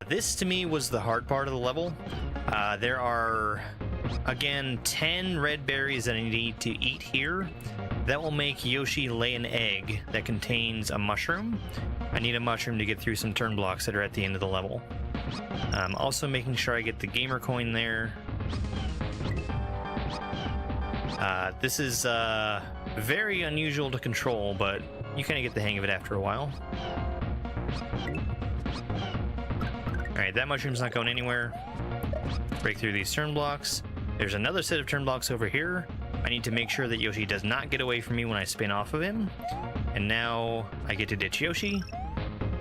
This to me was the hard part of the level. There are, again, 10 red berries that I need to eat here. That will make Yoshi lay an egg that contains a mushroom. I need a mushroom to get through some turn blocks that are at the end of the level. Also making sure I get the gamer coin there. This is very unusual to control, but you kind of get the hang of it after a while. Alright, that mushroom's not going anywhere. Break through these turn blocks. There's another set of turn blocks over here. I need to make sure that Yoshi does not get away from me when I spin off of him. And now I get to ditch Yoshi.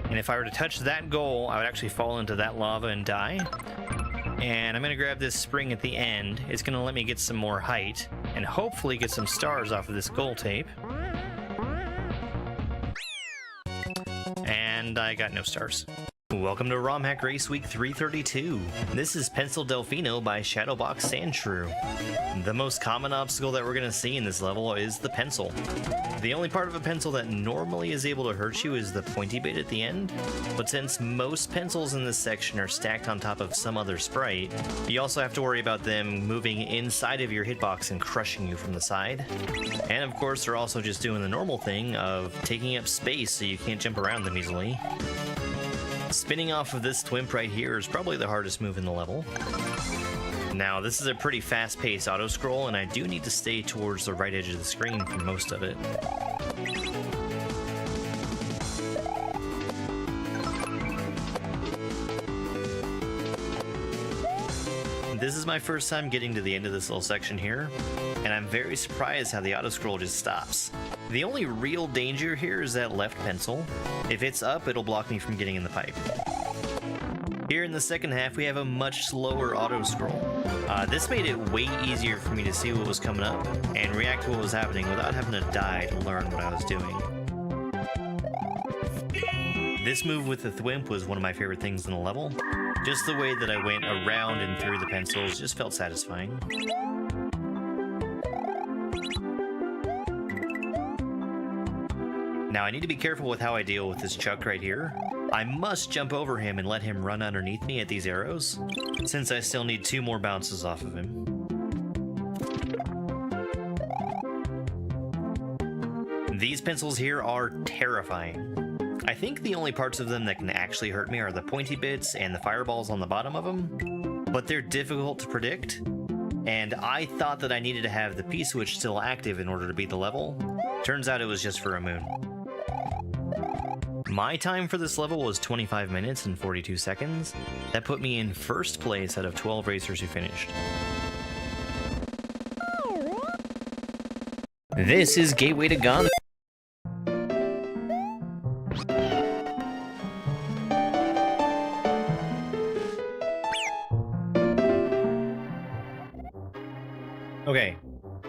And if I were to touch that goal, I would actually fall into that lava and die. And I'm going to grab this spring at the end. It's going to let me get some more height and hopefully get some stars off of this goal tape. And I got no stars. Welcome to ROM Hack Race Week 332. This is Pencil Delphino by Shadowbox Sandshrew. The most common obstacle that we're going to see in this level is the pencil. The only part of a pencil that normally is able to hurt you is the pointy bit at the end, but since most pencils in this section are stacked on top of some other sprite, you also have to worry about them moving inside of your hitbox and crushing you from the side. And of course, they're also just doing the normal thing of taking up space so you can't jump around them easily. Spinning off of this twimp right here is probably the hardest move in the level. Now, this is a pretty fast-paced auto-scroll, and I do need to stay towards the right edge of the screen for most of it. This is my first time getting to the end of this little section here, and I'm very surprised how the auto-scroll just stops. The only real danger here is that left pencil. If it's up, it'll block me from getting in the pipe. Here in the second half, we have a much slower auto-scroll. This made it way easier for me to see what was coming up and react to what was happening without having to die to learn what I was doing. This move with the thwimp was one of my favorite things in the level. Just the way that I went around and through the pencils just felt satisfying. Now I need to be careful with how I deal with this Chuck right here. I must jump over him and let him run underneath me at these arrows, since I still need 2 more bounces off of him. These pencils here are terrifying. I think the only parts of them that can actually hurt me are the pointy bits and the fireballs on the bottom of them, but they're difficult to predict, and I thought that I needed to have the P-switch still active in order to beat the level. Turns out it was just for a moon. My time for this level was 25 minutes and 42 seconds. That put me in first place out of 12 racers who finished. This is Gateway to Gon. Okay,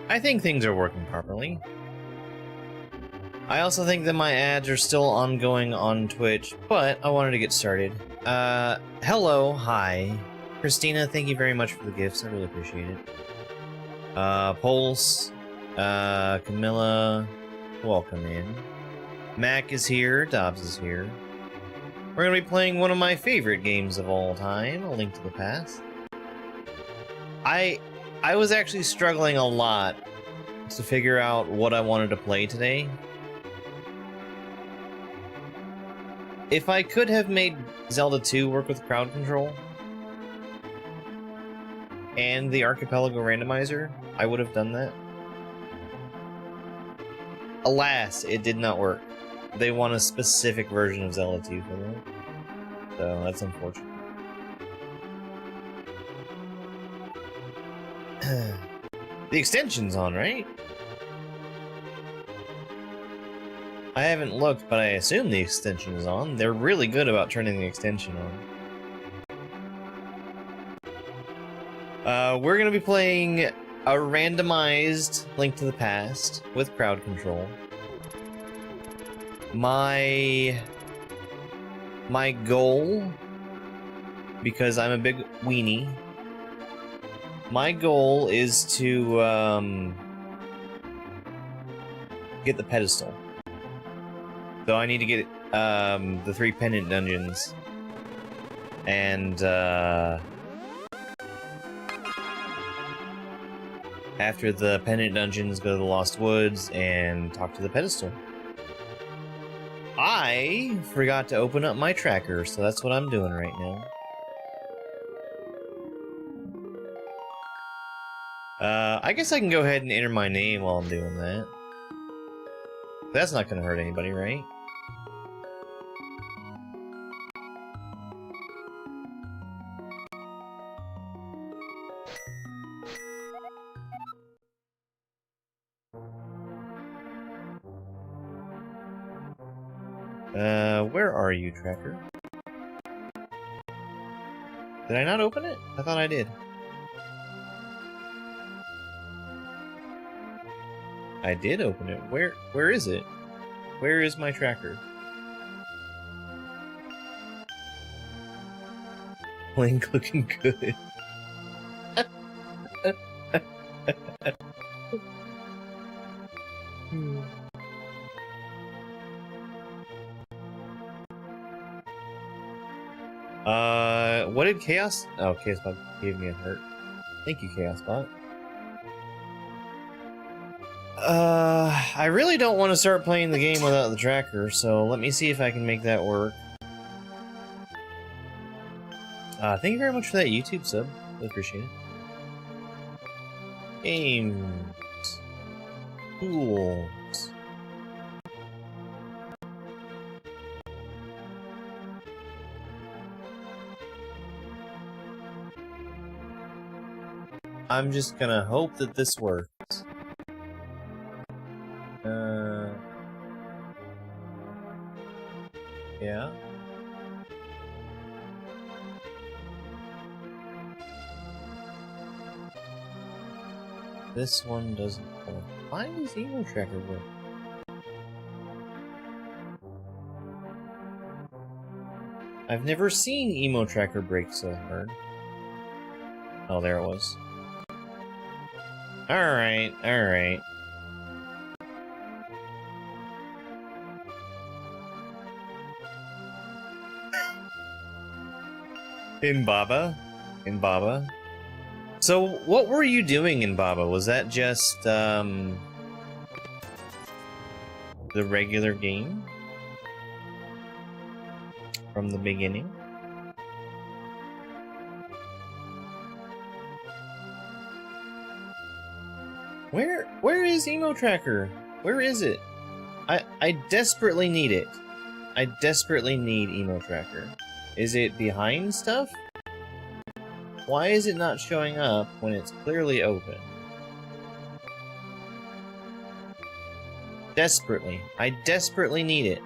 I think things are working properly. I also think that my ads are still ongoing on Twitch, but I wanted to get started. Hello, hi. Christina, thank you very much for the gifts, I really appreciate it. Pulse, Camilla, welcome in. Mac is here, Dobbs is here. We're gonna be playing one of my favorite games of all time, A Link to the Past. I was actually struggling a lot to figure out what I wanted to play today. If I could have made Zelda 2 work with crowd control and the Archipelago randomizer, I would have done that. Alas, it did not work. They want a specific version of Zelda 2 for that. So that's unfortunate. The extension's on, right? I haven't looked, but I assume the extension is on. They're really good about turning the extension on. We're gonna be playing a randomized Link to the Past with crowd control. My goal, because I'm a big weenie, my goal is to get the pedestal. So I need to get the 3 pendant dungeons. And, after the pendant dungeons, go to the Lost Woods and talk to the pedestal. I forgot to open up my tracker, so that's what I'm doing right now. I guess I can go ahead and enter my name while I'm doing that. That's not gonna hurt anybody, right? Where are you, tracker? Did I not open it? I thought I did. I did open it. Where is it? Where is my tracker? Link looking good. What did Chaos? Oh, Chaosbot gave me a hurt. Thank you, Chaosbot. I really don't want to start playing the game without the tracker, so let me see if I can make that work. Thank you very much for that YouTube sub. I appreciate it. Games. Tools. I'm just gonna hope that this works. Yeah. This one doesn't work. Why does Emo Tracker work? I've never seen Emo Tracker break so hard. Oh, there it was. Alright, alright. In Baba? In Baba? So, what were you doing in Baba? Was that just, the regular game? From the beginning? Where is Emo Tracker? Where is it? I desperately need it. I desperately need Emo Tracker. Is it behind stuff? Why is it not showing up when it's clearly open? Desperately. I desperately need it.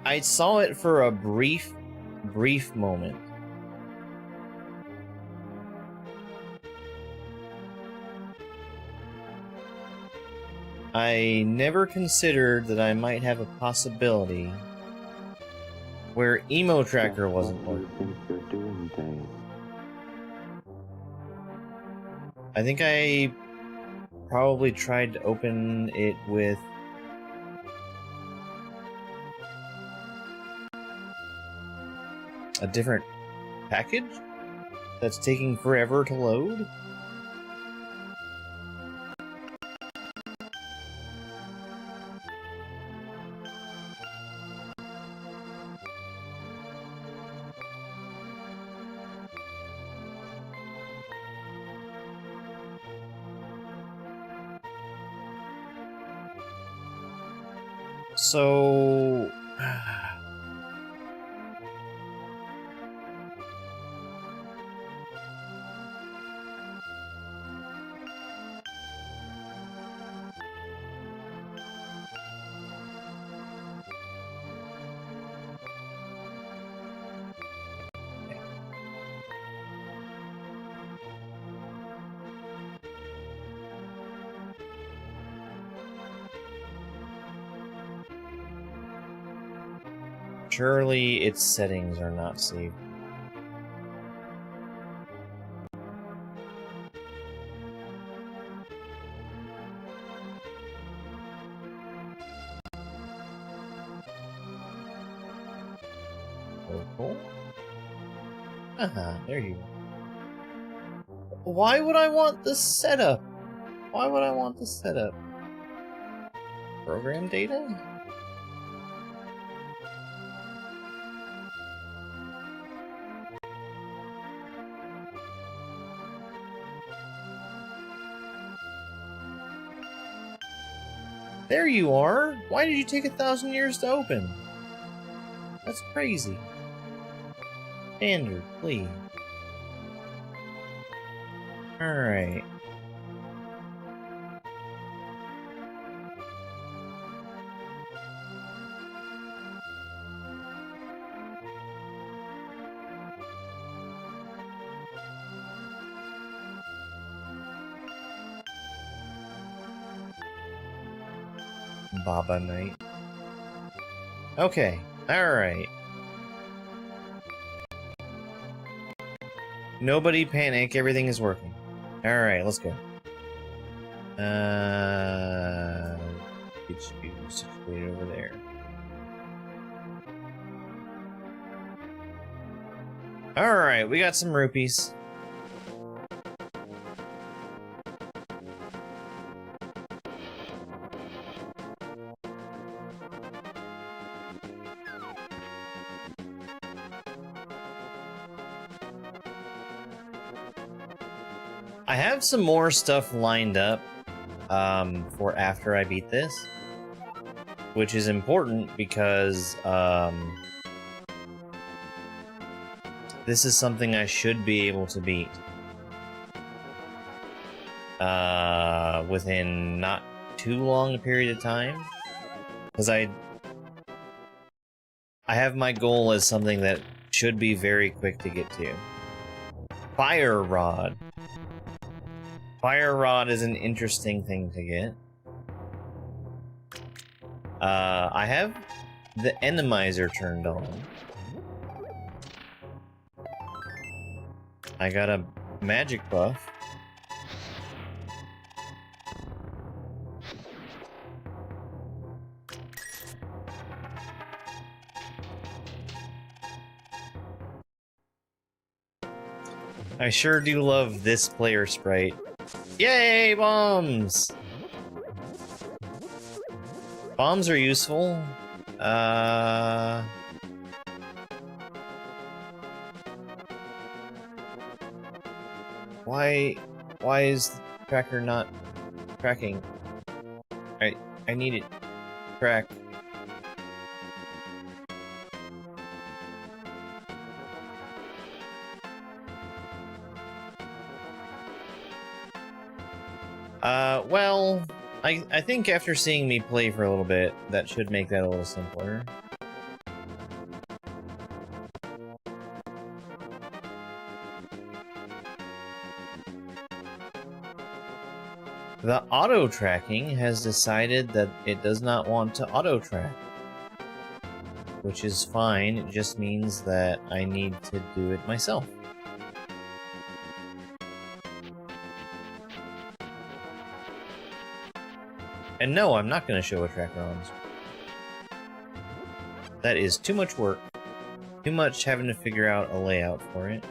I saw it for a brief moment. I never considered that I might have a possibility where Emo Tracker wasn't working. I think I probably tried to open it with a different package that's taking forever to load. So surely its settings are not saved. Cool. There you go. Why would I want the setup? Why would I want the setup? Program data? There you are! Why did you take 1,000 years to open? That's crazy. Standard, please. Alright. Baba Knight. Okay, alright. Nobody panic, everything is working. Alright, let's go. Get you situated over there. Alright, we got some rupees. I have some more stuff lined up for after I beat this, which is important because this is something I should be able to beat within not too long a period of time, because I have my goal as something that should be very quick to get to. Fire Rod. Fire Rod is an interesting thing to get. I have the randomizer turned on. I got a magic buff. I sure do love this player sprite. Yay, bombs! Bombs are useful. Why is the tracker not tracking? I need it. Track. Well, I think after seeing me play for a little bit, that should make that a little simpler. The auto-tracking has decided that it does not want to auto-track, which is fine. It just means that I need to do it myself. And no, I'm not going to show a tracker on this. That is too much work. Too much having to figure out a layout for it.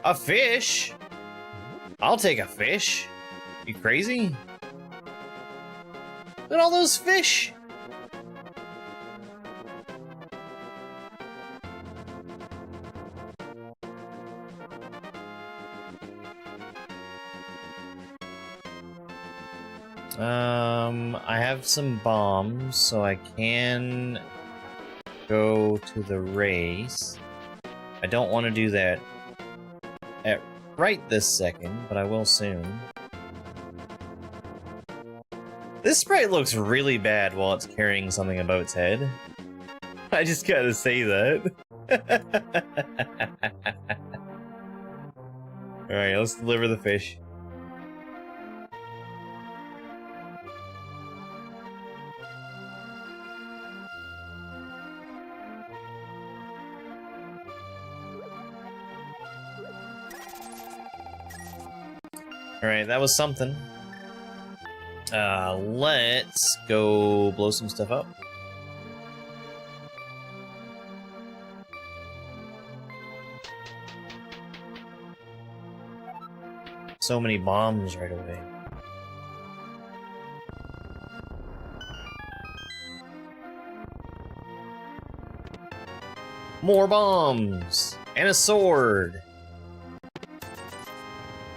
A fish? I'll take a fish. You crazy? Look at all those fish! I have some bombs, so I can go to the race. I don't want to do that at right this second, but I will soon. This sprite looks really bad while it's carrying something above its head. I just gotta say that. Alright, let's deliver the fish. Alright, that was something. Let's go blow some stuff up. So many bombs right away. More bombs! And a sword!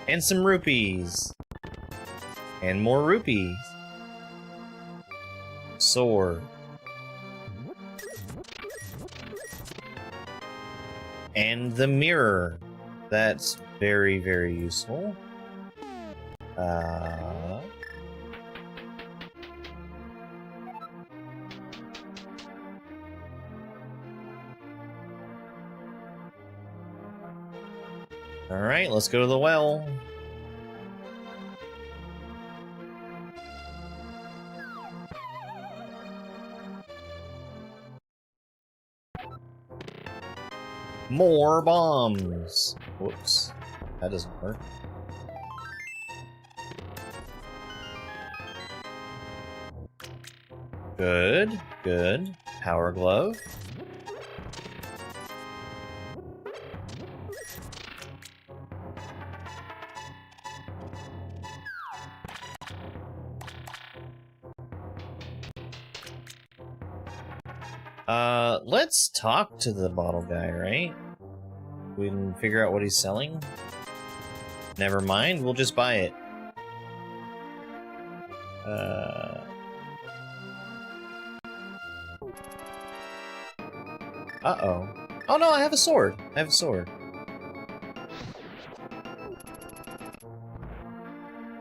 And some rupees! And more rupees! Sword. And the mirror. That's very, very useful. Alright, let's go to the well. More bombs. Whoops. That doesn't work. Good, good. Power glove. Let's talk to the bottle guy, right? We can figure out what he's selling. Never mind, we'll just buy it. Uh-oh. Oh no, I have a sword. I have a sword.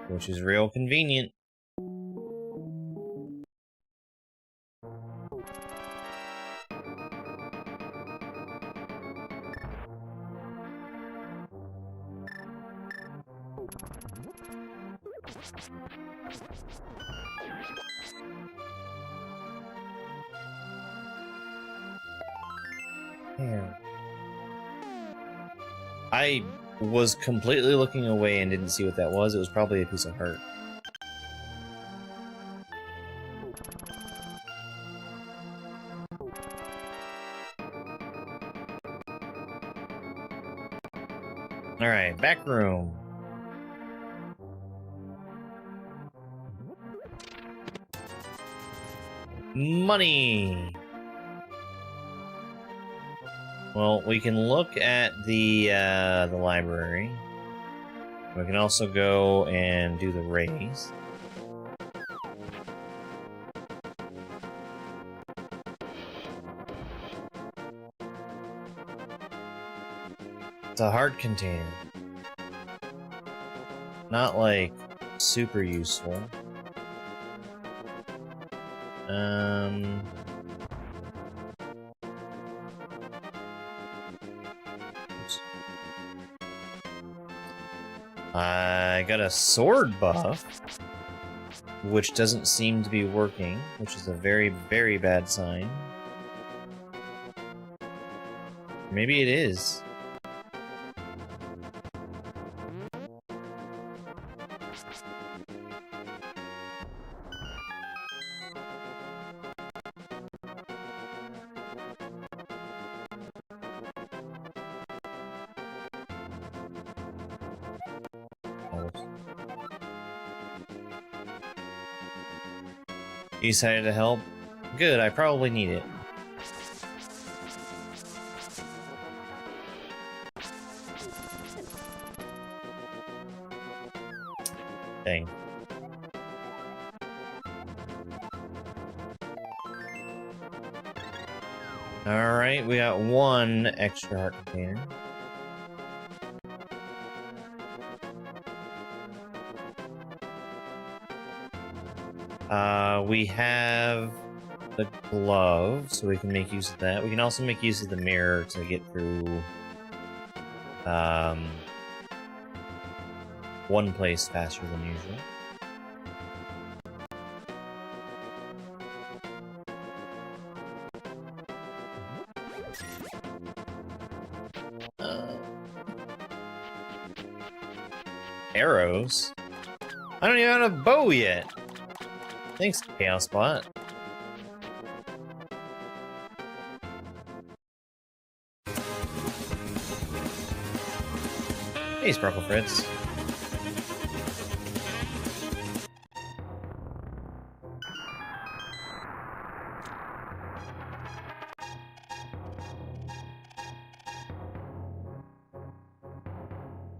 Which is real convenient. Here. I was completely looking away and didn't see what that was. It was probably a piece of heart. Alright, back room. Money! Well, we can look at the library. We can also go and do the raise. It's a heart container. Not, like, super useful. I got a sword buff, which doesn't seem to be working, which is a very, very bad sign. Maybe it is. You decided to help? Good, I probably need it. Dang. Alright, we got one extra heart container. We have the glove, so we can make use of that. We can also make use of the mirror to get through one place faster than usual. Arrows? I don't even have a bow yet! Thanks, Chaos Bot. Hey, Sparkle Fritz.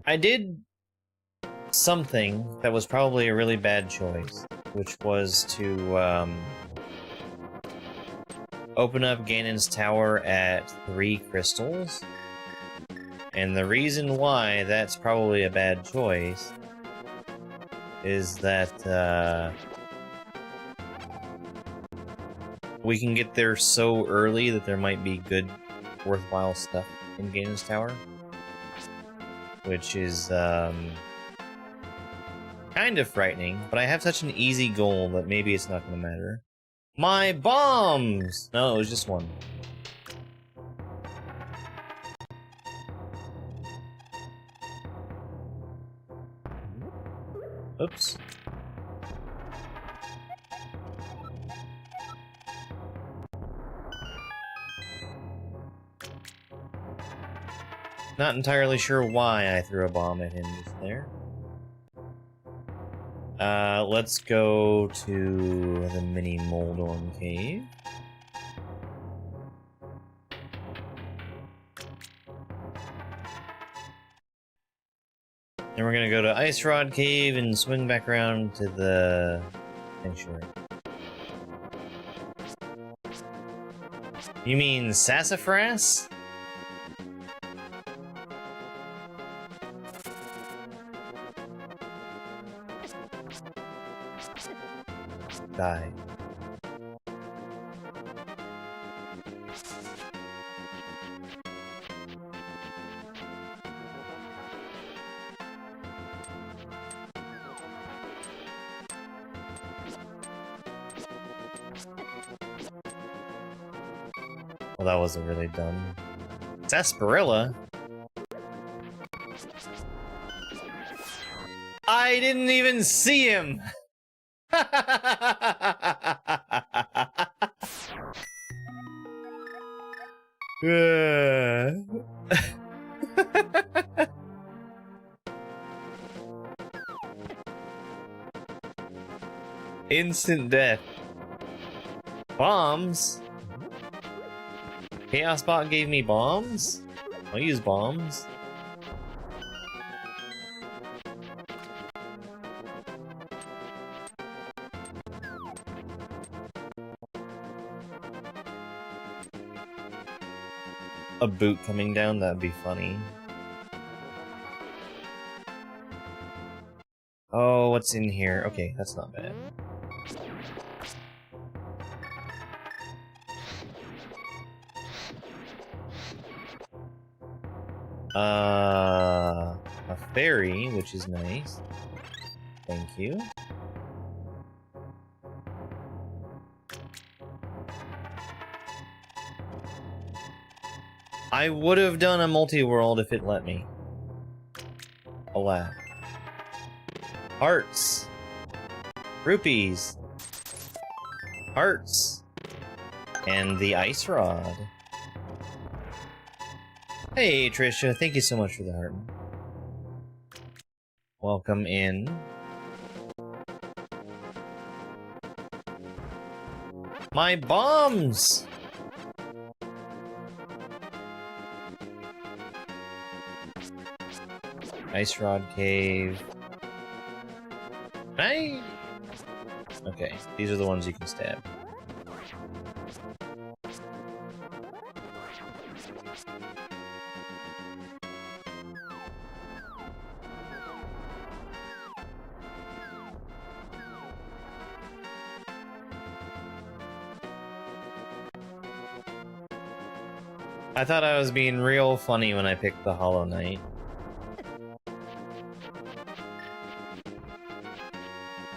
I did something that was probably a really bad choice, which was to open up Ganon's tower at 3 crystals. And the reason why that's probably a bad choice is that we can get there so early that there might be good, worthwhile stuff in Ganon's tower. Which is kind of frightening, but I have such an easy goal that maybe it's not going to matter. My bombs! No, it was just one. Oops. Not entirely sure why I threw a bomb at him just there. Let's go to the mini Moldorm cave. Then we're gonna go to Ice Rod Cave and swing back around to the sanctuary. You mean Sassafras? Die. Well, that wasn't really dumb. Sarsaparilla? I didn't even see him! Instant death. Bombs? Chaos Bot gave me bombs? I'll use bombs. A boot coming down, that'd be funny. Oh, what's in here? Okay, that's not bad. A fairy, which is nice. Thank you. I would have done a multi-world if it let me. Alas. Hearts. Rupees. Hearts. And the ice rod. Hey, Trisha, thank you so much for the heart. Welcome in. My bombs! Ice Rod Cave. Can I? Okay, these are the ones you can stab. I thought I was being real funny when I picked the Hollow Knight.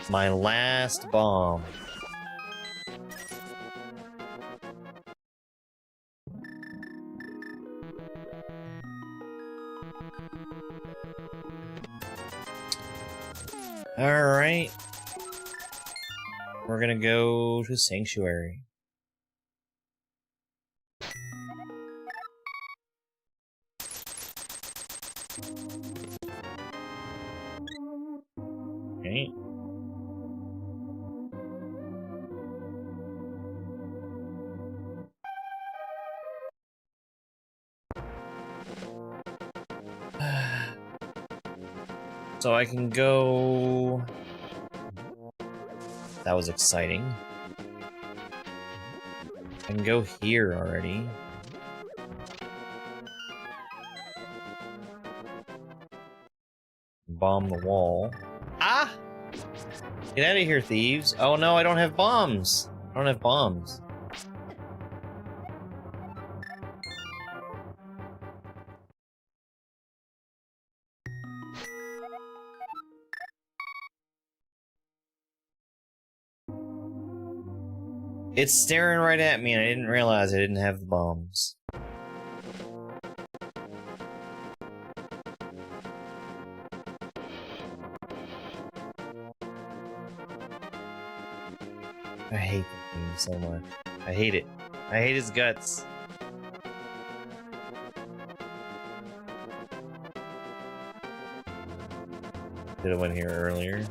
My last bomb. Alright. We're gonna go to Sanctuary. Okay. So I can go... That was exciting. I can go here already. Bomb the wall. Ah! Get out of here, thieves. Oh no, I don't have bombs. I don't have bombs. It's staring right at me and I didn't realize I didn't have the bombs. I hate the thing so much. I hate it. I hate his guts. Could have went here earlier.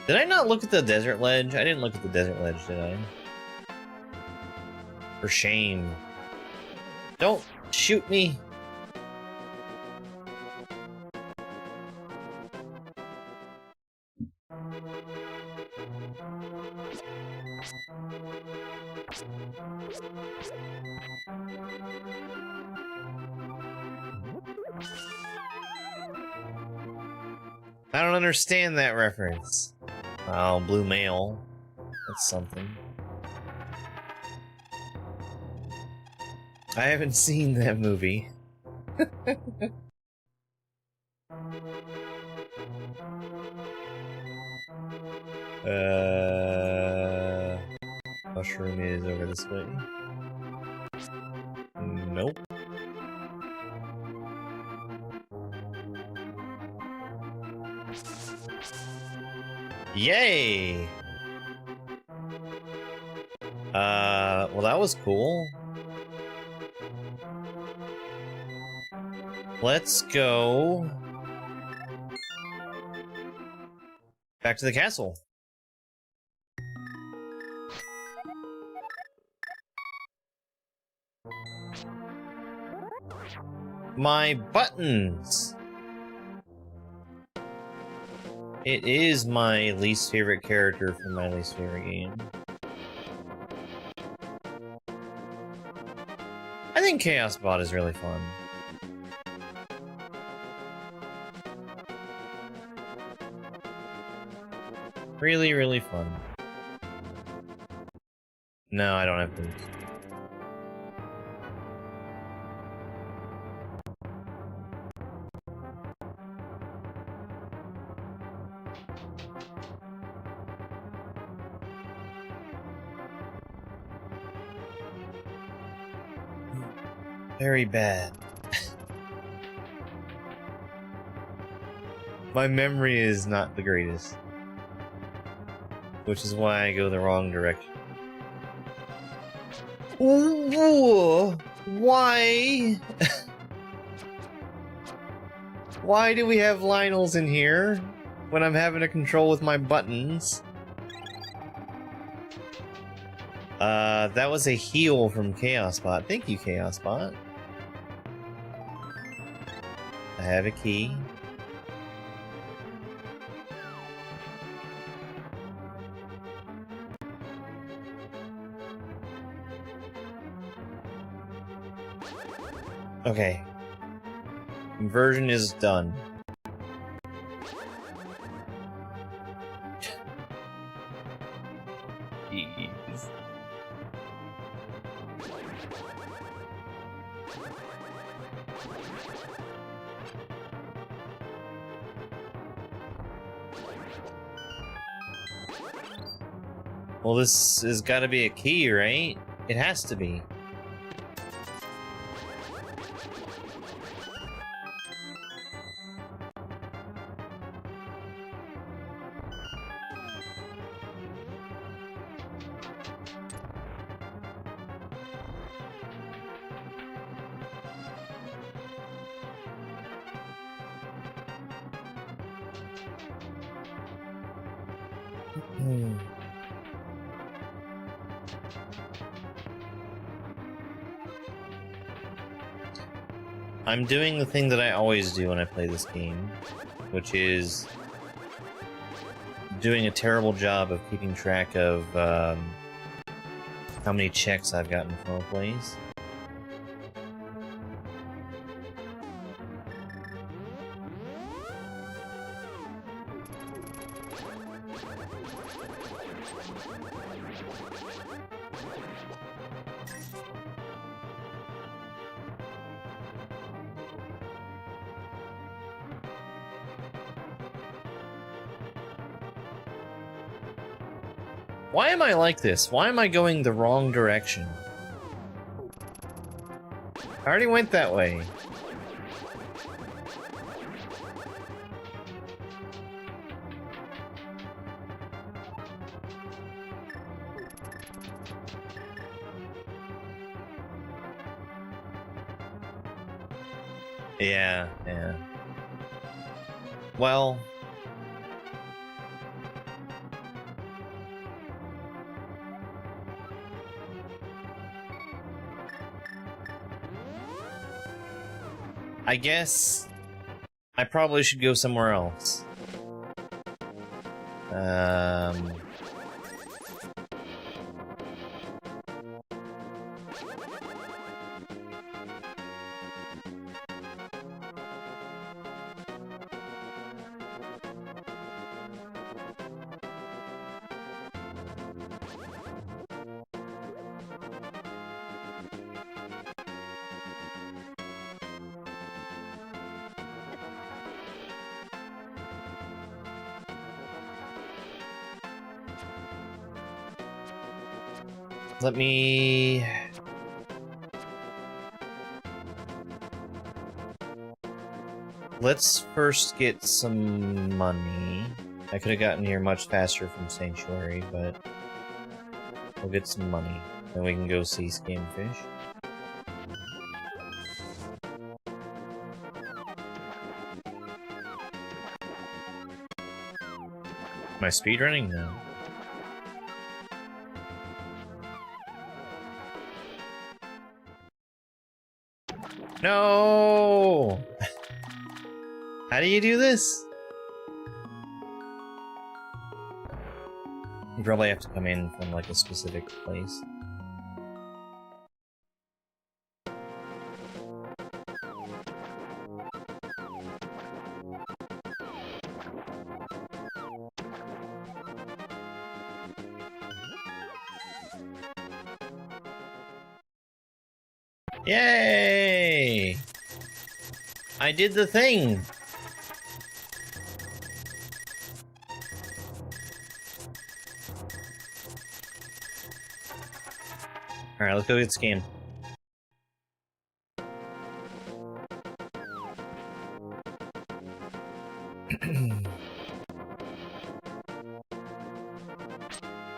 Did I not look at the desert ledge? I didn't look at the desert ledge, did I? For shame. Don't shoot me! I don't understand that reference. Oh, blue mail. That's something. I haven't seen that movie. Mushroom is over this way. Nope. Yay! Well that was cool. Let's go back to the castle. My buttons! It is my least favorite character from my least favorite game. I think Chaos Bot is really fun. Really, really fun. No, I don't have boots. Very bad. My memory is not the greatest. Which is why I go the wrong direction. Ooh, why? Why do we have Lionels in here when I'm having to control with my buttons? That was a heal from Chaos Bot. Thank you, Chaos Bot. I have a key. Okay. Conversion is done. Jeez. Well, this has got to be a key, right? It has to be. I'm doing the thing that I always do when I play this game, which is doing a terrible job of keeping track of how many checks I've gotten from plays. Why am I like this? Why am I going the wrong direction? I already went that way. Yeah. Well... I guess I probably should go somewhere else. Let me... Let's first get some money. I could have gotten here much faster from Sanctuary, but we'll get some money. Then we can go see Scamfish. Am I speedrunning now? No! How do you do this? You probably have to come in from like a specific place. Yay! I did the thing! Alright, let's go get scanned.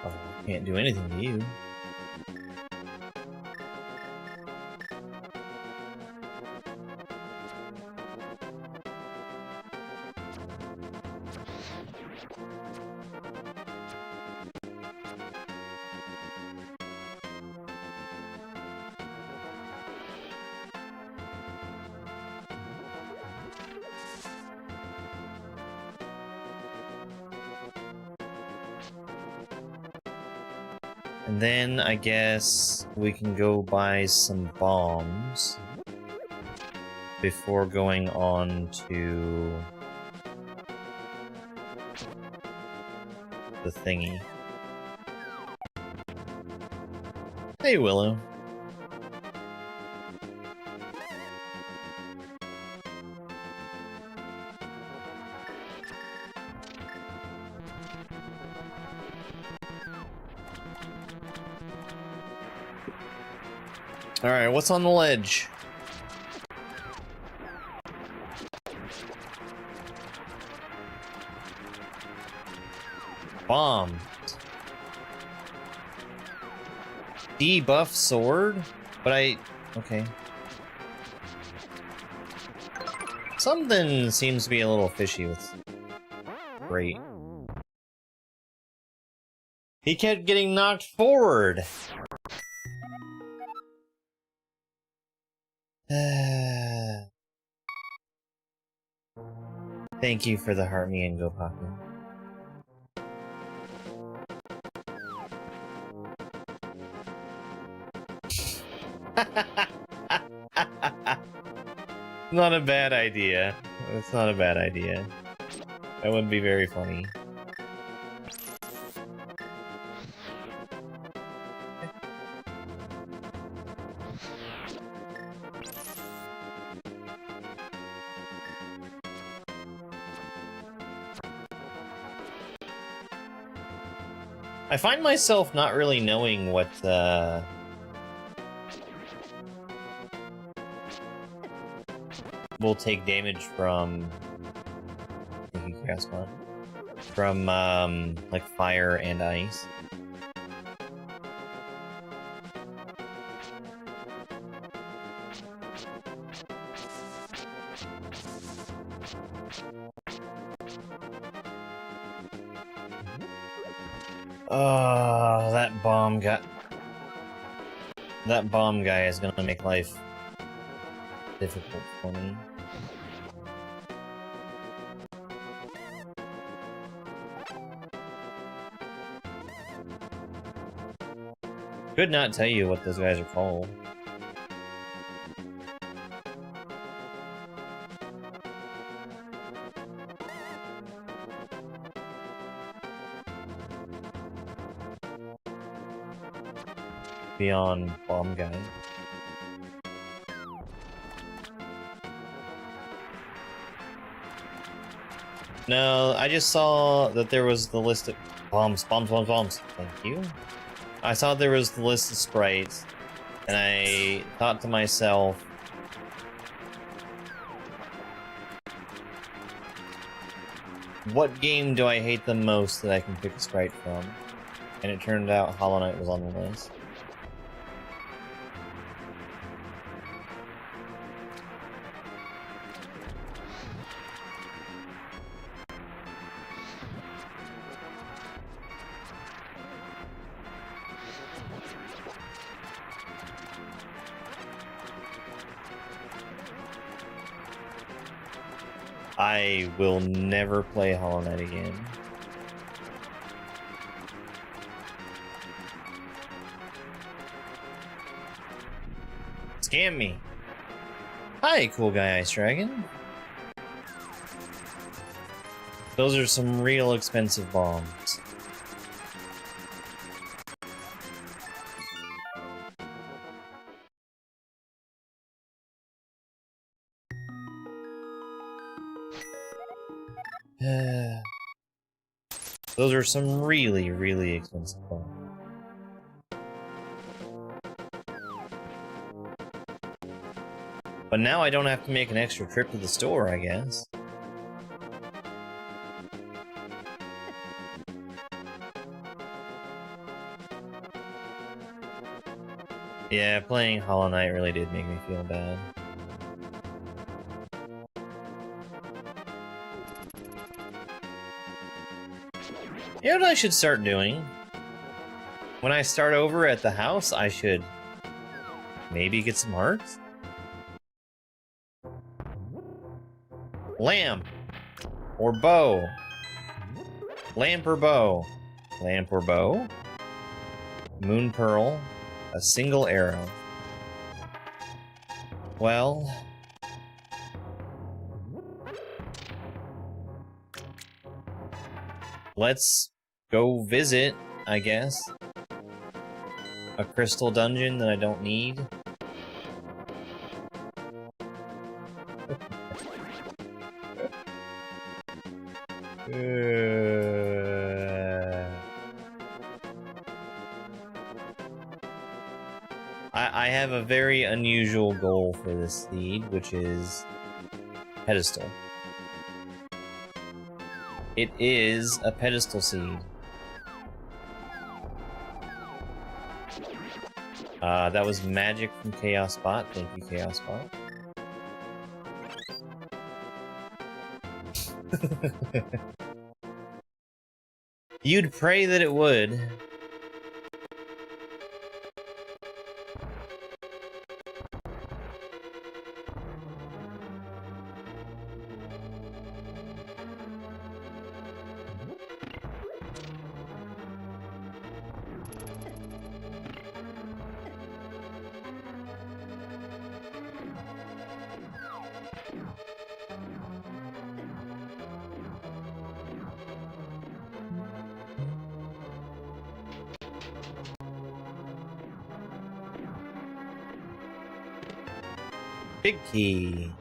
Oh, can't do anything to you. And then I guess we can go buy some bombs before going on to the thingy. Hey, Willow. Alright, what's on the ledge? Bomb. Debuff sword? But okay. Something seems to be a little fishy with... Great. He kept getting knocked forward! Thank you for the heart me and go Poppy. Not a bad idea. That's not a bad idea. That would be very funny. I find myself not really knowing what will take damage from from like fire and ice. Oh, that bomb guy is gonna make life difficult for me. Could not tell you what those guys are called. Beyond bomb guy. No, I just saw that there was the list of bombs. Thank you. I saw there was the list of sprites, and I thought to myself, what game do I hate the most that I can pick a sprite from? And it turned out Hollow Knight was on the list. I will never play Hollow Knight again. Scam me. Hi, cool guy Ice Dragon. Those are some real expensive bombs. Those are some really, really expensive bombs. But now I don't have to make an extra trip to the store, I guess. Yeah, playing Hollow Knight really did make me feel bad. You know what I should start doing? When I start over at the house, I should maybe get some hearts? Lamp! Or bow. Lamp or bow. Lamp or bow. Moon pearl. A single arrow. Well... let's go visit, I guess. A crystal dungeon that I don't need. I have a very unusual goal for this seed, which is pedestal. It is a pedestal seed. That was magic from Chaos Bot. Thank you, Chaos Bot. You'd pray that it would. Big key.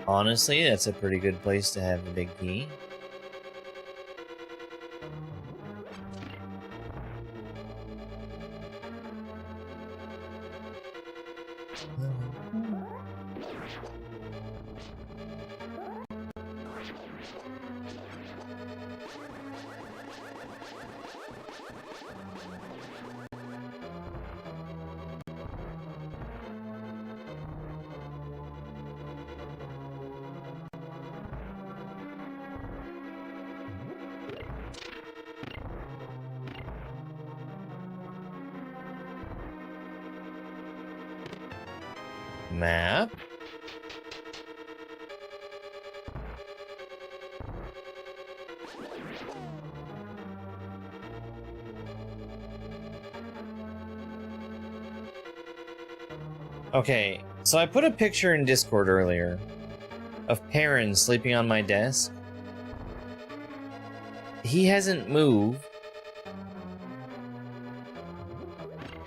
Honestly, that's a pretty good place to have a big key. Map. Okay, so I put a picture in Discord earlier of Perrin sleeping on my desk. He hasn't moved.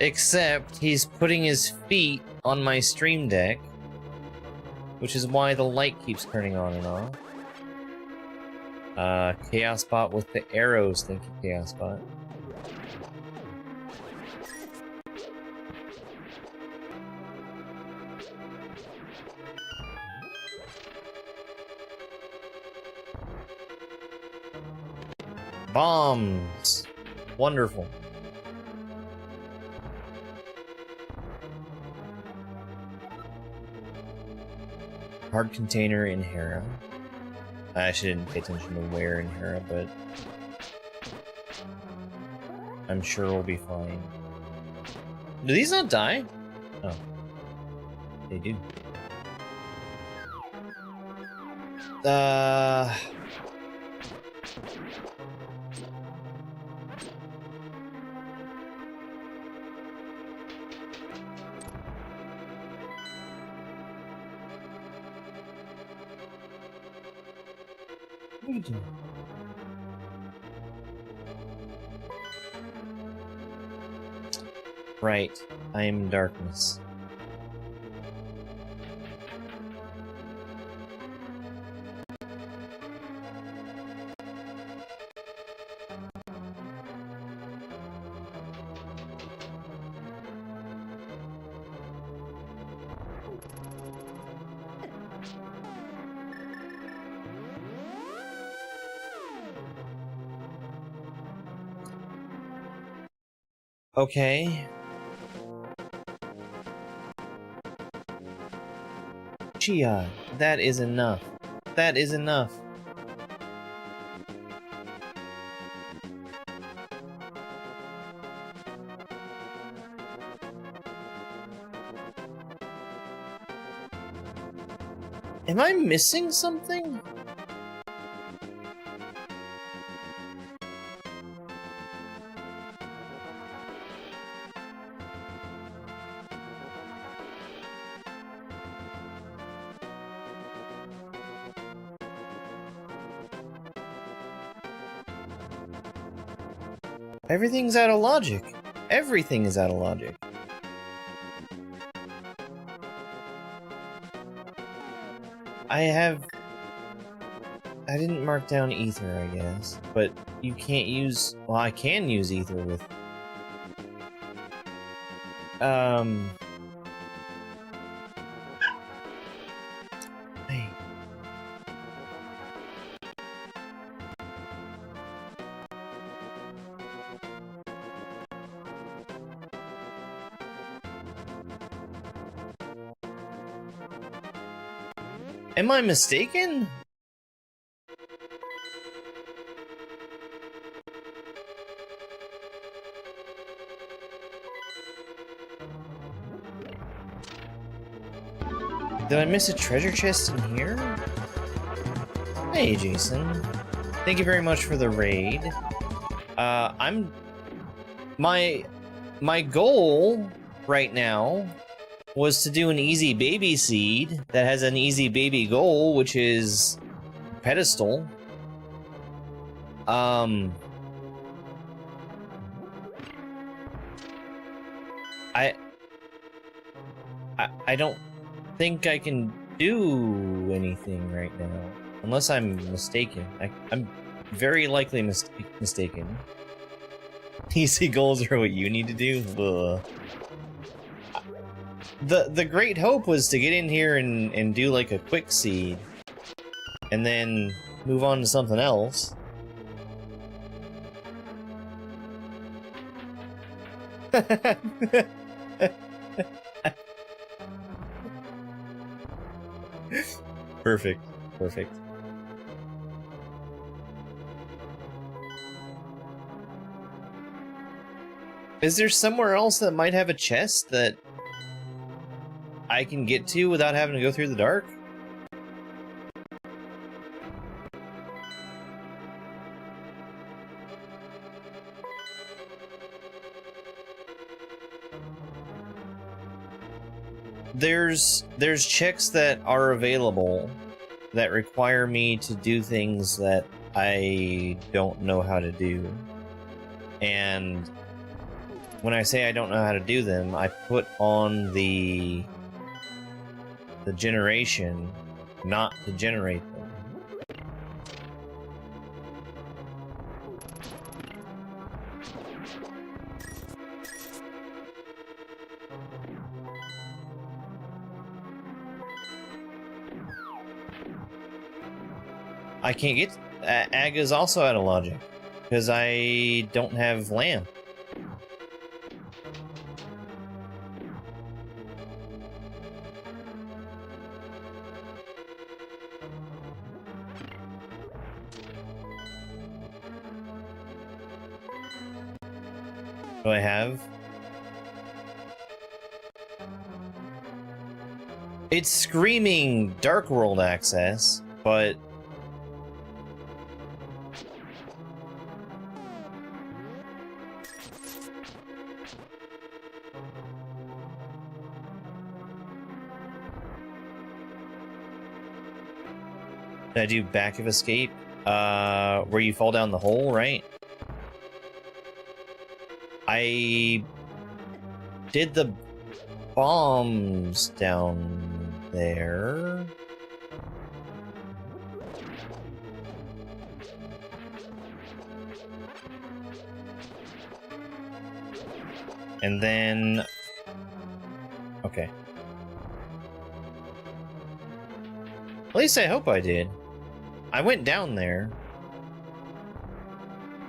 Except he's putting his feet on my stream deck, which is why the light keeps turning on and off. Chaos Bot with the arrows, thank you, Chaos Bot. Bombs! Wonderful. Hard container in Hera. I actually didn't pay attention to where in Hera, but I'm sure we'll be fine. Do these not die? Oh. They do. What are you doing? Right, I am in darkness. Okay. Chia, that is enough. That is enough. Am I missing something? Everything's out of logic. Everything is out of logic. I didn't mark down ether, I guess, but you can't use, well, I can use ether with, hey. Am I mistaken? Did I miss a treasure chest in here? Hey, Jason. Thank you very much for the raid. My goal right now was to do an easy baby seed that has an easy baby goal, which is pedestal. I don't think I can do anything right now. Unless I'm mistaken. I'm very likely mistaken. Easy goals are what you need to do? Ugh. The great hope was to get in here and do like a quick seed. And then move on to something else. Perfect. Perfect. Is there somewhere else that might have a chest that I can get to without having to go through the dark? There's checks that are available that require me to do things that I don't know how to do. And when I say I don't know how to do them, I put on the generation not to generate them. I can't get... Aga's also out of logic, because I don't have lamp. Do I have? It's screaming Dark World access, but... Did I do back of escape? Where you fall down the hole, right? I did the bombs down there. And then... Okay. At least I hope I did. I went down there.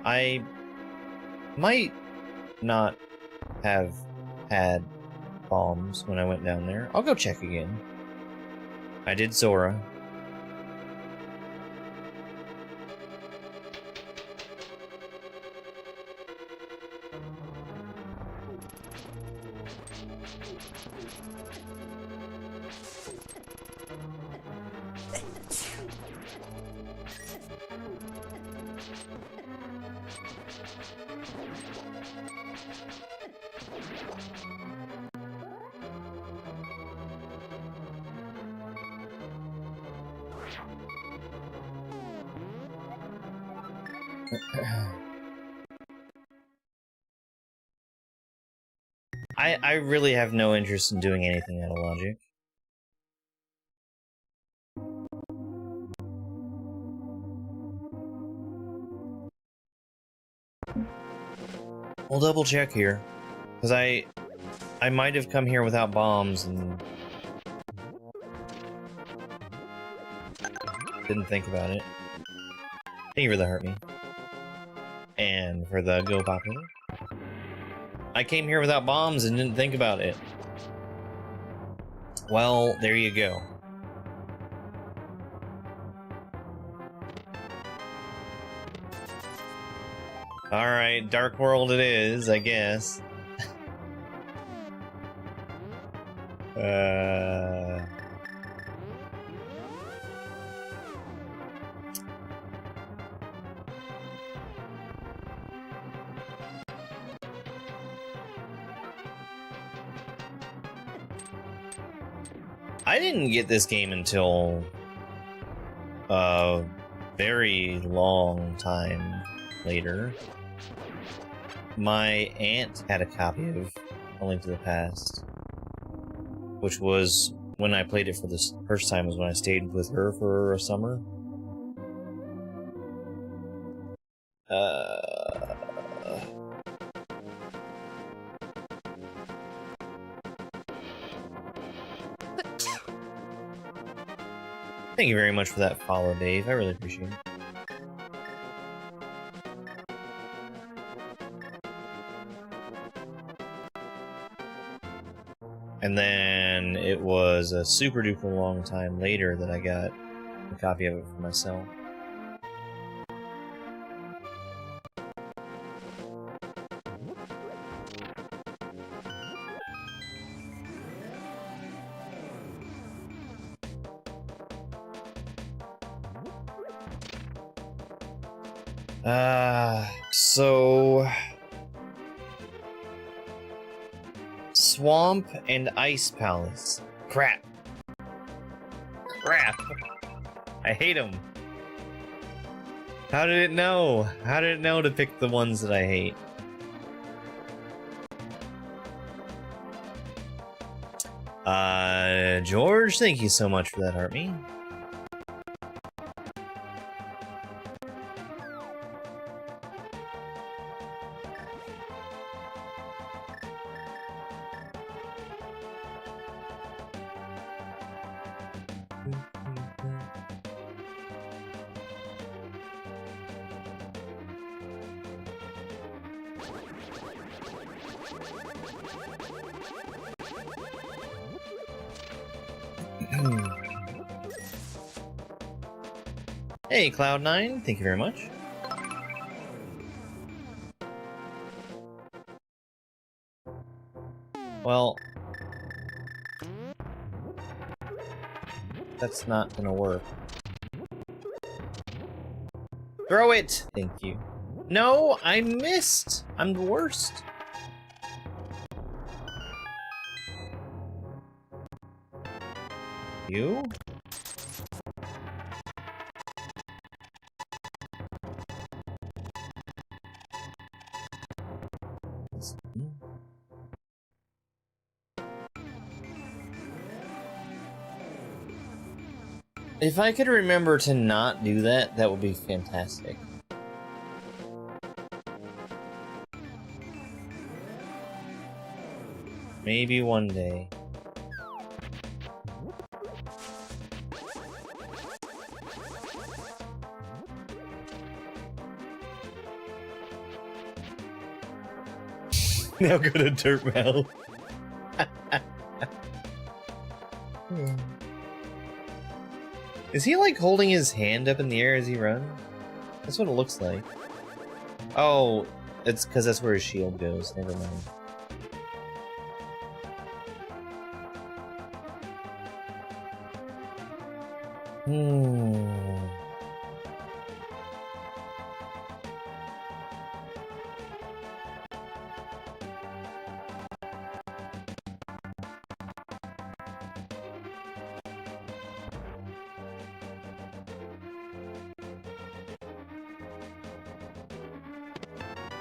I might not have had bombs when I went down there. I'll go check again. I did Zora. I really have no interest in doing anything out of logic. We'll double check here, because I might have come here without bombs and didn't think about it. Thank you for the hurt me. And for the go popular. I came here without bombs and didn't think about it. Well, there you go. Alright, Dark World it is, I guess. I didn't get this game until a very long time later. My aunt had a copy of A Link to the Past, which was when I played it for the first time, was when I stayed with her for a summer. Thank you very much for that follow, Dave. I really appreciate it. And then it was a super duper long time later that I got a copy of it for myself. So... Swamp and Ice Palace. Crap. Crap. I hate them. How did it know? How did it know to pick the ones that I hate? George, thank you so much for that, Heartme. Hey, Cloud9, thank you very much. Well, that's not gonna work. Throw it! Thank you. No, I missed! I'm the worst. You? If I could remember to not do that, that would be fantastic. Maybe one day. Now go to Dirtmouth. Is he like holding his hand up in the air as he runs? That's what it looks like. Oh, it's because that's where his shield goes. Never mind.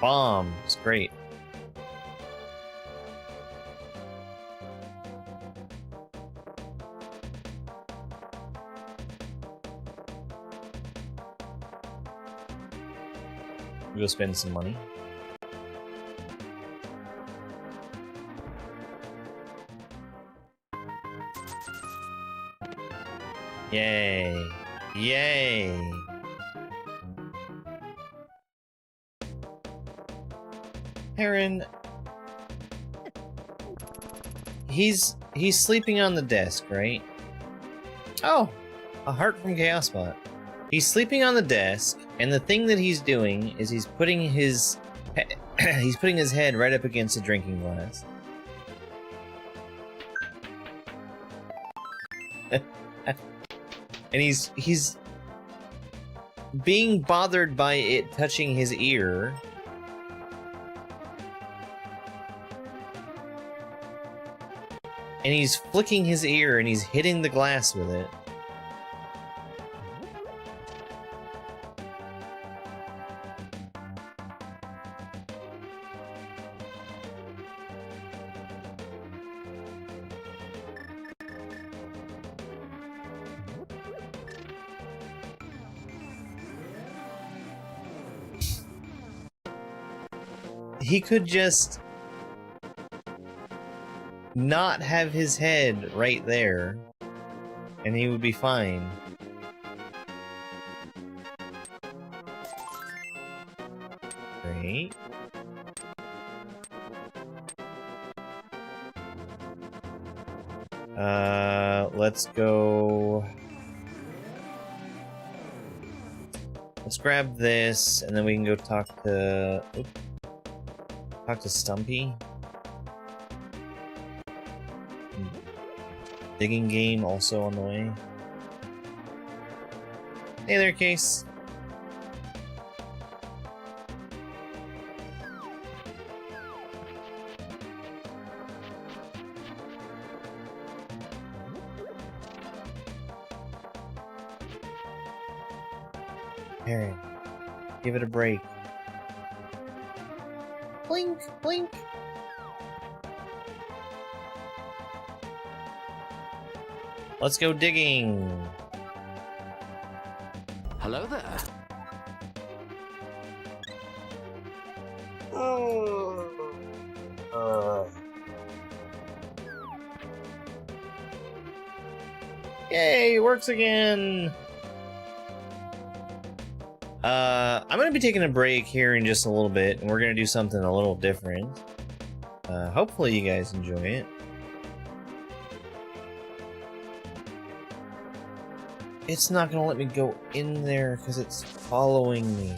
Bomb. It's great. Go spend some money. Yay. Yay. Heron. He's sleeping on the desk, right? Oh, a heart from Chaosbot. He's sleeping on the desk, and the thing that he's doing is he's putting his head right up against a drinking glass. And he's being bothered by it touching his ear. And he's flicking his ear and he's hitting the glass with it. he could just not have his head right there, and he would be fine. Great. Let's go... Let's grab this, and then we can go talk to... Oops. Talk to Stumpy. Digging game also on the way. Hey there, Case. Here, give it a break. Blink, blink. Let's go digging. Hello there. Yay, works again. I'm gonna be taking a break here in just a little bit, and we're gonna do something a little different. Hopefully you guys enjoy it. It's not gonna let me go in there because it's following me.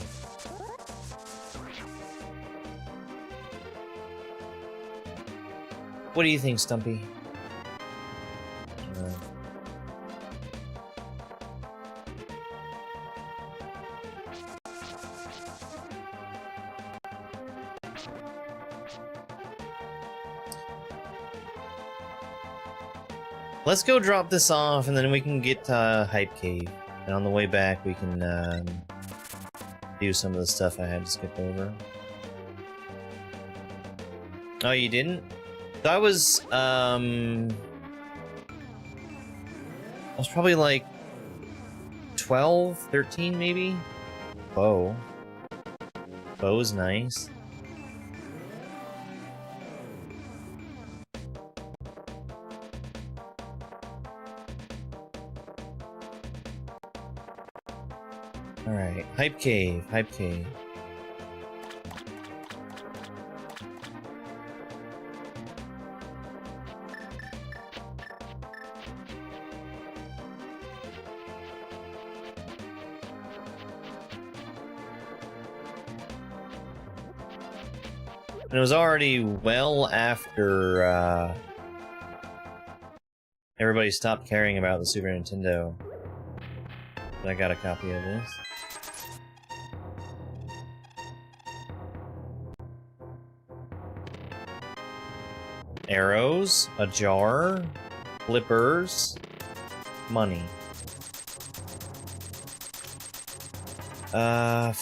What do you think, Stumpy? Let's go drop this off, and then we can get to Hype Cave. And on the way back, we can do some of the stuff I had to skip over. Oh, you didn't? So I was probably like 12, 13 maybe? Bow. Bow's nice. Alright, Hype Cave, Hype Cave. And it was already well after everybody stopped caring about the Super Nintendo. But I got a copy of this. Arrows, a jar, flippers, money.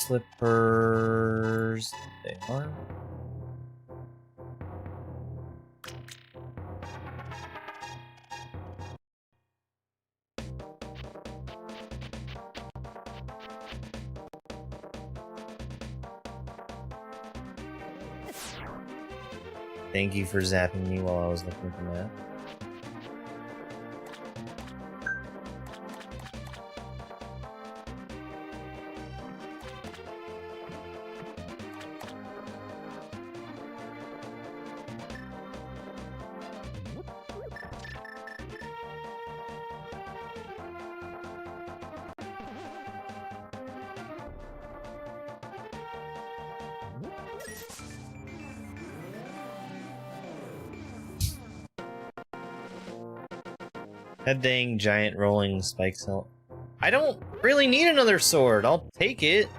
Flippers... They are. Thank you for zapping me while I was looking for that. That dang giant rolling spike cell. I don't really need another sword. I'll take it.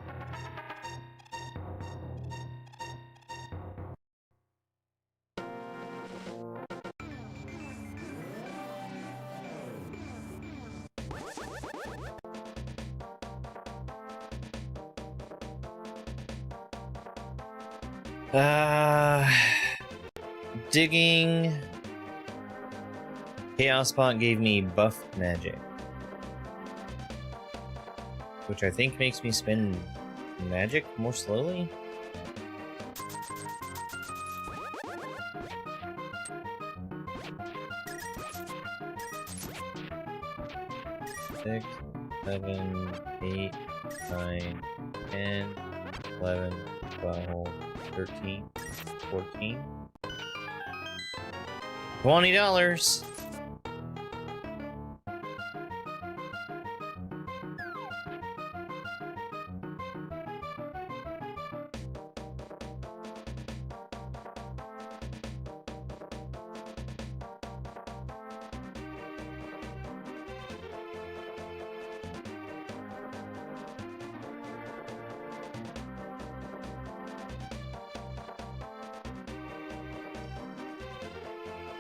Digging. Chaos Spot gave me buff magic, which I think makes me spend magic more slowly. 6, 7, 8, 9, 10, 11, 12, 13, 14. $20.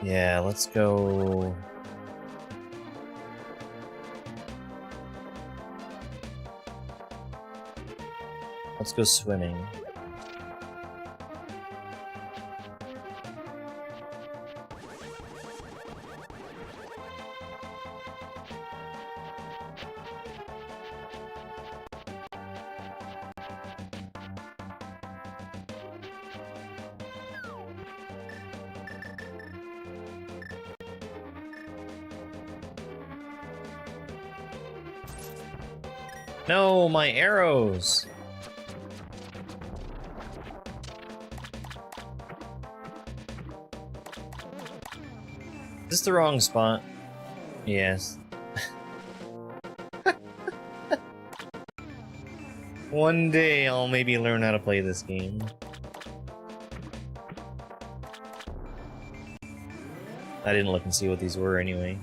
Yeah, let's go. Let's go swimming. No, my arrows! Is this the wrong spot? Yes. One day I'll maybe learn how to play this game. I didn't look and see what these were anyway.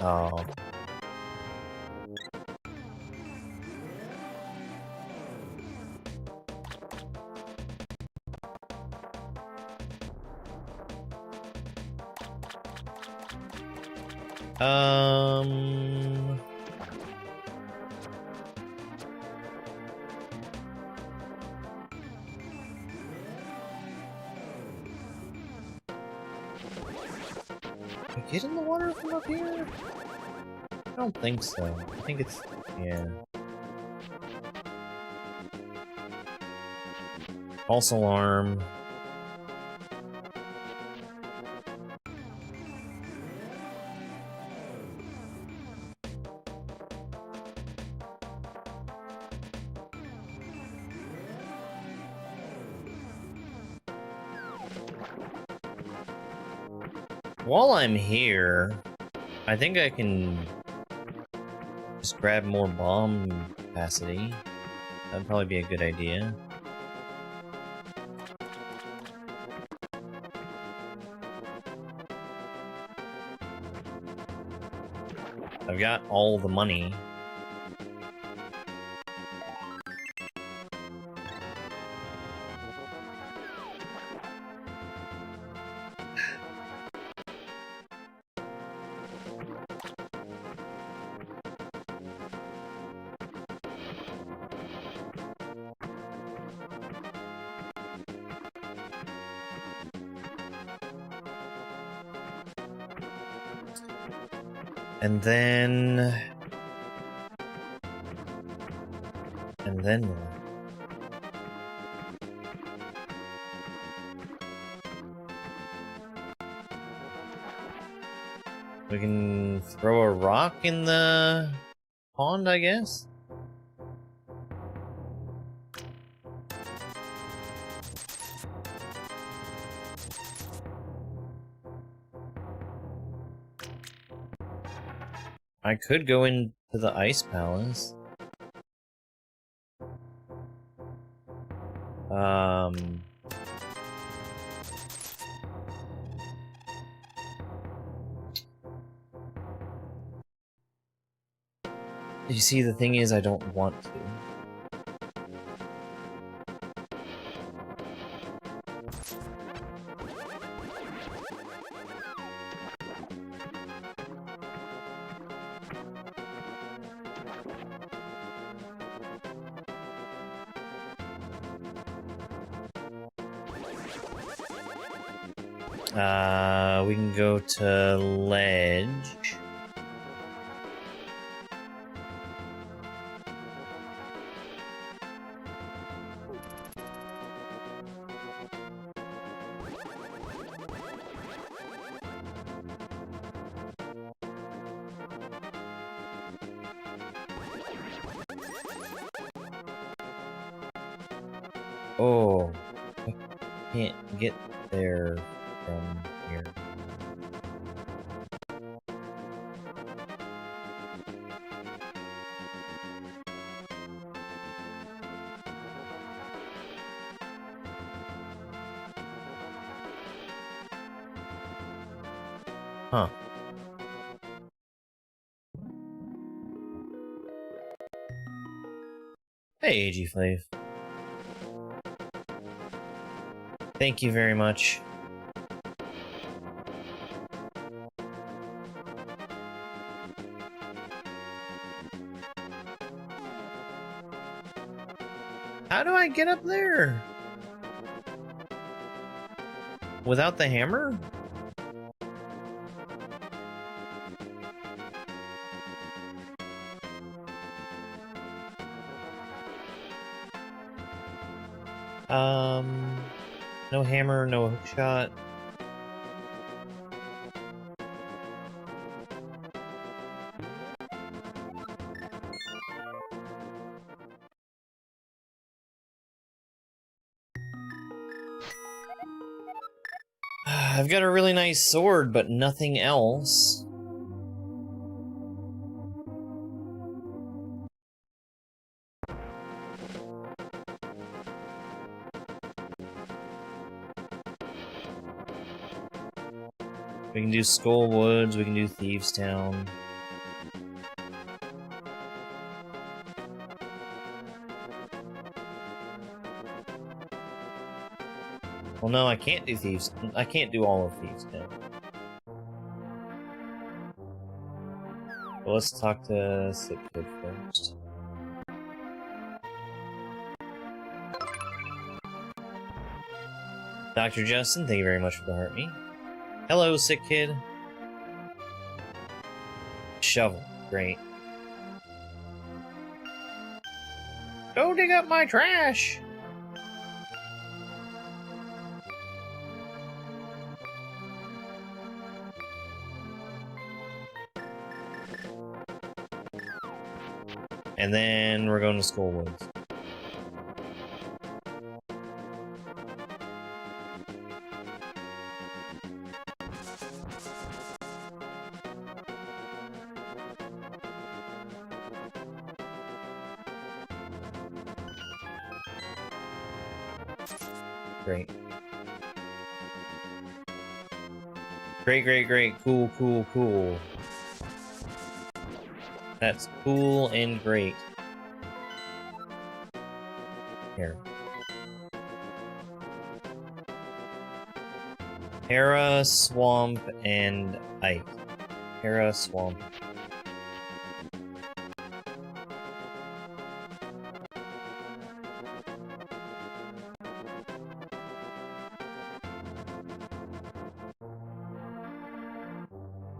Oh. Can I get in the water from up here? I don't think so. I think it's... yeah. False alarm. While I'm here, I think I can just grab more bomb capacity. That'd probably be a good idea. I've got all the money. And then what? We can throw a rock in the pond, I guess? I could go into the ice palace. You see, the thing is, I don't want to. We can go to ledge. Oh, I can't get there from here. Huh. Hey, AG Flav. Thank you very much. How do I get up there? Without the hammer? No hammer, no hook shot. I've got a really nice sword, but nothing else. We can do Skull Woods, we can do Thieves Town. Well, no, I can't do Thieves. I can't do all of Thieves Town. Well, let's talk to Sick Kid first. Dr. Justin, thank you very much for the heart me. Hello, Sick Kid. Shovel, great. Go dig up my trash! And then we're going to Skull Woods. Great. Great, great, great. Cool, cool, cool. That's cool and great. Here. Hera, Swamp, and Ike. Hera, Swamp.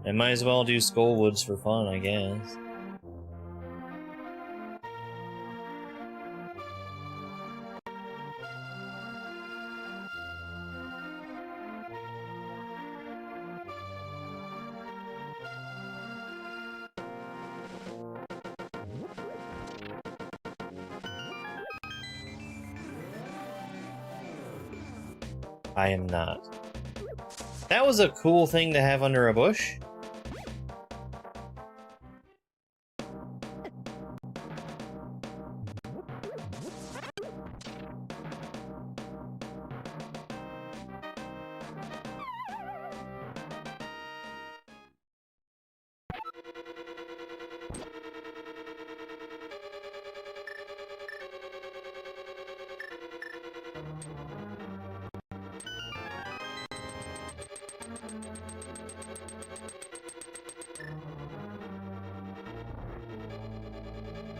I might as well do Skull Woods for fun, I guess. I am not. That was a cool thing to have under a bush.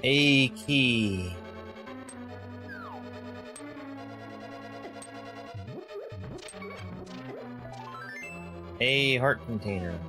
A key. A heart container.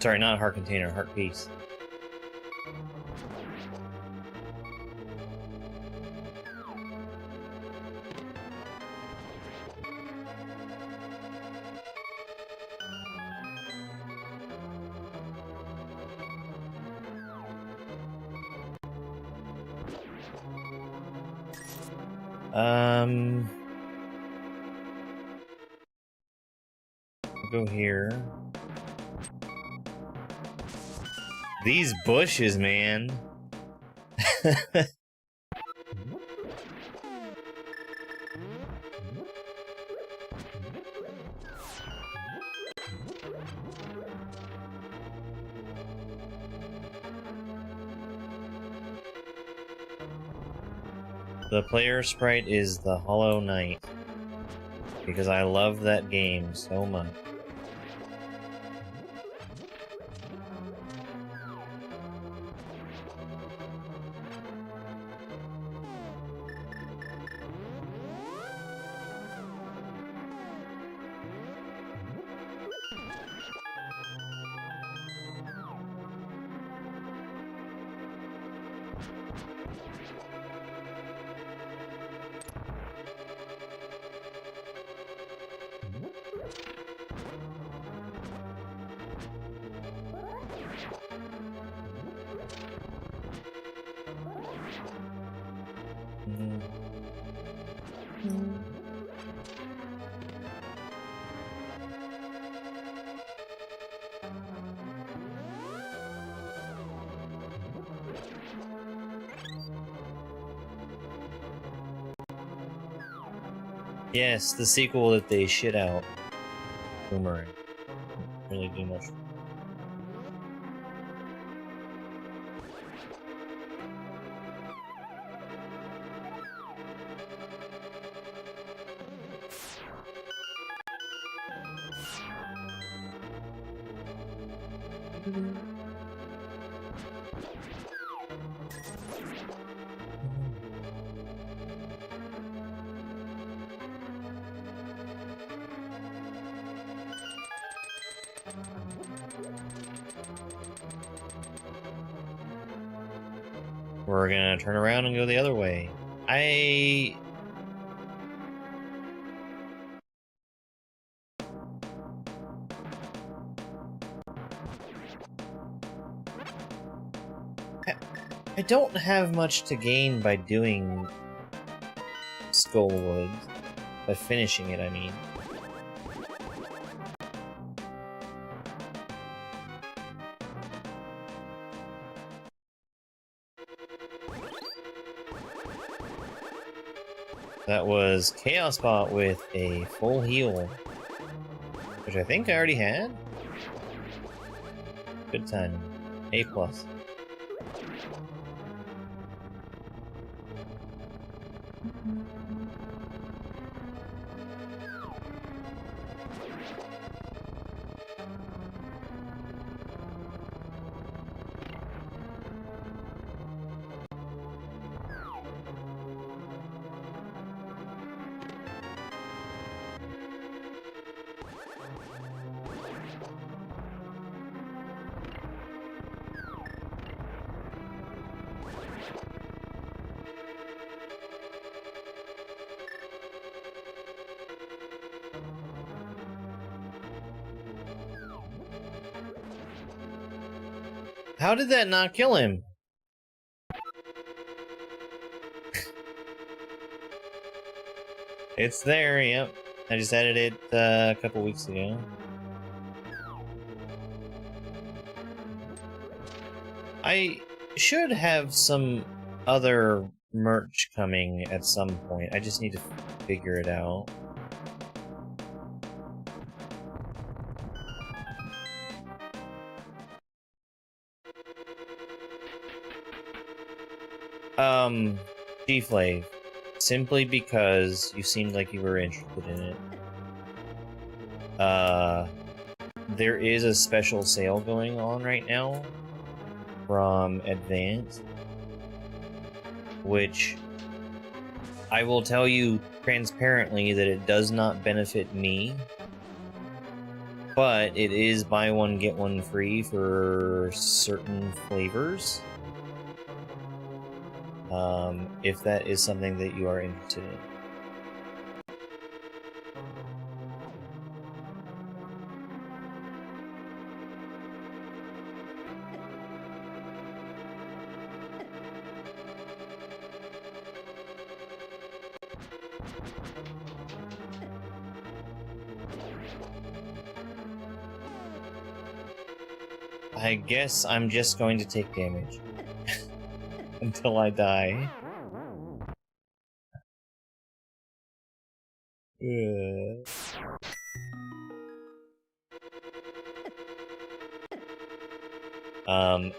Sorry, not heart container, heart piece. Go here. These bushes, man. The player sprite is the Hollow Knight, because I love that game so much. Yes, the sequel that they shit out. Boomerang. Really do much. We're gonna turn around and go the other way. I don't have much to gain by doing Skullwood. By finishing it, I mean. That was Chaos Bot with a full heal, which I think I already had. Good time. A+. How did that not kill him? It's there, yep. I just added it a couple weeks ago. I should have some other merch coming at some point. I just need to figure it out. G-Flave. Simply because you seemed like you were interested in it. There is a special sale going on right now from Advance, which I will tell you transparently that it does not benefit me, but it is buy one, get one free for certain flavors. If that is something that you are interested in. I guess I'm just going to take damage until I die.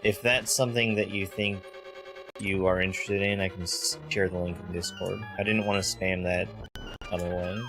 If that's something that you think you are interested in, I can share the link in Discord. I didn't want to spam that otherwise.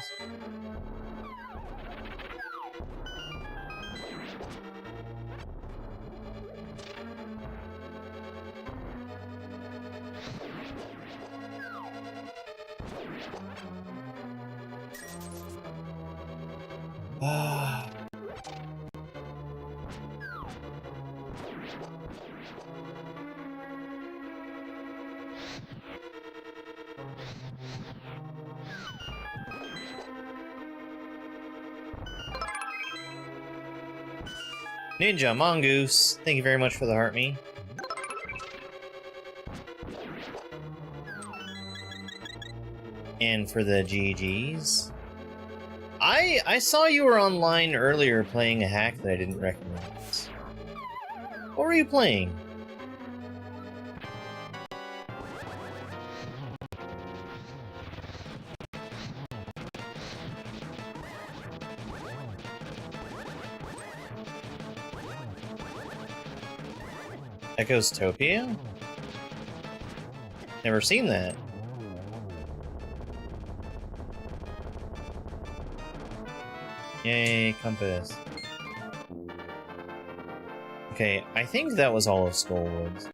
Ninja Mongoose, thank you very much for the heart me. And for the GGs. I saw you were online earlier playing a hack that I didn't recognize. What were you playing? Echostopia? Never seen that. Yay, compass. Okay, I think that was all of Skullwoods.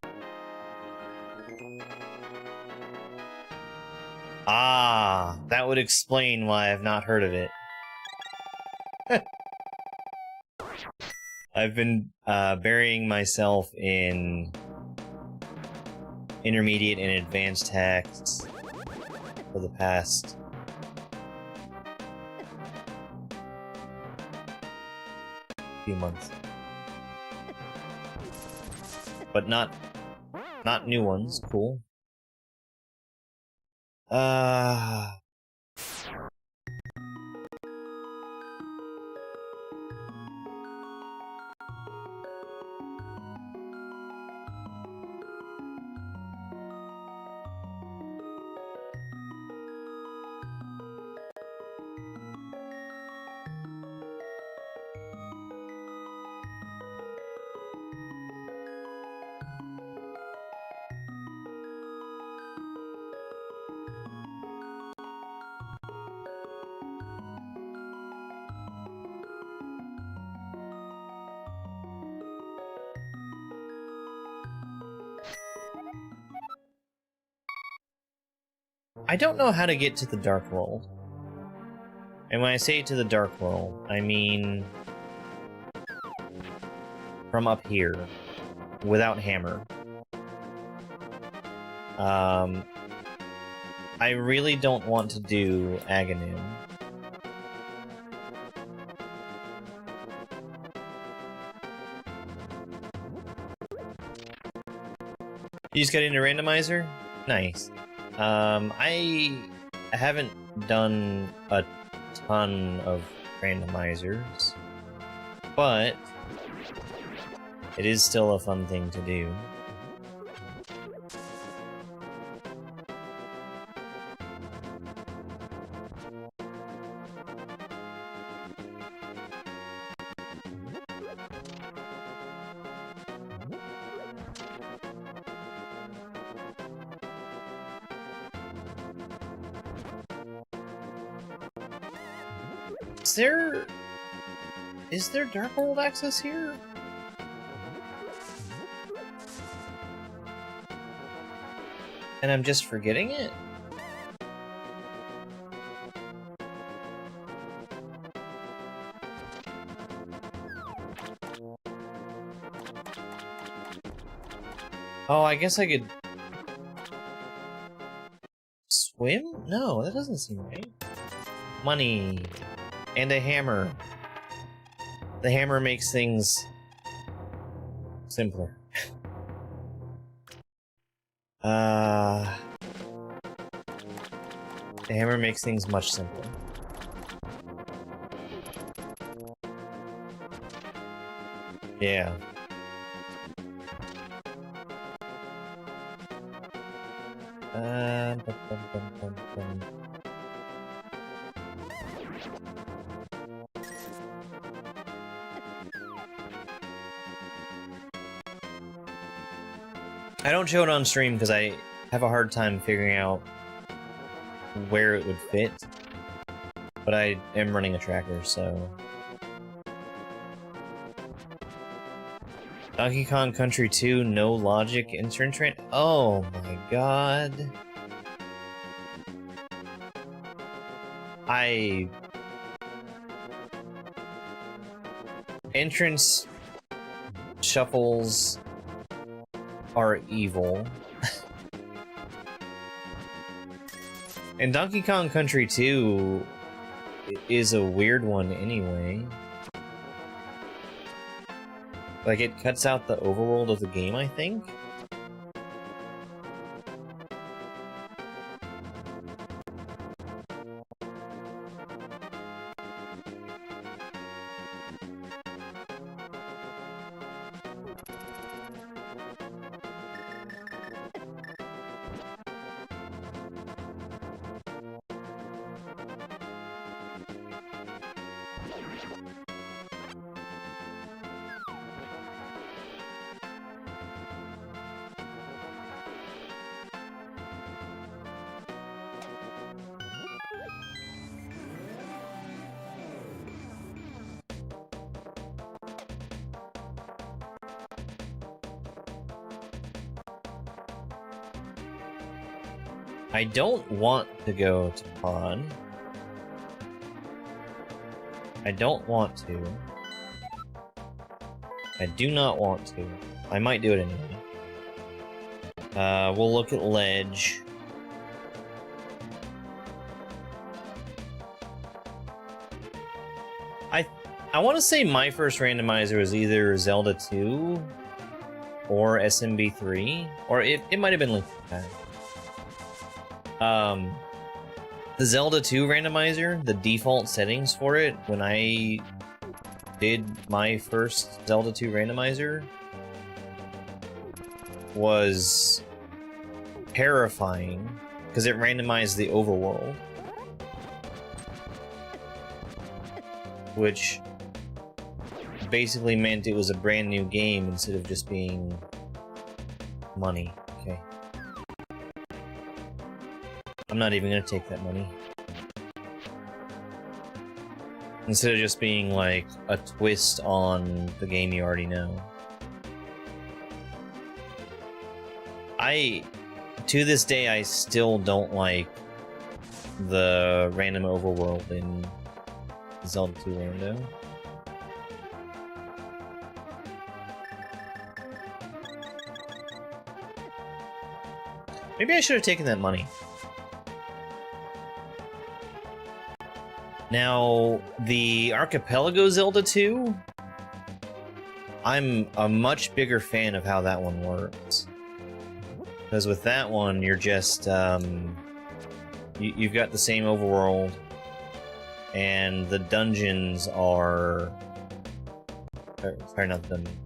Ah, that would explain why I've not heard of it. I've been burying myself in intermediate and advanced hacks for the past few months. But not new ones, cool. I don't know how to get to the Dark World. And when I say to the Dark World, I mean from up here, without hammer. I really don't want to do Aghanim. You just got into randomizer? Nice. I haven't done a ton of randomizers, but it is still a fun thing to do. Is there Dark World access here? And I'm just forgetting it? Oh, I guess I could... swim? No, that doesn't seem right. Money. And a hammer. The hammer makes things... simpler. The hammer makes things much simpler. Yeah. Bum, bum, bum, bum, bum. I don't show it on stream because I have a hard time figuring out where it would fit, but I am running a tracker, so... Donkey Kong Country 2, no logic, intern train. Oh my god. Entrance shuffles are evil. And Donkey Kong Country 2 is a weird one anyway. Like, it cuts out the overworld of the game, I think? I don't want to go to Pawn. I don't want to. I do not want to. I might do it anyway. We'll look at Ledge. I want to say my first randomizer was either Zelda 2 or SMB 3, or it might have been Link to the Past. The Zelda 2 randomizer, the default settings for it, when I did my first Zelda 2 randomizer, was terrifying, because it randomized the overworld. Which basically meant it was a brand new game instead of just being money. Okay. I'm not even gonna take that money. Instead of just being like a twist on the game you already know. To this day, I still don't like the random overworld in Zelda 2 Rando. Maybe I should have taken that money. Now, the Archipelago Zelda 2, I'm a much bigger fan of how that one works. Because with that one, you're just, you've got the same overworld, and the dungeons are... Sorry, not the dungeon.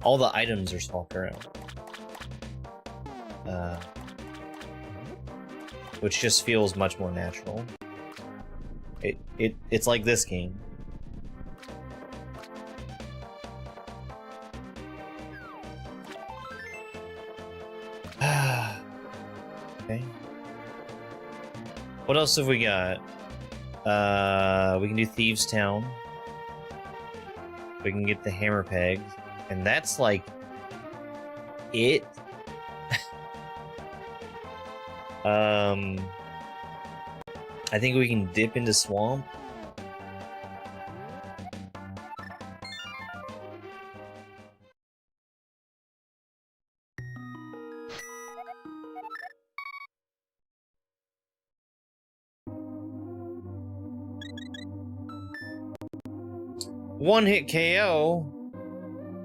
All the items are swapped around. Which just feels much more natural. It's like this game. Okay. What else have we got? We can do Thieves Town. We can get the hammer pegs. And that's like it. I think we can dip into Swamp. One hit KO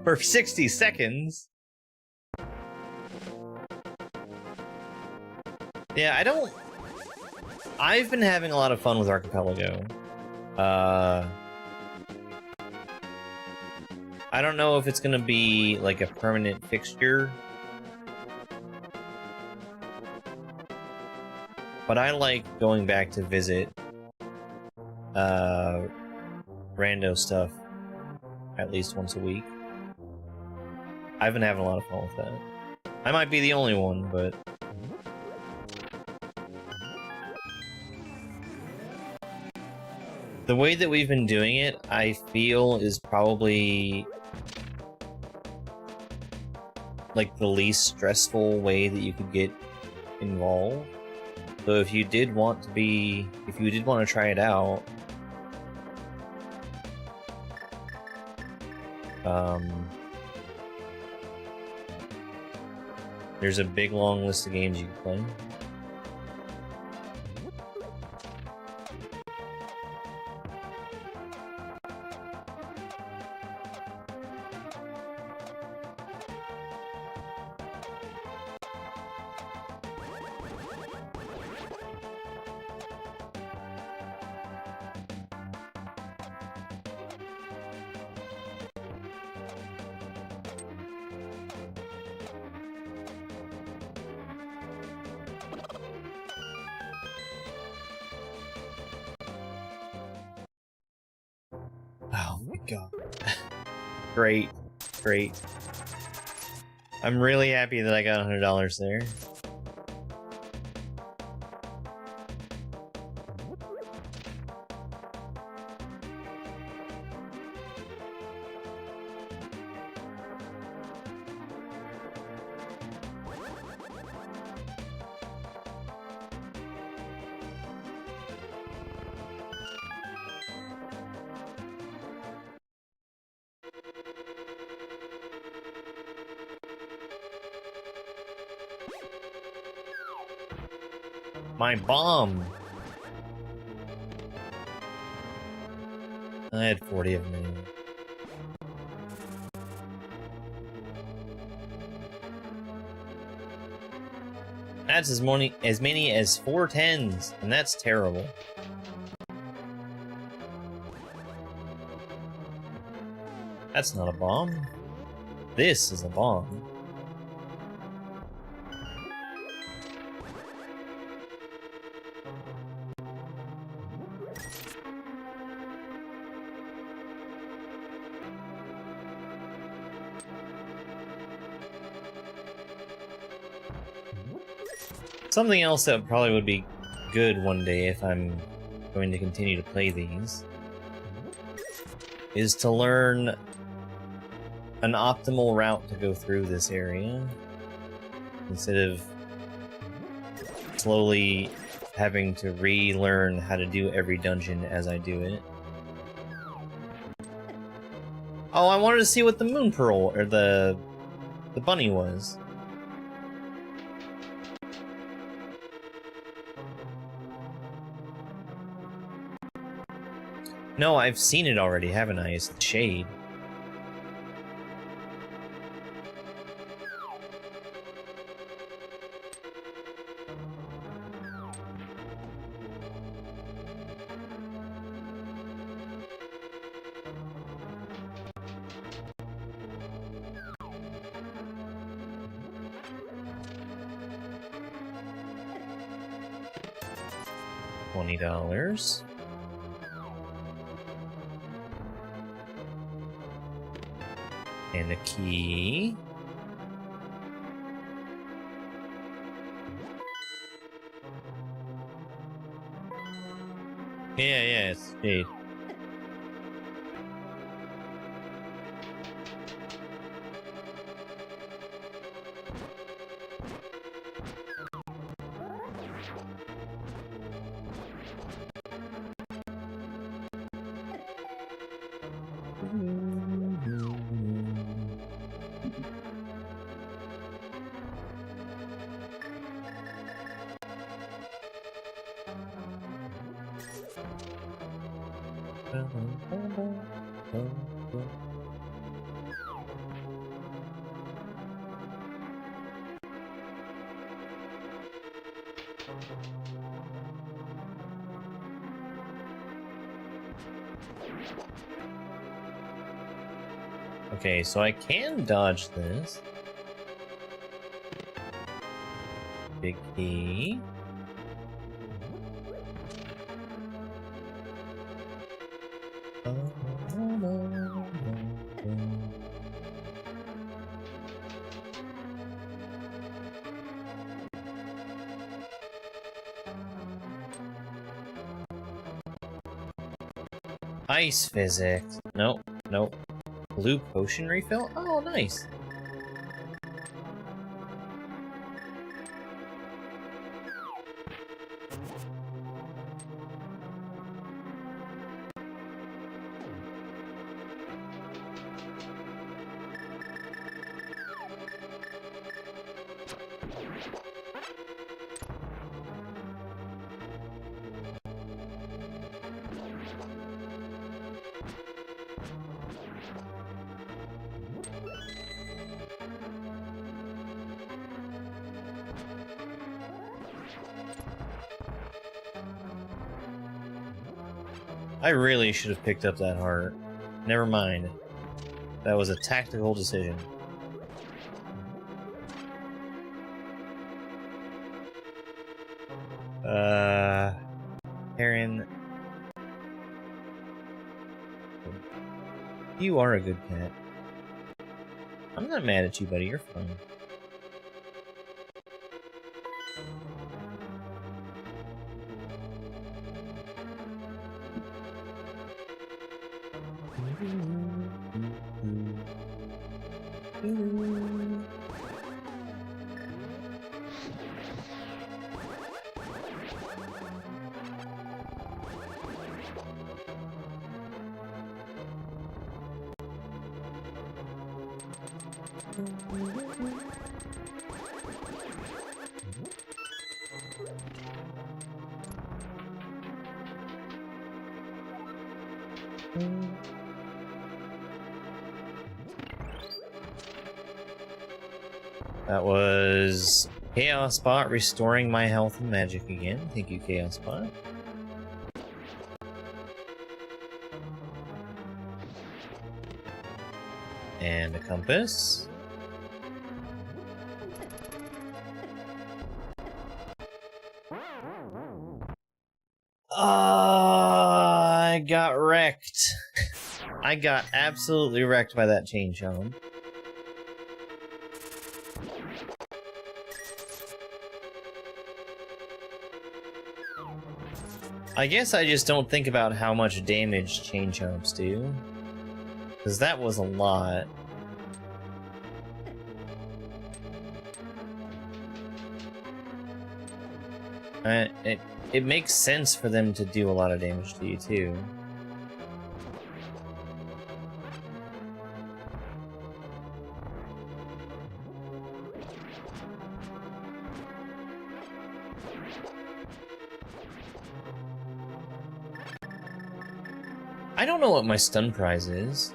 for 60 seconds. Yeah, I've been having a lot of fun with Archipelago. I don't know if it's gonna be like a permanent fixture, but I like going back to visit rando stuff at least once a week. I've been having a lot of fun with that. I might be the only one, but the way that we've been doing it, I feel, is probably like the least stressful way that you could get involved. So if you did want to try it out, there's a big long list of games you can play. Oh my god. Great. Great. I'm really happy that I got $100 there. My bomb! I had 40 of them. That's as many as 4 10s, and that's terrible. That's not a bomb. This is a bomb. Something else that probably would be good one day if I'm going to continue to play these is to learn an optimal route to go through this area instead of slowly having to relearn how to do every dungeon as I do it. Oh, I wanted to see what the moon pearl or the bunny was. No, I've seen it already, haven't I? It's the shade. $20. And a key. Yeah, it's shade. Okay, so I can dodge this. Big key. Ice physics. Nope, nope. Blue potion refill? Oh, nice. I really should have picked up that heart. Never mind. That was a tactical decision. Aaron. You are a good cat. I'm not mad at you, buddy. You're fine. That was Chaos Bot restoring my health and magic again. Thank you, Chaos Bot. And a compass. I got wrecked. I got absolutely wrecked by that chain chomp. I guess I just don't think about how much damage chain chomps do. Because that was a lot. It makes sense for them to do a lot of damage to you, too. I don't know what my stun prize is.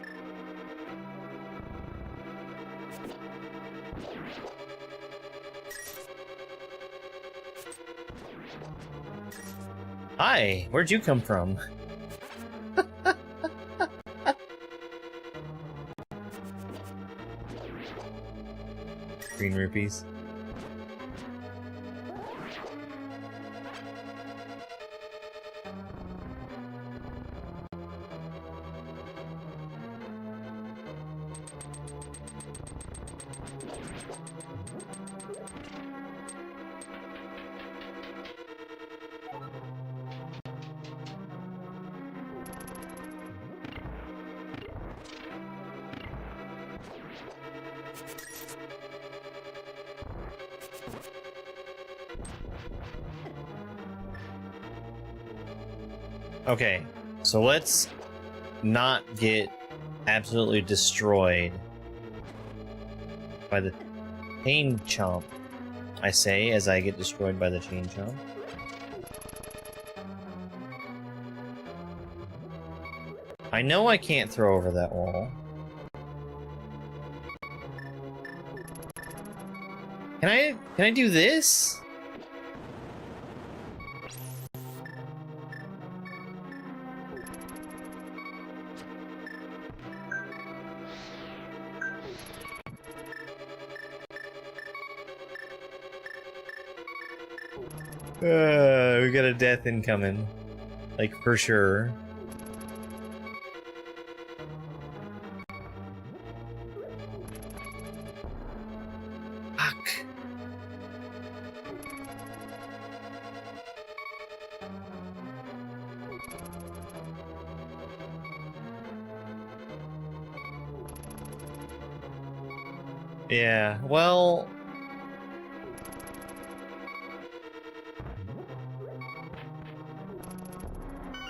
Hi, where'd you come from? Green rupees. Okay, so let's not get absolutely destroyed by the chain chomp, I say, as I get destroyed by the chain chomp. I know I can't throw over that wall. Can I do this? We got a death incoming. Like, for sure. Fuck. Yeah, well...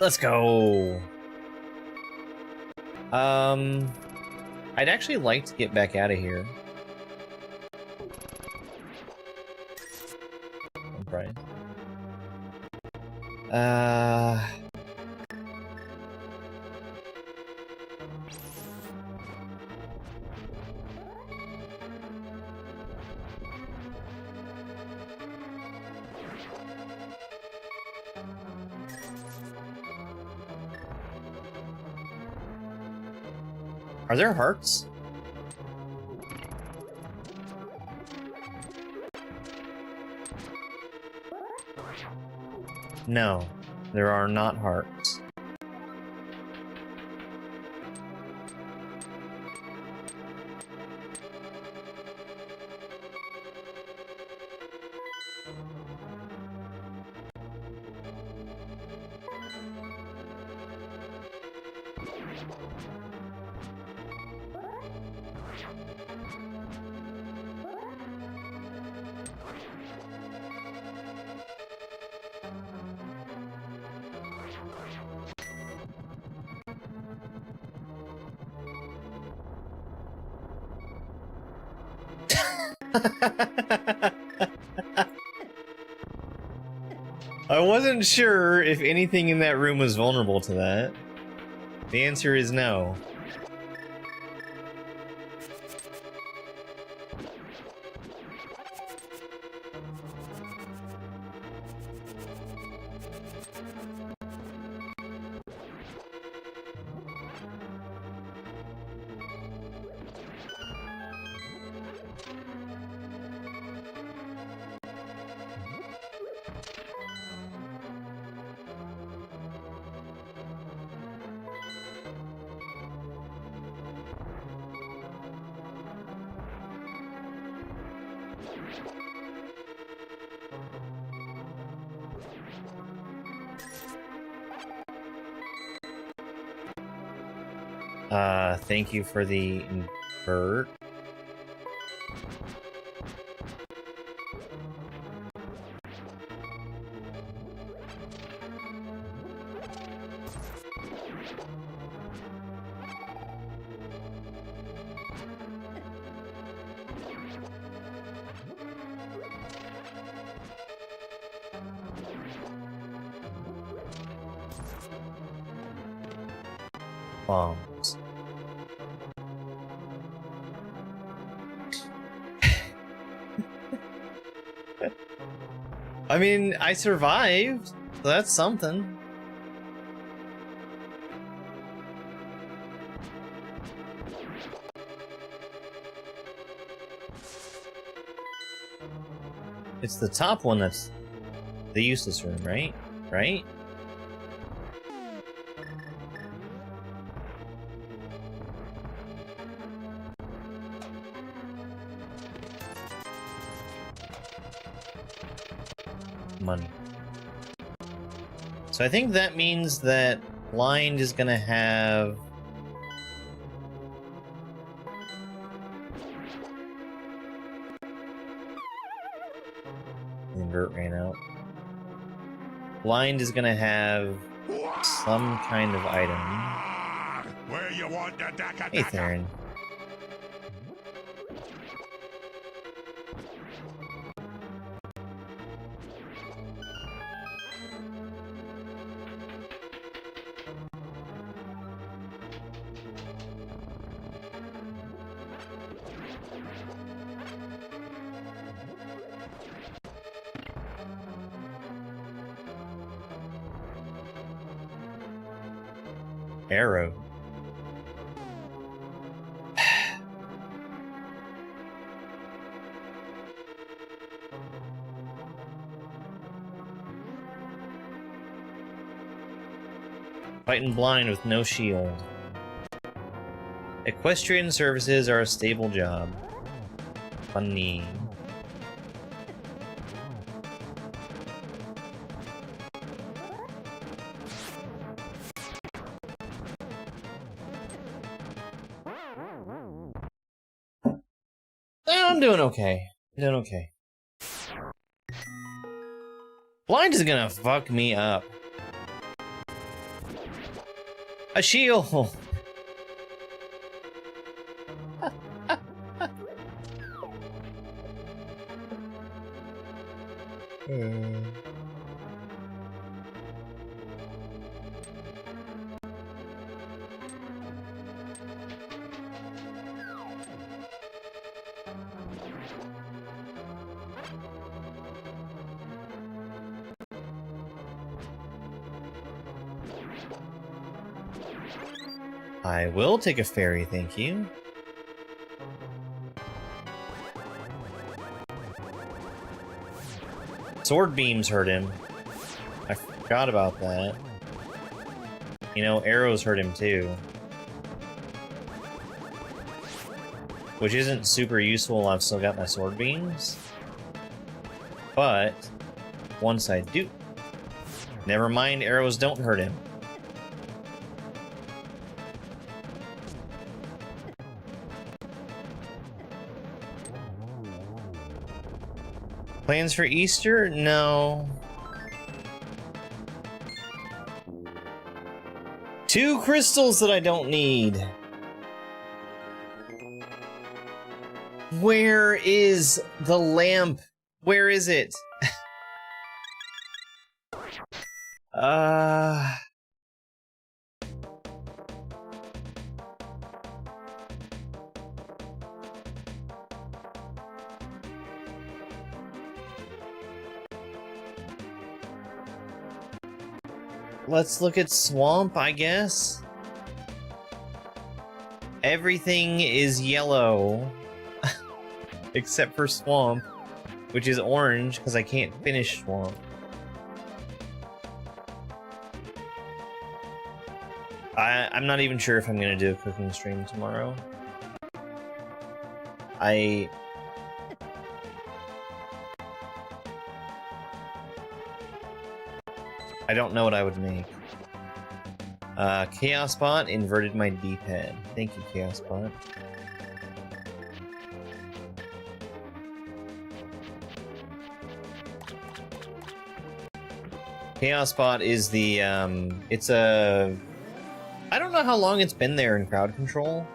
Let's go! I'd actually like to get back out of here. Right. Are there hearts? No, there are not hearts. I wasn't sure if anything in that room was vulnerable to that. The answer is no. Thank you for the invert. Bombs. I mean, I survived, so that's something. It's the top one that's the useless room, right? Right? Money. So I think that means that blind is gonna have... The invert ran out. Blind is gonna have some kind of item. Where you want the daka Hey, Theron. Arrow. Fighting blind with no shield. Equestrian services are a stable job. Funny. I'm doing okay. I'm doing okay. Blind is gonna fuck me up. A shield! I will take a ferry, thank you. Sword beams hurt him. I forgot about that. You know, arrows hurt him too. Which isn't super useful, I've still got my sword beams. But, once I do... Never mind, arrows don't hurt him. Plans for Easter? No. 2 crystals that I don't need. Where is the lamp? Where is it? Let's look at Swamp, I guess. Everything is yellow. Except for Swamp, which is orange, because I can't finish Swamp. I'm not even sure if I'm gonna do a cooking stream tomorrow. I don't know what I would make. Chaos Bot inverted my D-pad. Thank you, Chaos Bot. Chaos Bot is the, it's a... I don't know how long it's been there in crowd control,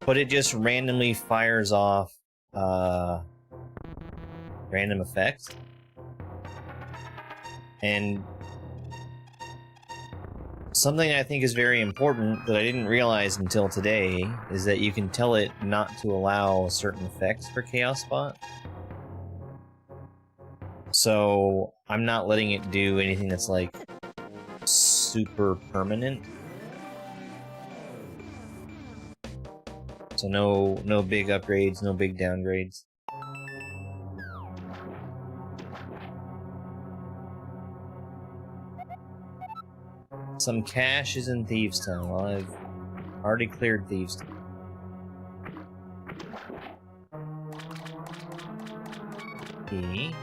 but it just randomly fires off, random effects. And something I think is very important that I didn't realize until today is that you can tell it not to allow certain effects for Chaos Bot. So I'm not letting it do anything that's like super permanent. So no big upgrades, no big downgrades. Some cash is in Thieves' Town. Well, I've already cleared Thieves' Town. Okay.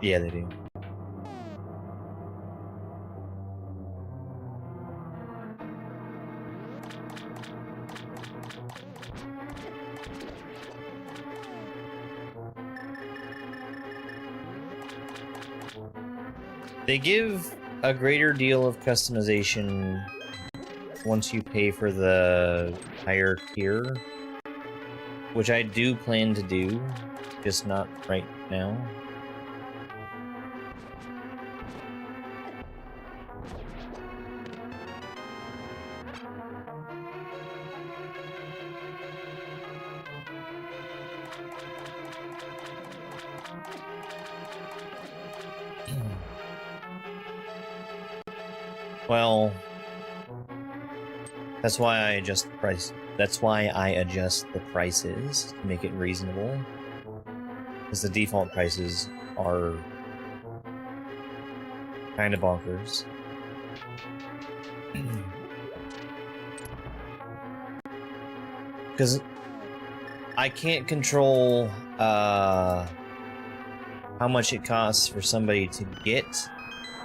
Yeah, they do. They give a greater deal of customization once you pay for the higher tier, which I do plan to do, just not right now. Well, that's why I adjust the price. That's why I adjust the prices to make it reasonable. Because the default prices are kind of bonkers. Because I can't control how much it costs for somebody to get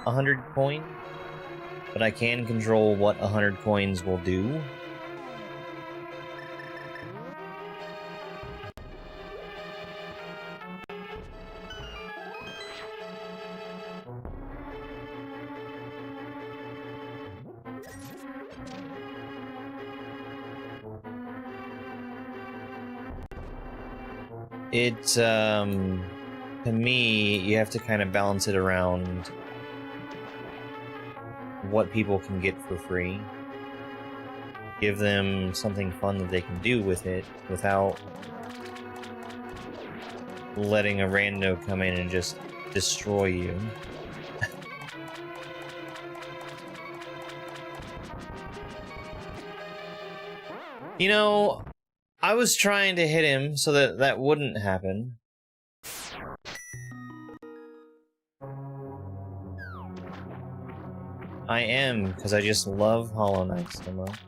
100 coins, but I can control what 100 coins will do. To me, you have to kind of balance it around what people can get for free. Give them something fun that they can do with it without letting a rando come in and just destroy you. You know, I was trying to hit him so that that wouldn't happen. I am, because I just love Hollow Knight so much.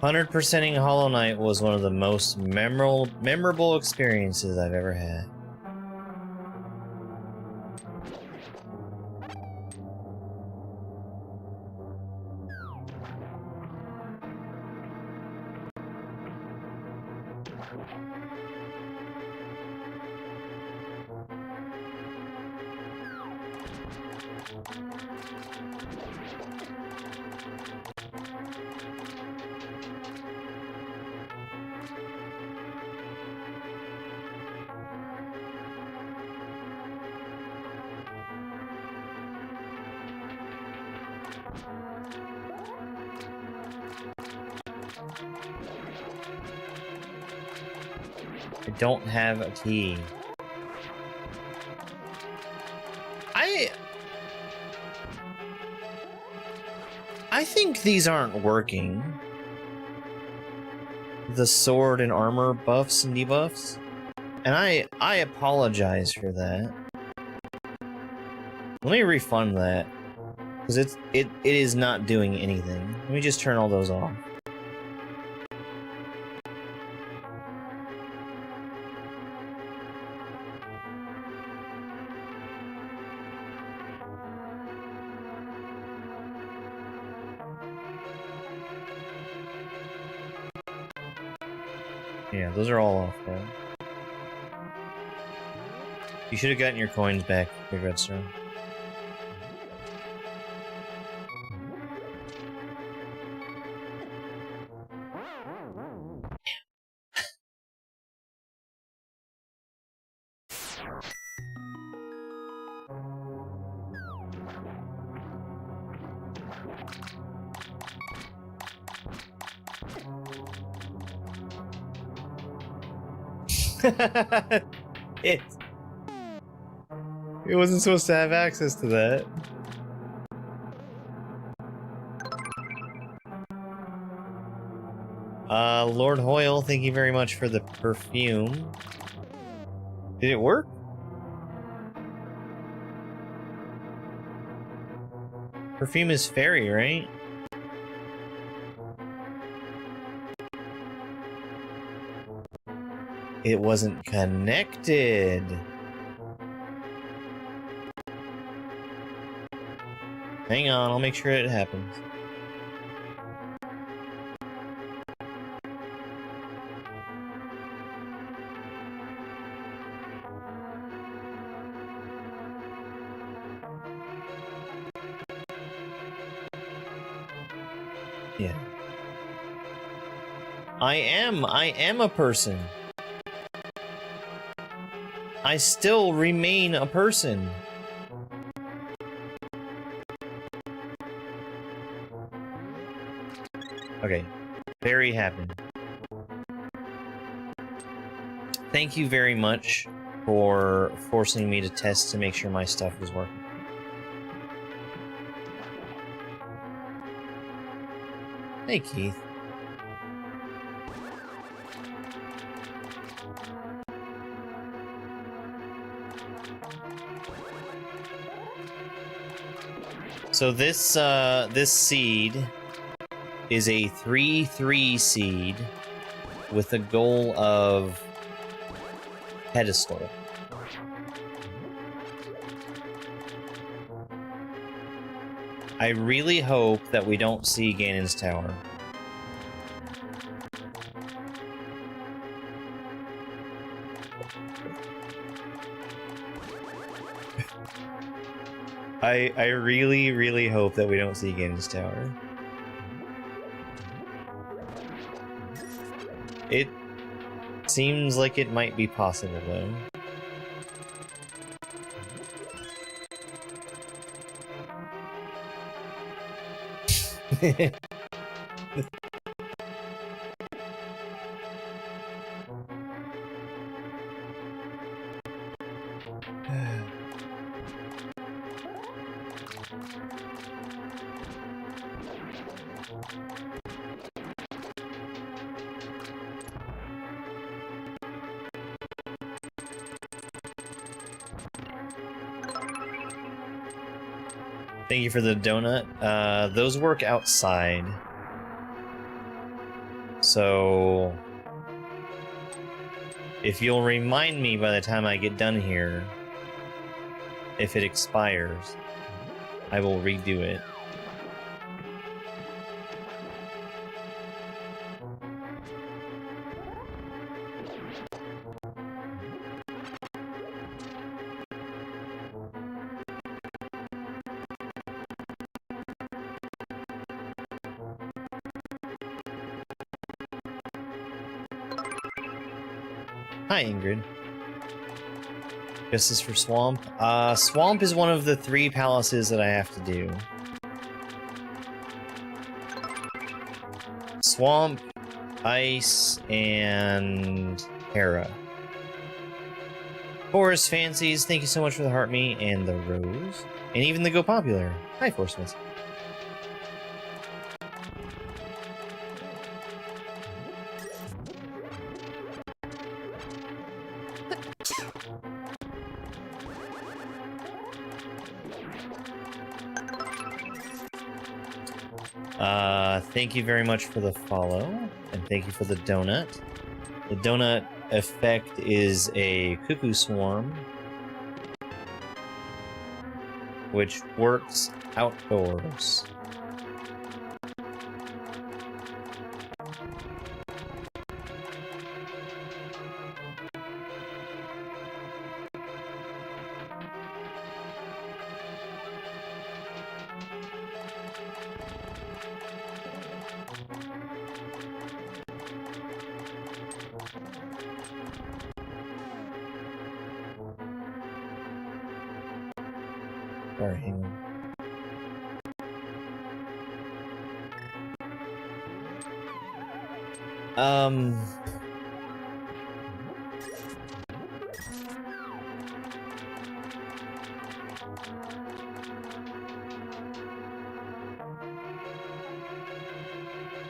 "100%ing Hollow Knight was one of the most memorable experiences I've ever had. I don't have a key. I think these aren't working. The sword and armor buffs and debuffs. And I apologize for that. Let me refund that. Because it is not doing anything. Let me just turn all those off. Yeah, those are all off though. You should have gotten your coins back, Big Redstone. It wasn't supposed to have access to that. Lord Hoyle, thank you very much for the perfume. Did it work? Perfume is fairy, right? It wasn't connected. Hang on, I'll make sure it happens. Yeah. I am a person. I still remain a person. Okay, very happy. Thank you very much for forcing me to test to make sure my stuff was working. Hey, Keith. So this seed is a 3/3 seed with a goal of pedestal. I really hope that we don't see Ganon's tower. I really, really hope that we don't see Ganon's tower. It seems like it might be possible, though. Thank you for the donut. Those work outside. So, if you'll remind me by the time I get done here, if it expires, I will redo it. Hi, Ingrid. Justice for Swamp. Swamp is one of the 3 palaces that I have to do. Swamp, Ice, and Hera. Forest Fancies, thank you so much for the heart me and the rose. And even the Go Popular. Hi, Forest Fancies. Thank you very much for the follow, and thank you for the donut. The donut effect is a cuckoo swarm, which works outdoors. Alright, hang on.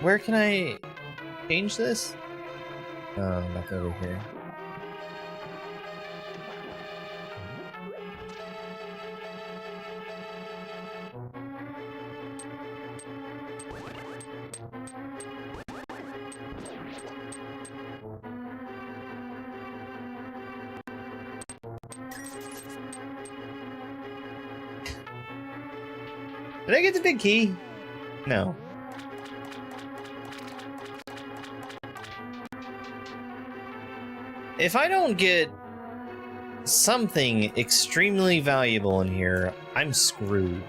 Where can I change this? Oh, back over here. Did I get the big key? No. If I don't get something extremely valuable in here, I'm screwed.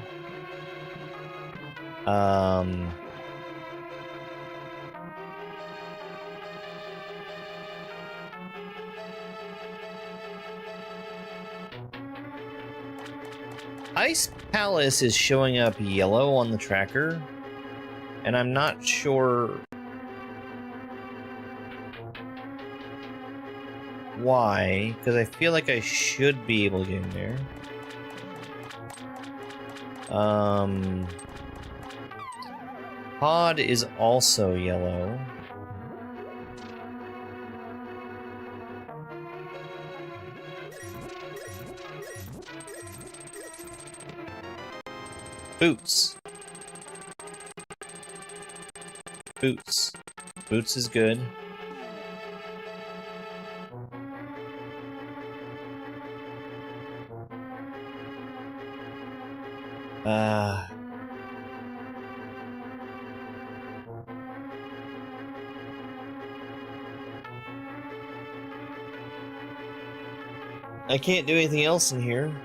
Ice Palace is showing up yellow on the tracker, and I'm not sure why, because I feel like I should be able to get in there. Pod is also yellow. Boots. Boots. Boots is good. I can't do anything else in here.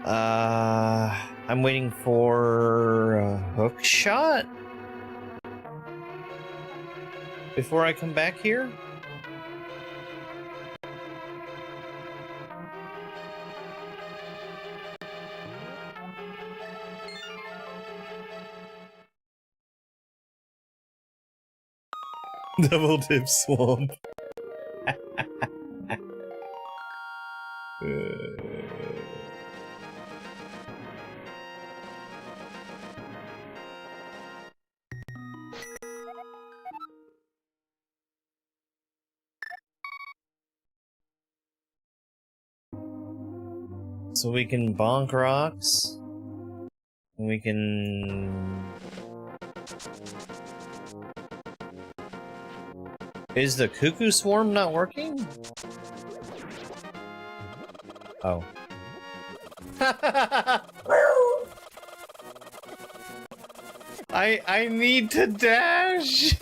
I'm waiting for a hook shot before I come back here. Double dip swamp. So we can bonk rocks. We can... Is the cuckoo swarm not working? Oh. I need to dash.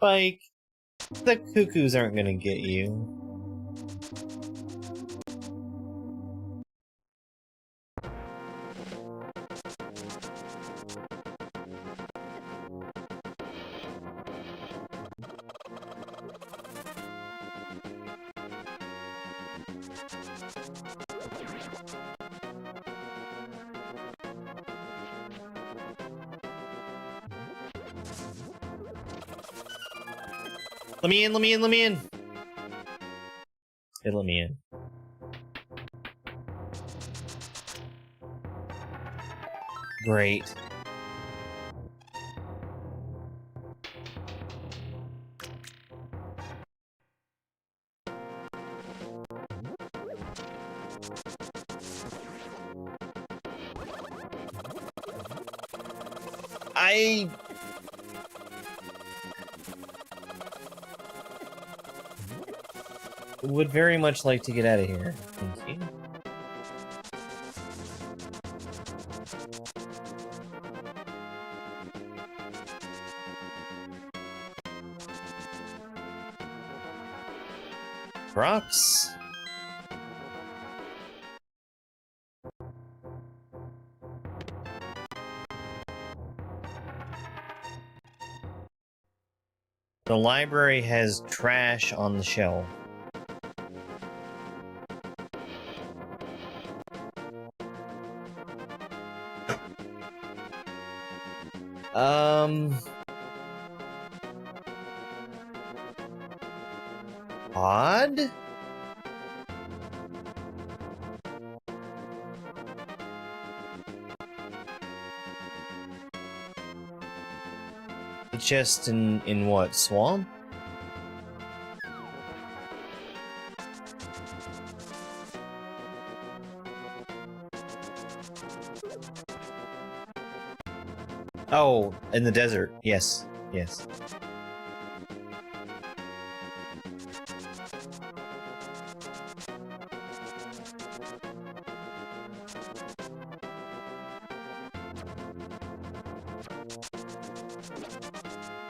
Like, the cuckoos aren't gonna get you. Let me in, let me in, let me in! It let me in. Great. I would very much like to get out of here. Thank you. Rocks. The library has trash on the shelf. Odd? The chest in what, swamp? Oh, in the desert. Yes, yes.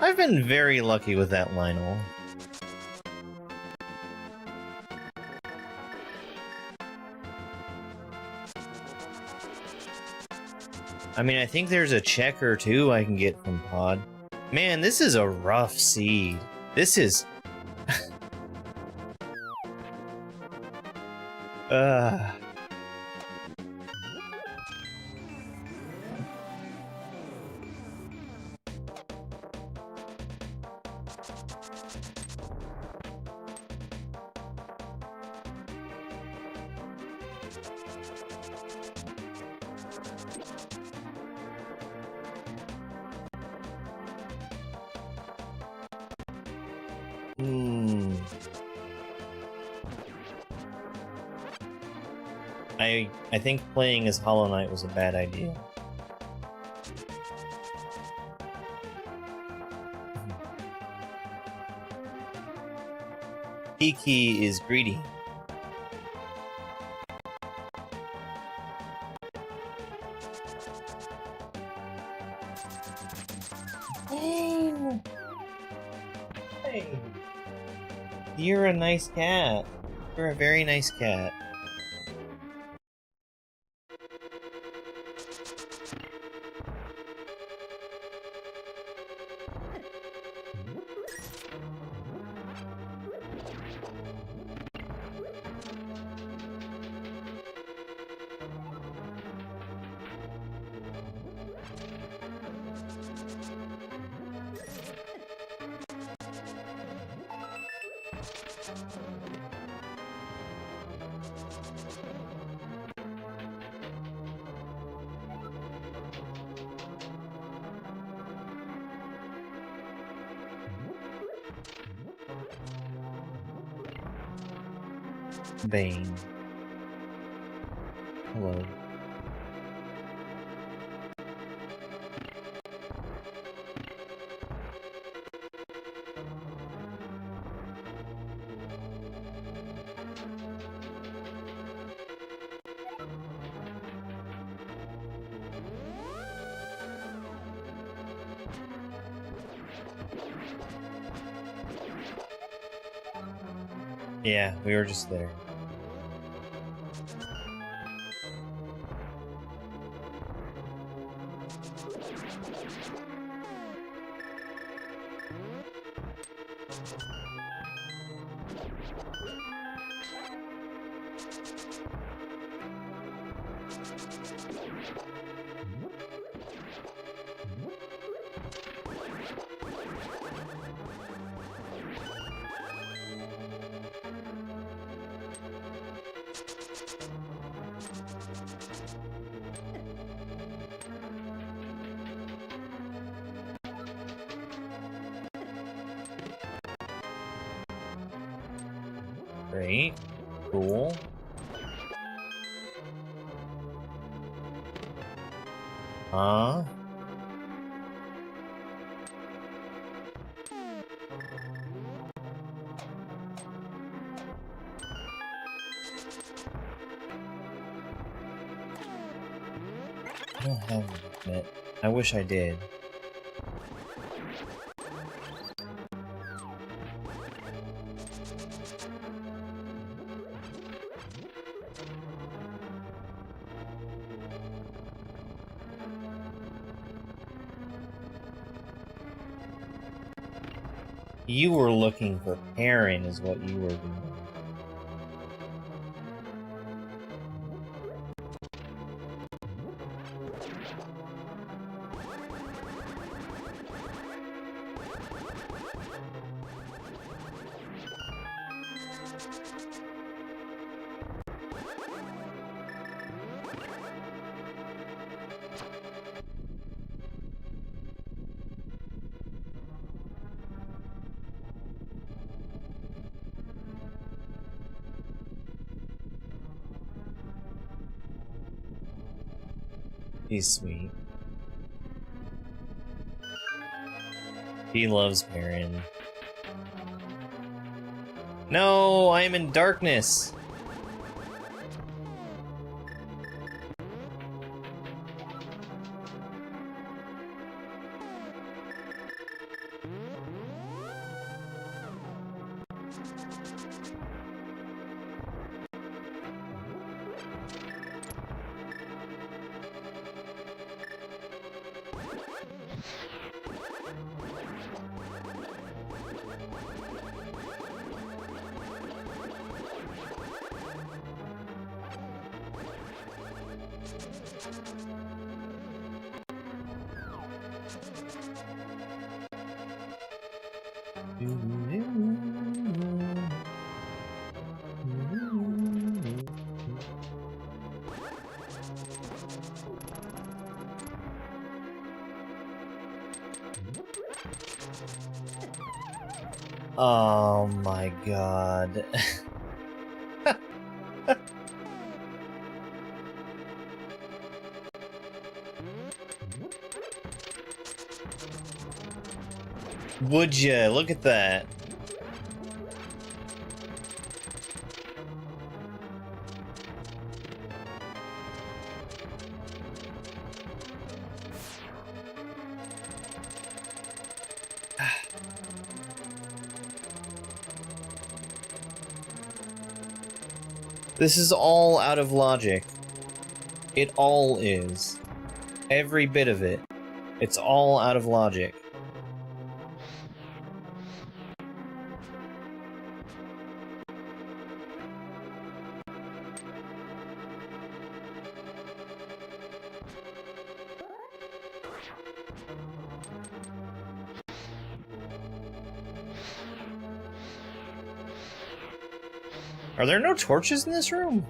I've been very lucky with that Lionel. I mean, I think there's a check or two I can get from Pod. Man, this is a rough seed. This is... Hmm. I think playing as Hollow Knight was a bad idea. Kiki is greedy. Hey. You're a nice cat. You're a very nice cat. Bane. Hello. Yeah, we were just there. Great. Cool. Huh? I don't have it. I wish I did. You were looking for Perrin is what you were doing. He's sweet. He loves Perrin. No, I am in darkness. Oh my god. Would ya? Look at that. This is all out of logic. It all is. Every bit of it. It's all out of logic. Are there no torches in this room?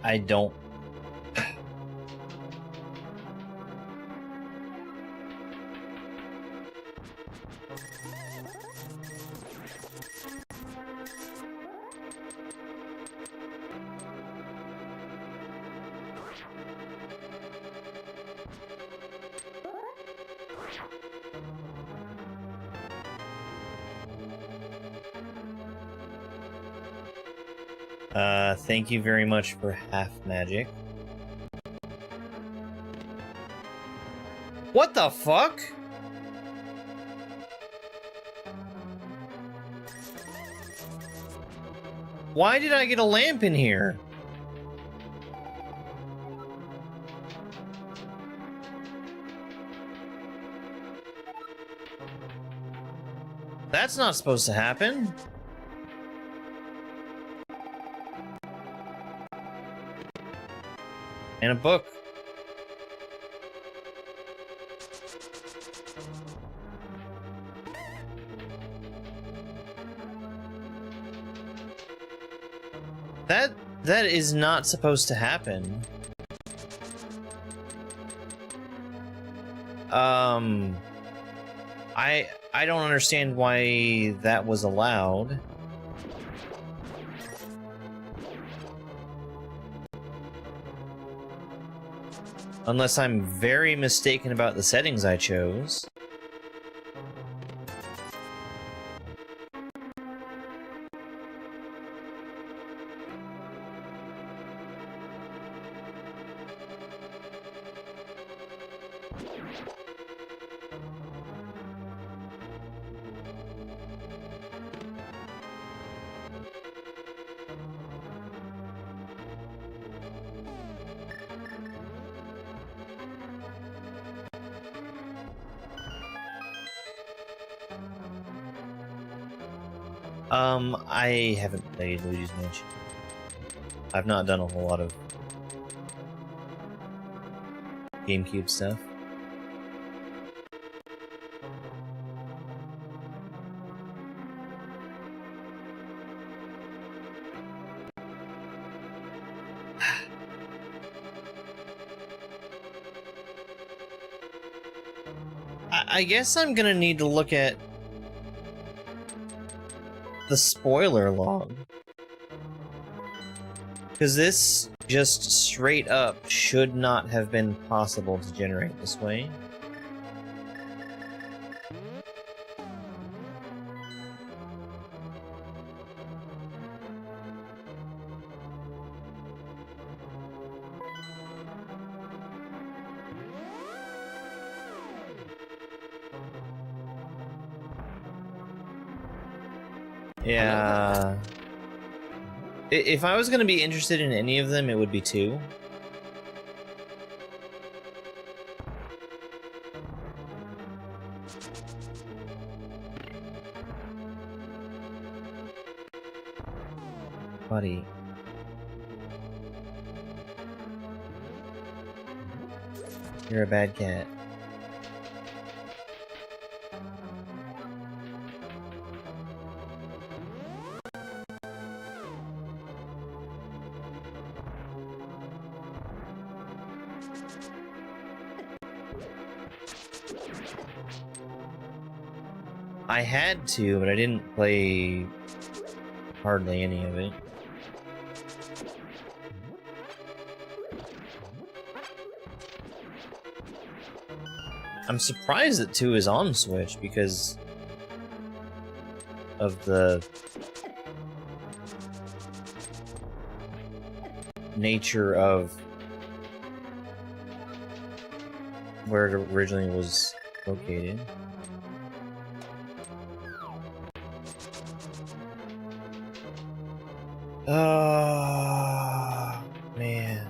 I don't... Thank you very much for half magic. What the fuck? Why did I get a lamp in here? That's not supposed to happen. And a book. That is not supposed to happen. I don't understand why that was allowed. Unless I'm very mistaken about the settings I chose. I haven't played Luigi's Mansion. I've not done a whole lot of GameCube stuff. I guess I'm gonna need to look at the spoiler log, because this just straight up should not have been possible to generate this way. Yeah. If I was going to be interested in any of them, it would be 2. Buddy. You're a bad cat. I had to, but I didn't play hardly any of it. I'm surprised that 2 is on Switch because of the nature of where it originally was located. Oh, man.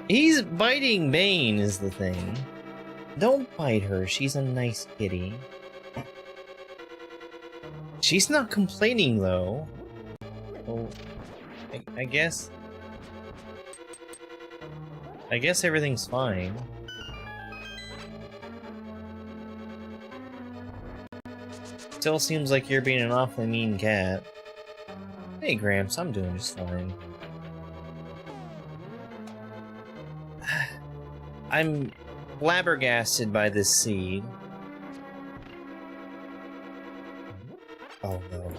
He's biting Bane is the thing. Don't bite her, she's a nice kitty. She's not complaining though. Well, I guess everything's fine. Still seems like you're being an awfully mean cat. Hey Gramps, I'm doing just fine. I'm flabbergasted by this seed. Oh no.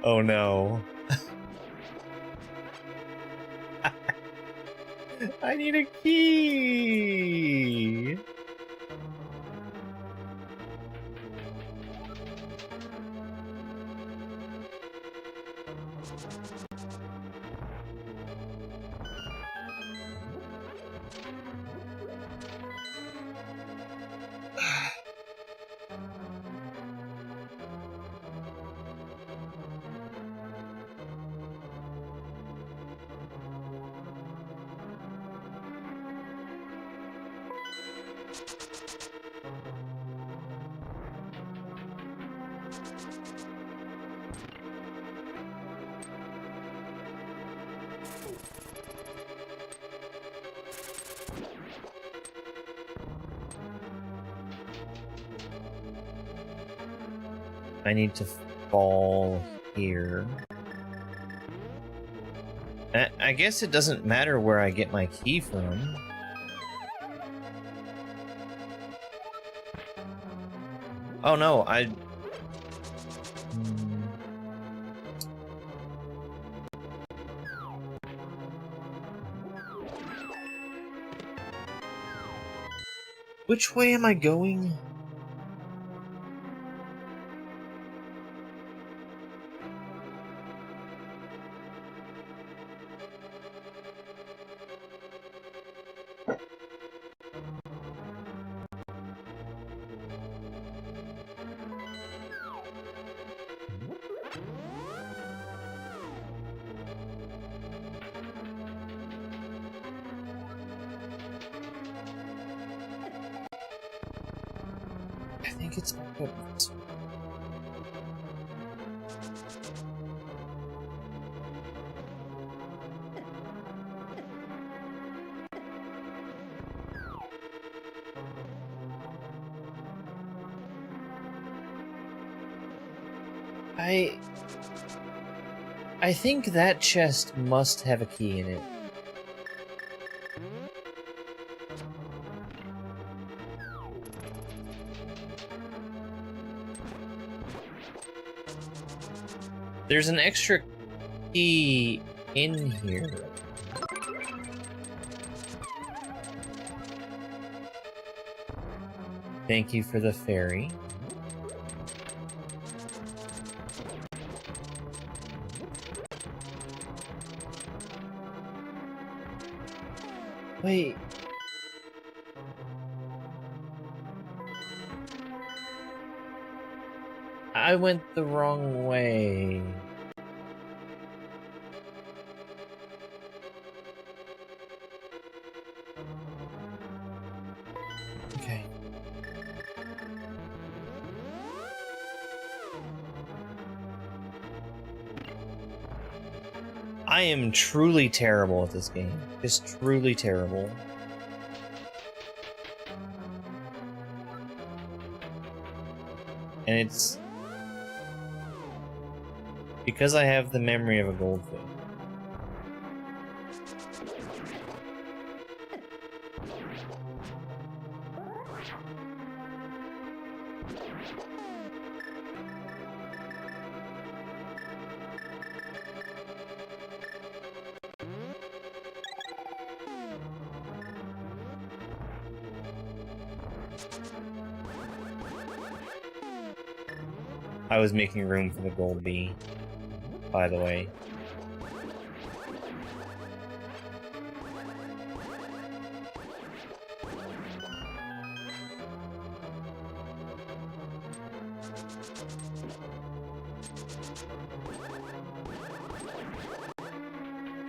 Oh no. I need a key! I need to fall here. I guess it doesn't matter where I get my key from. Oh no, Which way am I going? I think it's important. I think that chest must have a key in it. There's an extra key in here. Thank you for the fairy. Wait. I went the wrong way. Okay. I am truly terrible at this game. Just truly terrible. And it's because I have the memory of a goldfish. I was making room for the gold bee, by the way.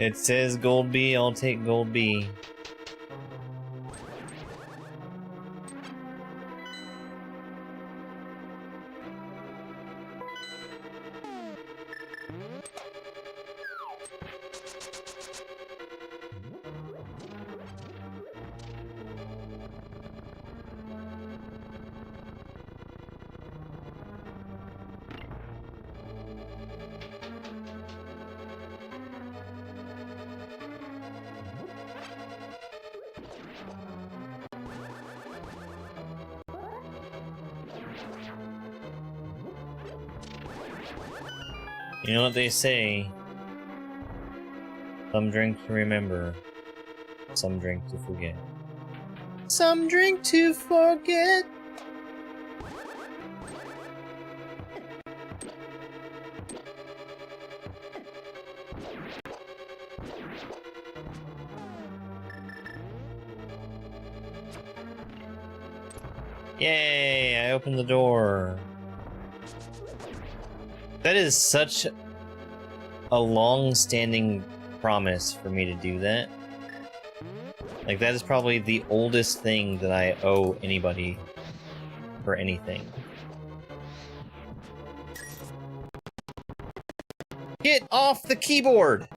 It says gold bee, I'll take gold bee. You know what they say? Some drink to remember, some drink to forget. Some drink to forget. Yay, I opened the door. That is such a long-standing promise for me to do that. Like, that is probably the oldest thing that I owe anybody for anything. Get off the keyboard!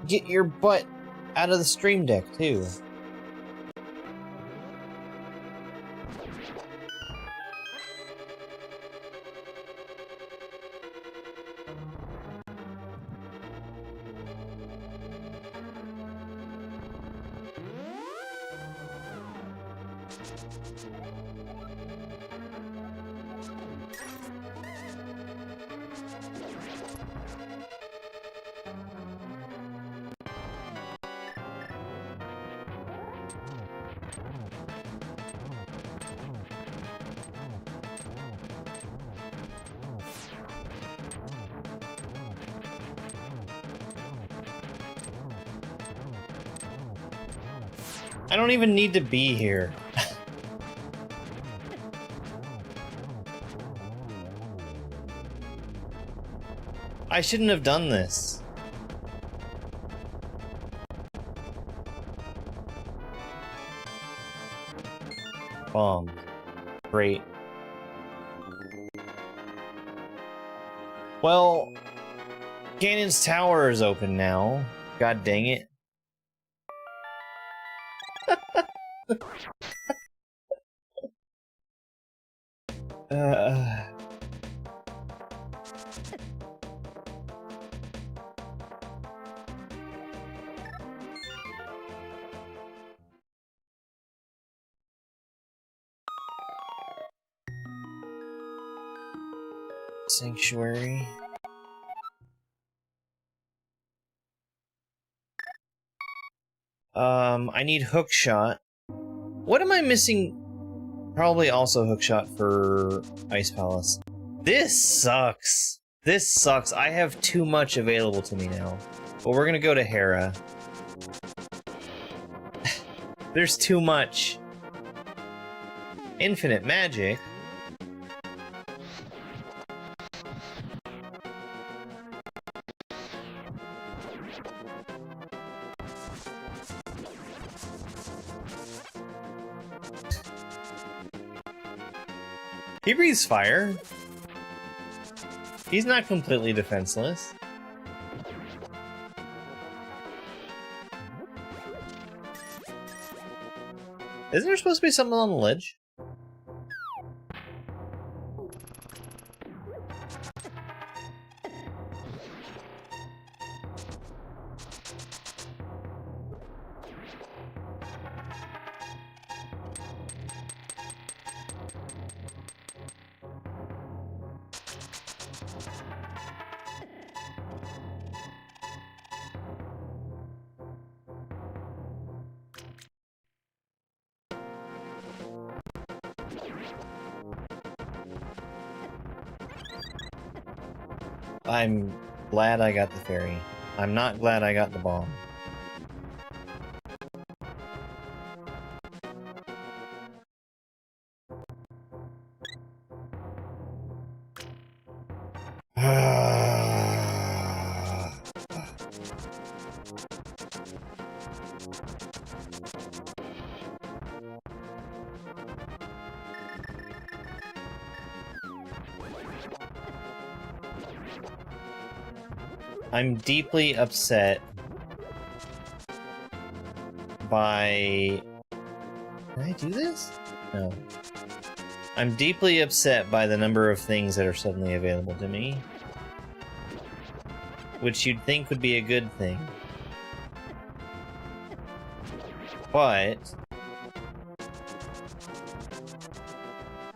Get your butt out of the stream deck, too. I don't even need to be here. I shouldn't have done this. Bomb. Great. Well, Ganon's Tower is open now. God dang it. Sanctuary. I need hookshot. What am I missing? Probably also hookshot for Ice Palace. This sucks. This sucks. I have too much available to me now. But we're gonna go to Hera. There's too much. Infinite magic. He breathes fire. He's not completely defenseless. Isn't there supposed to be something on the ledge? I'm glad I got the fairy. I'm not glad I got the bomb. I'm deeply upset by... Can I do this? No. I'm deeply upset by the number of things that are suddenly available to me. Which you'd think would be a good thing. But...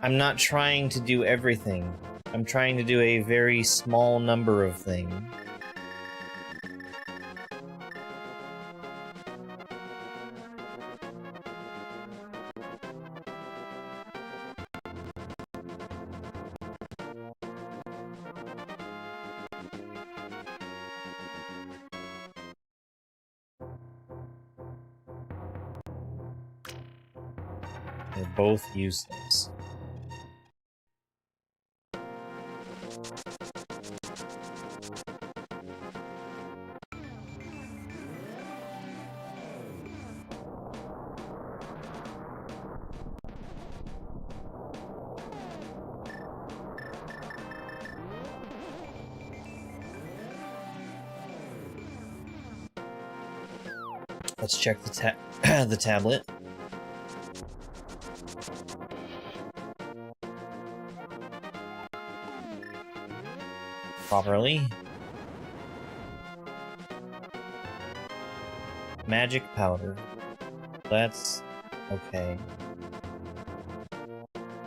I'm not trying to do everything. I'm trying to do a very small number of things. They're both useless. Let's check the tablet. Properly. Magic powder. That's okay.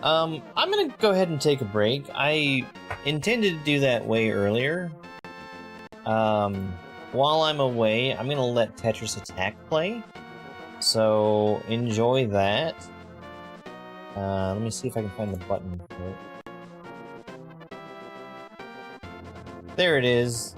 I'm gonna go ahead and take a break. I intended to do that way earlier. While I'm away, I'm gonna let Tetris Attack play. So enjoy that. Let me see if I can find the button for it. There it is.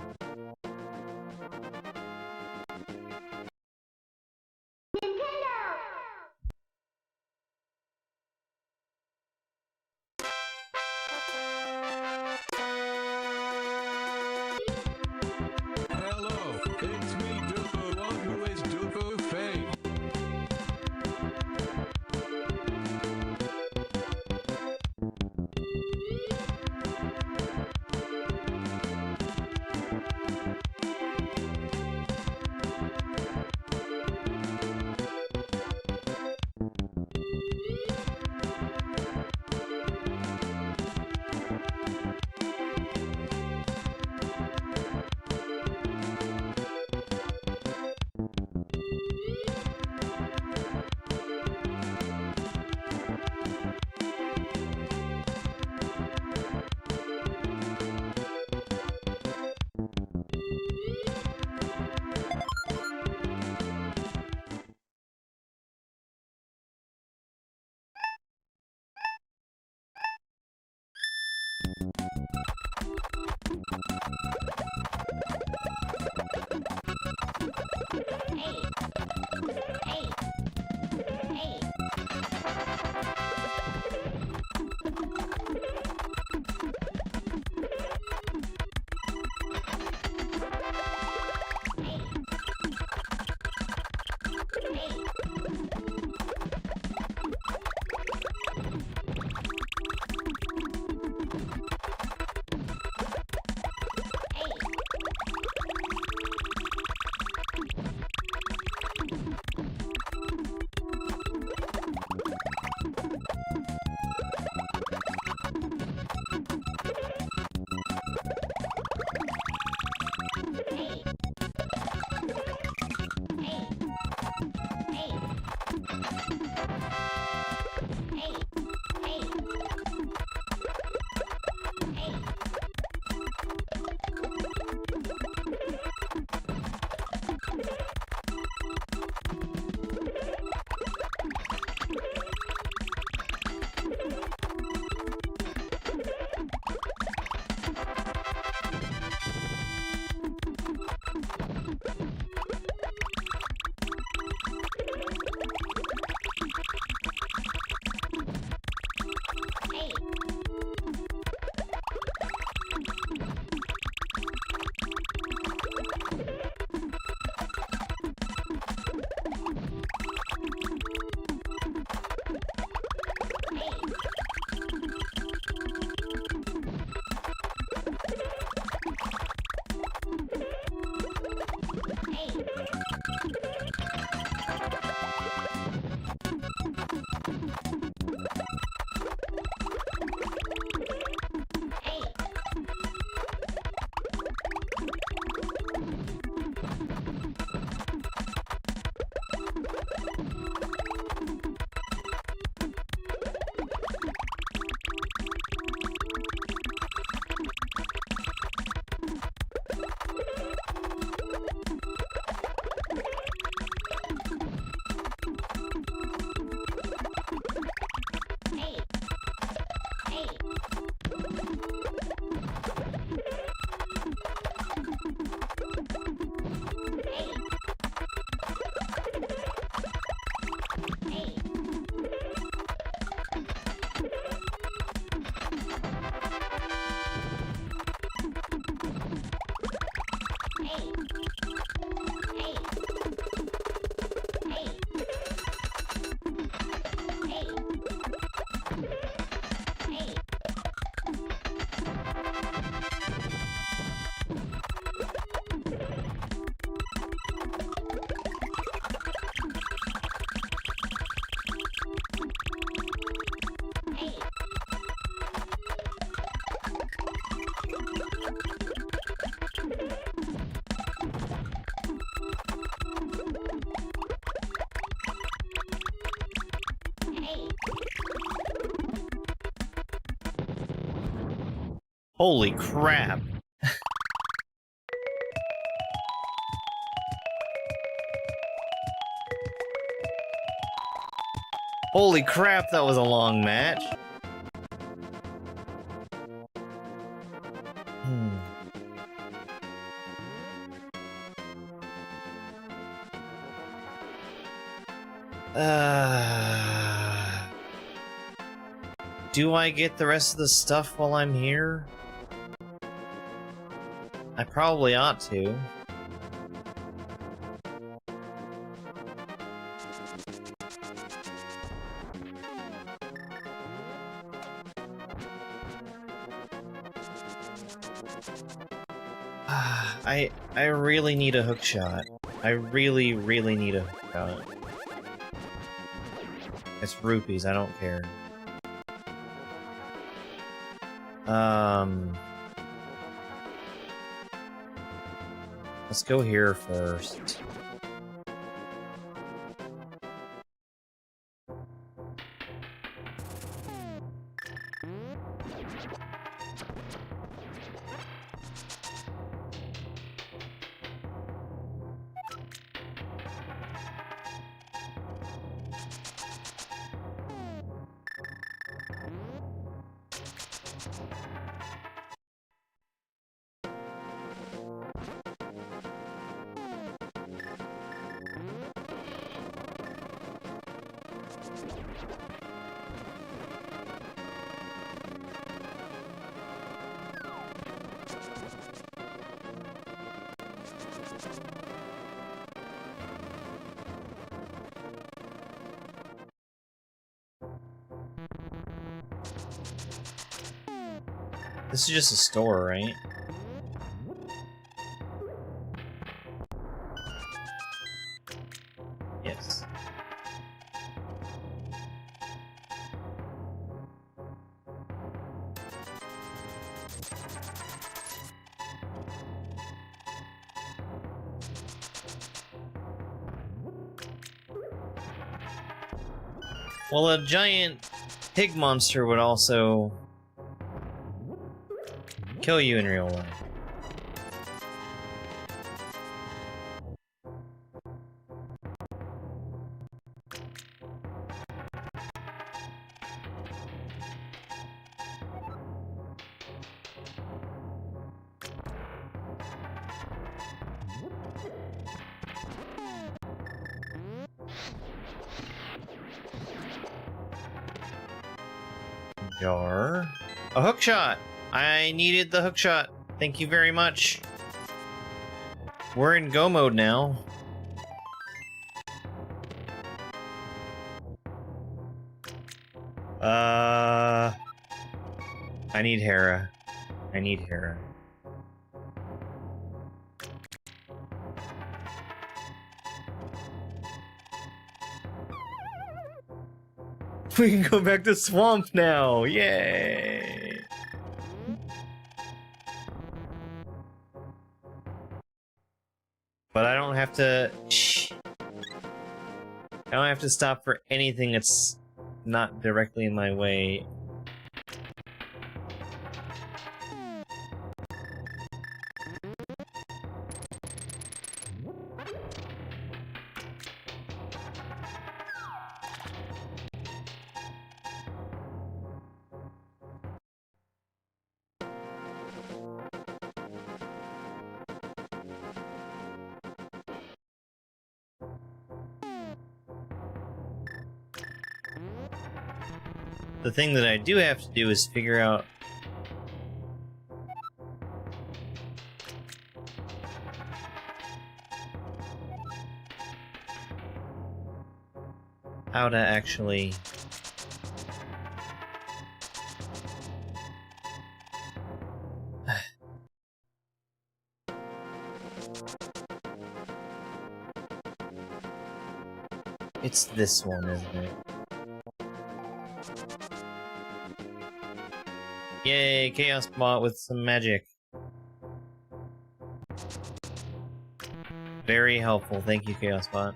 Holy crap. Holy crap, that was a long match. Do I get the rest of the stuff while I'm here? I probably ought to. I really need a hook shot. I really, really need a hook shot. It's rupees, I don't care. Let's go here first. This is just a store, right? Yes. Well, a giant pig monster would also kill you in real life. Jar. A hook shot! I needed the hook shot. Thank you very much. We're in go mode now. I need Hera. I need Hera. We can go back to Swamp now! Yay! But I don't have to... Shh. I don't have to stop for anything that's not directly in my way. The thing that I do have to do is figure out how to actually it's this one, isn't it? Yay, Chaos Bot with some magic. Very helpful, thank you, Chaos Bot.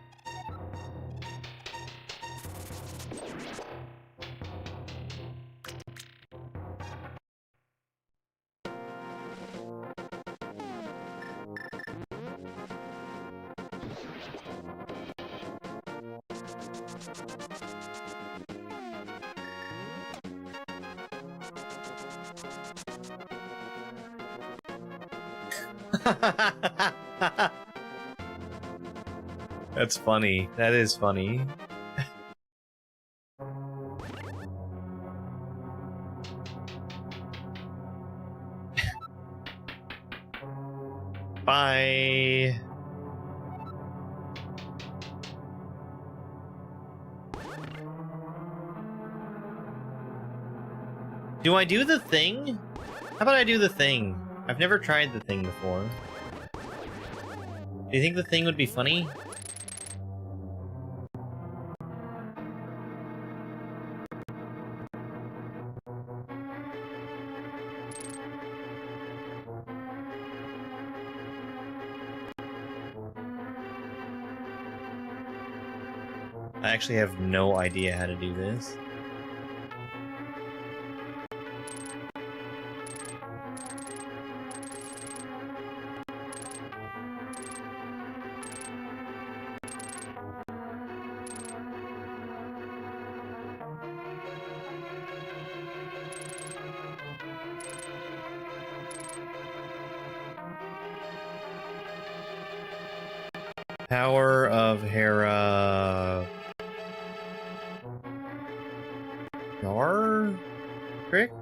That's funny. That is funny. Bye. Do I do the thing? How about I do the thing? I've never tried the thing before. Do you think the thing would be funny? I actually have no idea how to do this. Power of Hera... Gar? Trick?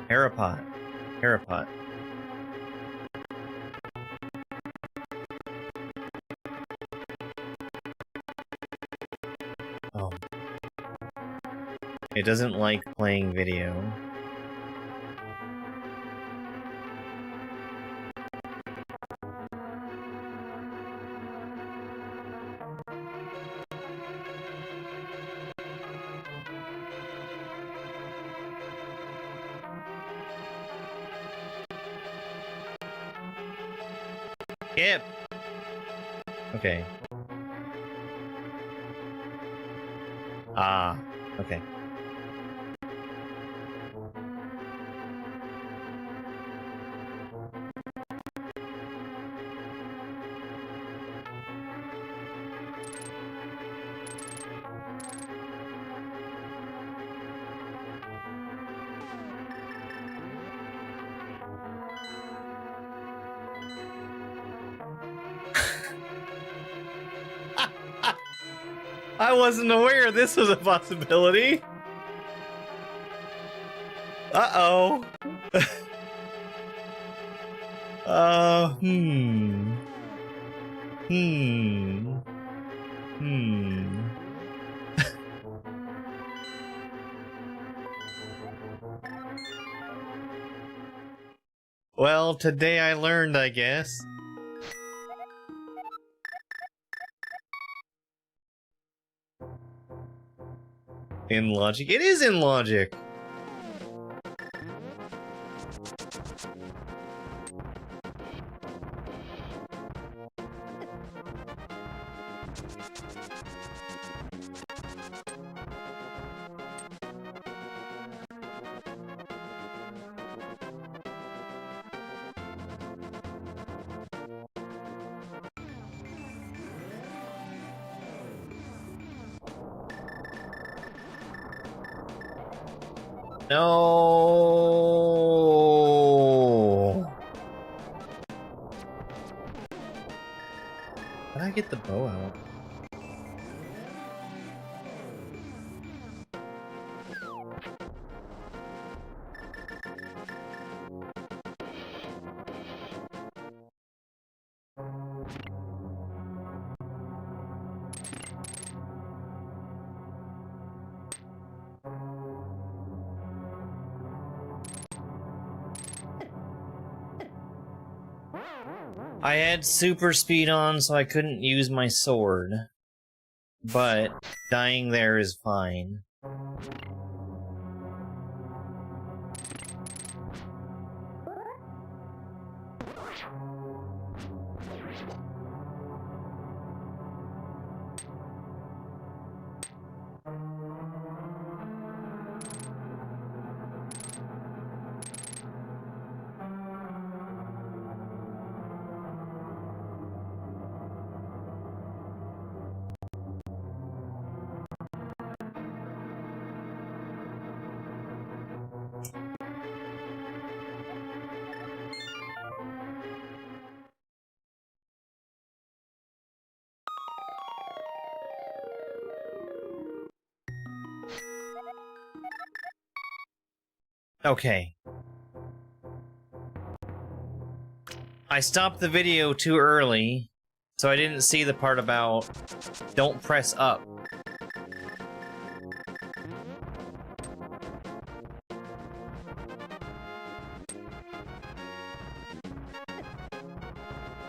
Herapot. Herapot. Oh. It doesn't like playing video. Yep. Okay. Ah. Okay. I wasn't aware this was a possibility. Uh-oh. Hmm. Hmm. Hmm. Well, today I learned, I guess. In logic. It is in logic. No. How did I get the bow out? I had super speed on, so I couldn't use my sword. But dying there is fine. Okay. I stopped the video too early, so I didn't see the part about don't press up.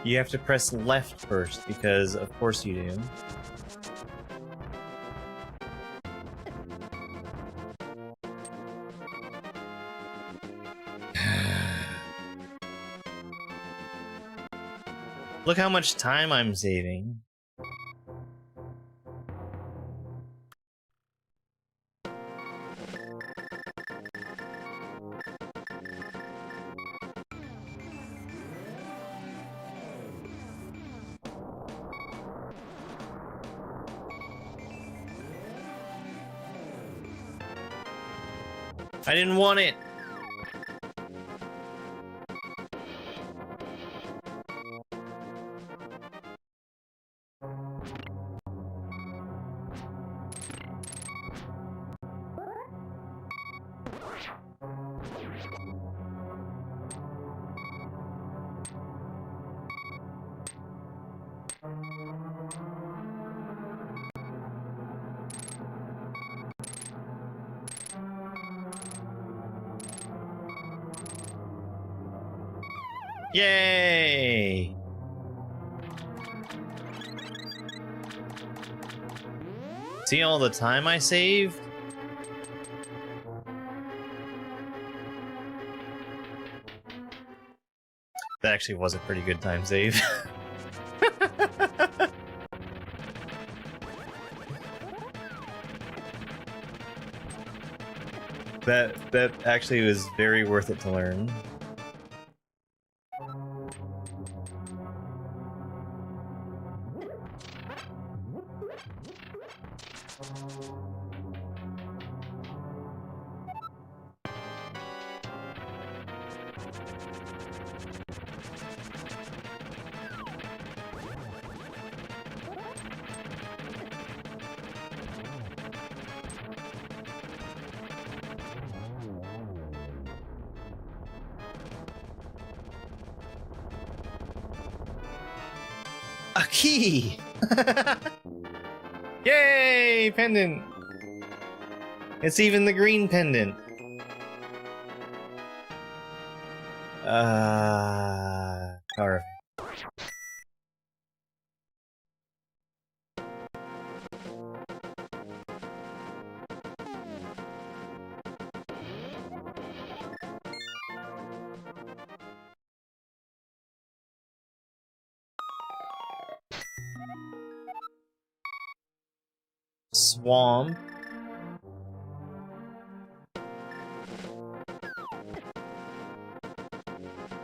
You have to press left first, because of course you do. Look how much time I'm saving. I didn't want it. Yay! See all the time I saved? That actually was a pretty good time save. That actually was very worth it to learn. A key! Yay! Pendant! It's even the green pendant. Carve. Swamp.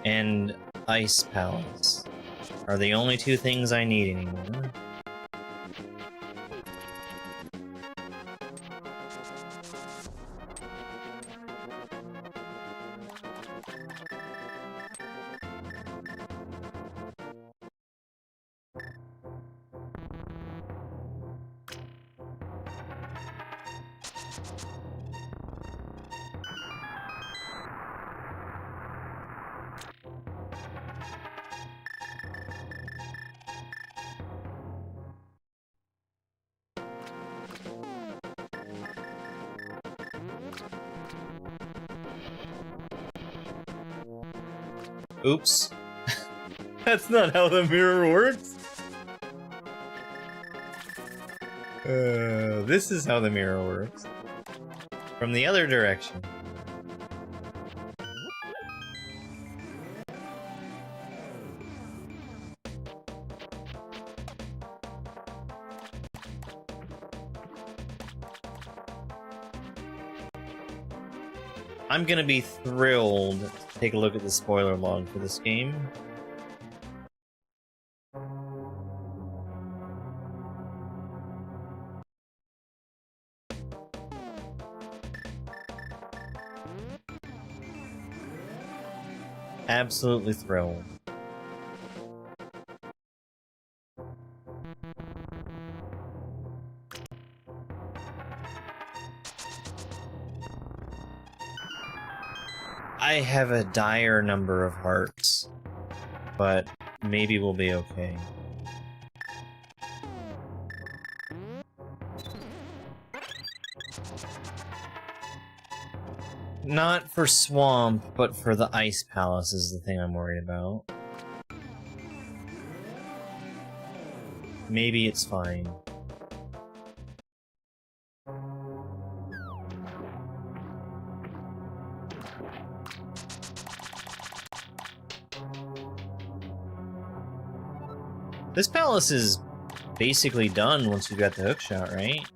And Ice Palace are the only two things I need anymore. Oops. That's not how the mirror works. This is how the mirror works. From the other direction. I'm gonna be thrilled to take a look at the spoiler log for this game. Absolutely thrilled. I have a dire number of hearts, but maybe we'll be okay. Not for Swamp, but for the Ice Palace is the thing I'm worried about. Maybe it's fine. This palace is basically done once you got the hookshot, right?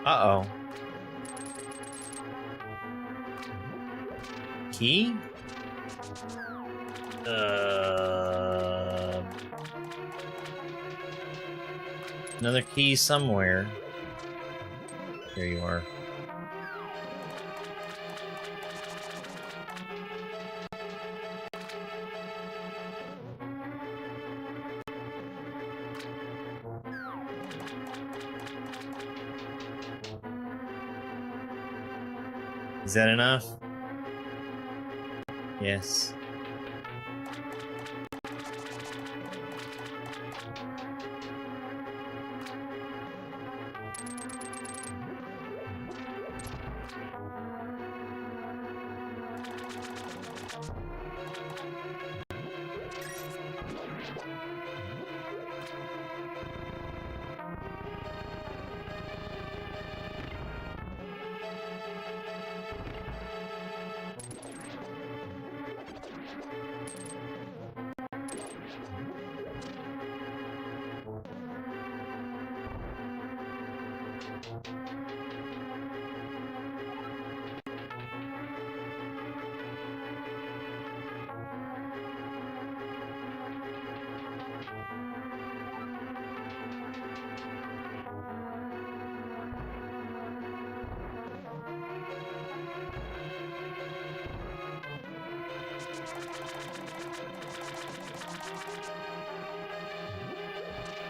Uh-oh. Key? Another key somewhere. Here you are. Is that enough? Yes.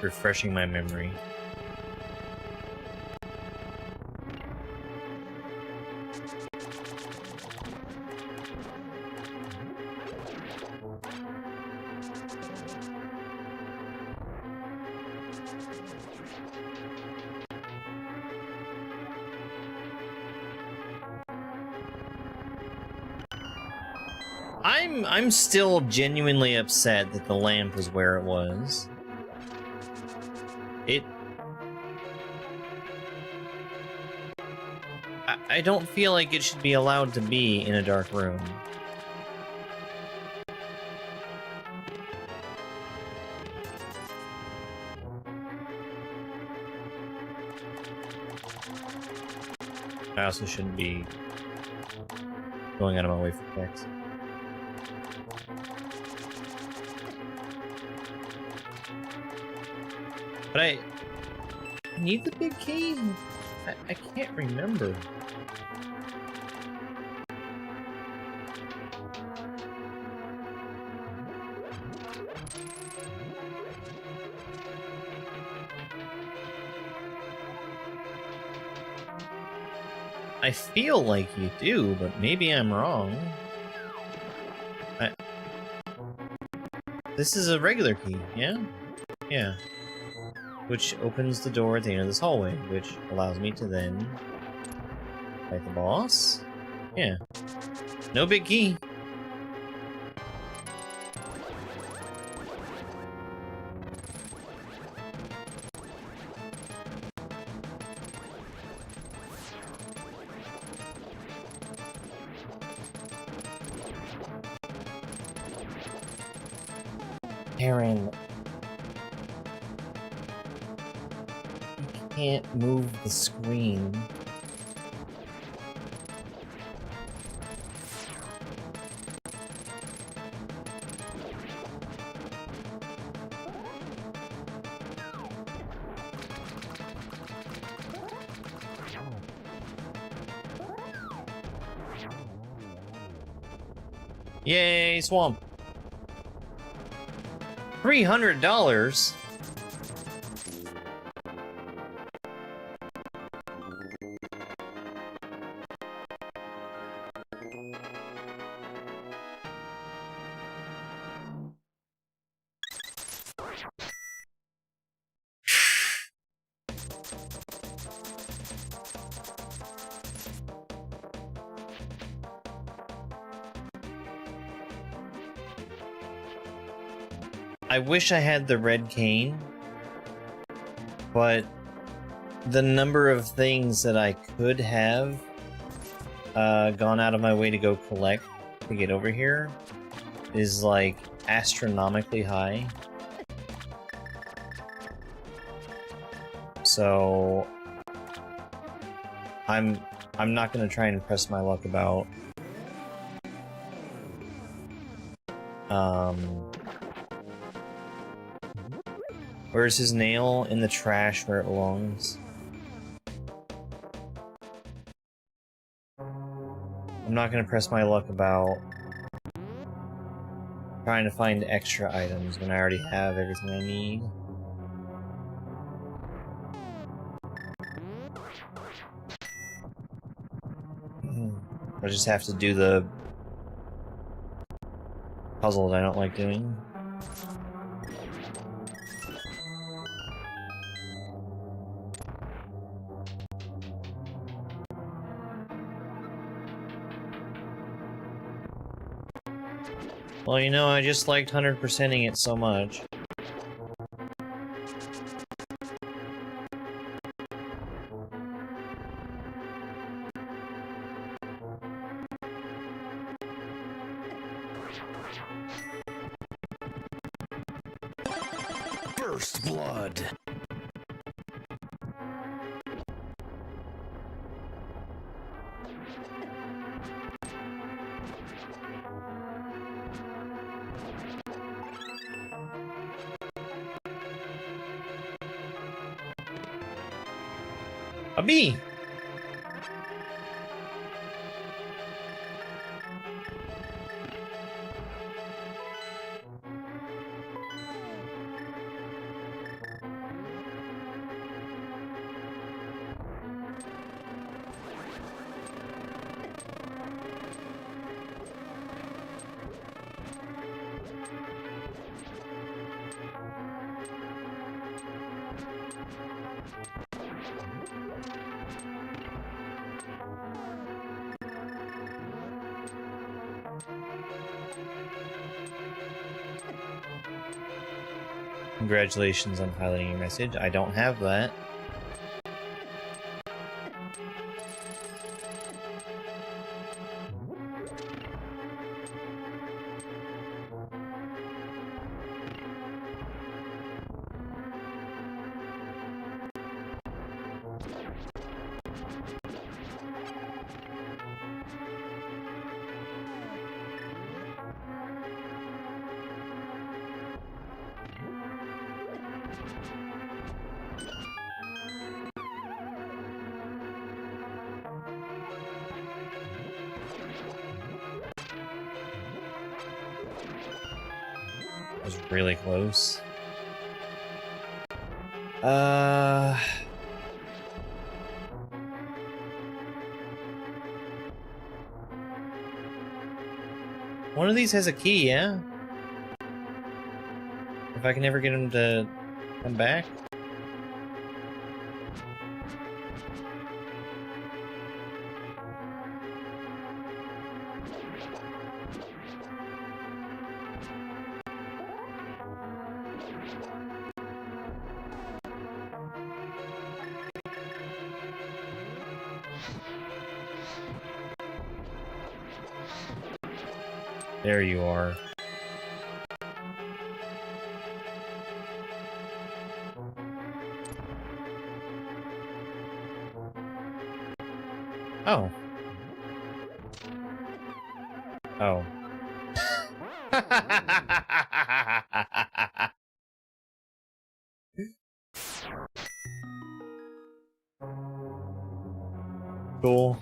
Refreshing my memory. I'm still genuinely upset that the lamp was where it was. I don't feel like it should be allowed to be in a dark room. I also shouldn't be going out of my way for text. But I need the big key? I can't remember. I feel like you do, but maybe I'm wrong. This is a regular key, yeah? Yeah. Which opens the door at the end of this hallway, which allows me to then fight the boss. Yeah. No big key. Aaron. can't move the screen. Yay, swamp. $300? I wish I had the red cane, but the number of things that I could have gone out of my way to go collect to get over here is like astronomically high. So I'm not gonna try and press my luck about where's his nail? In the trash where it belongs. I'm not gonna press my luck about trying to find extra items when I already have everything I need. I just have to do the puzzle that I don't like doing. Well, you know, I just liked 100%ing it so much. First blood. A bee! Congratulations on highlighting your message. I don't have that. Was really close. One of these has a key, yeah? If I can ever get him to come back. There you are. Oh. Oh. Cool.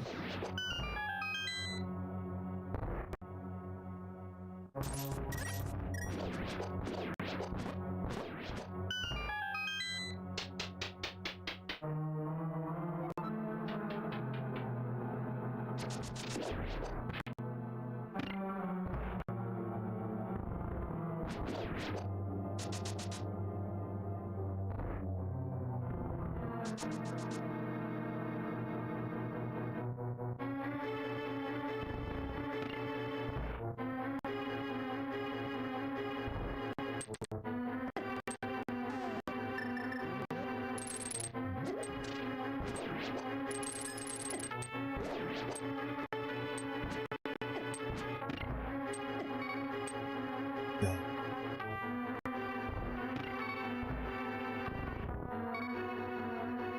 Go.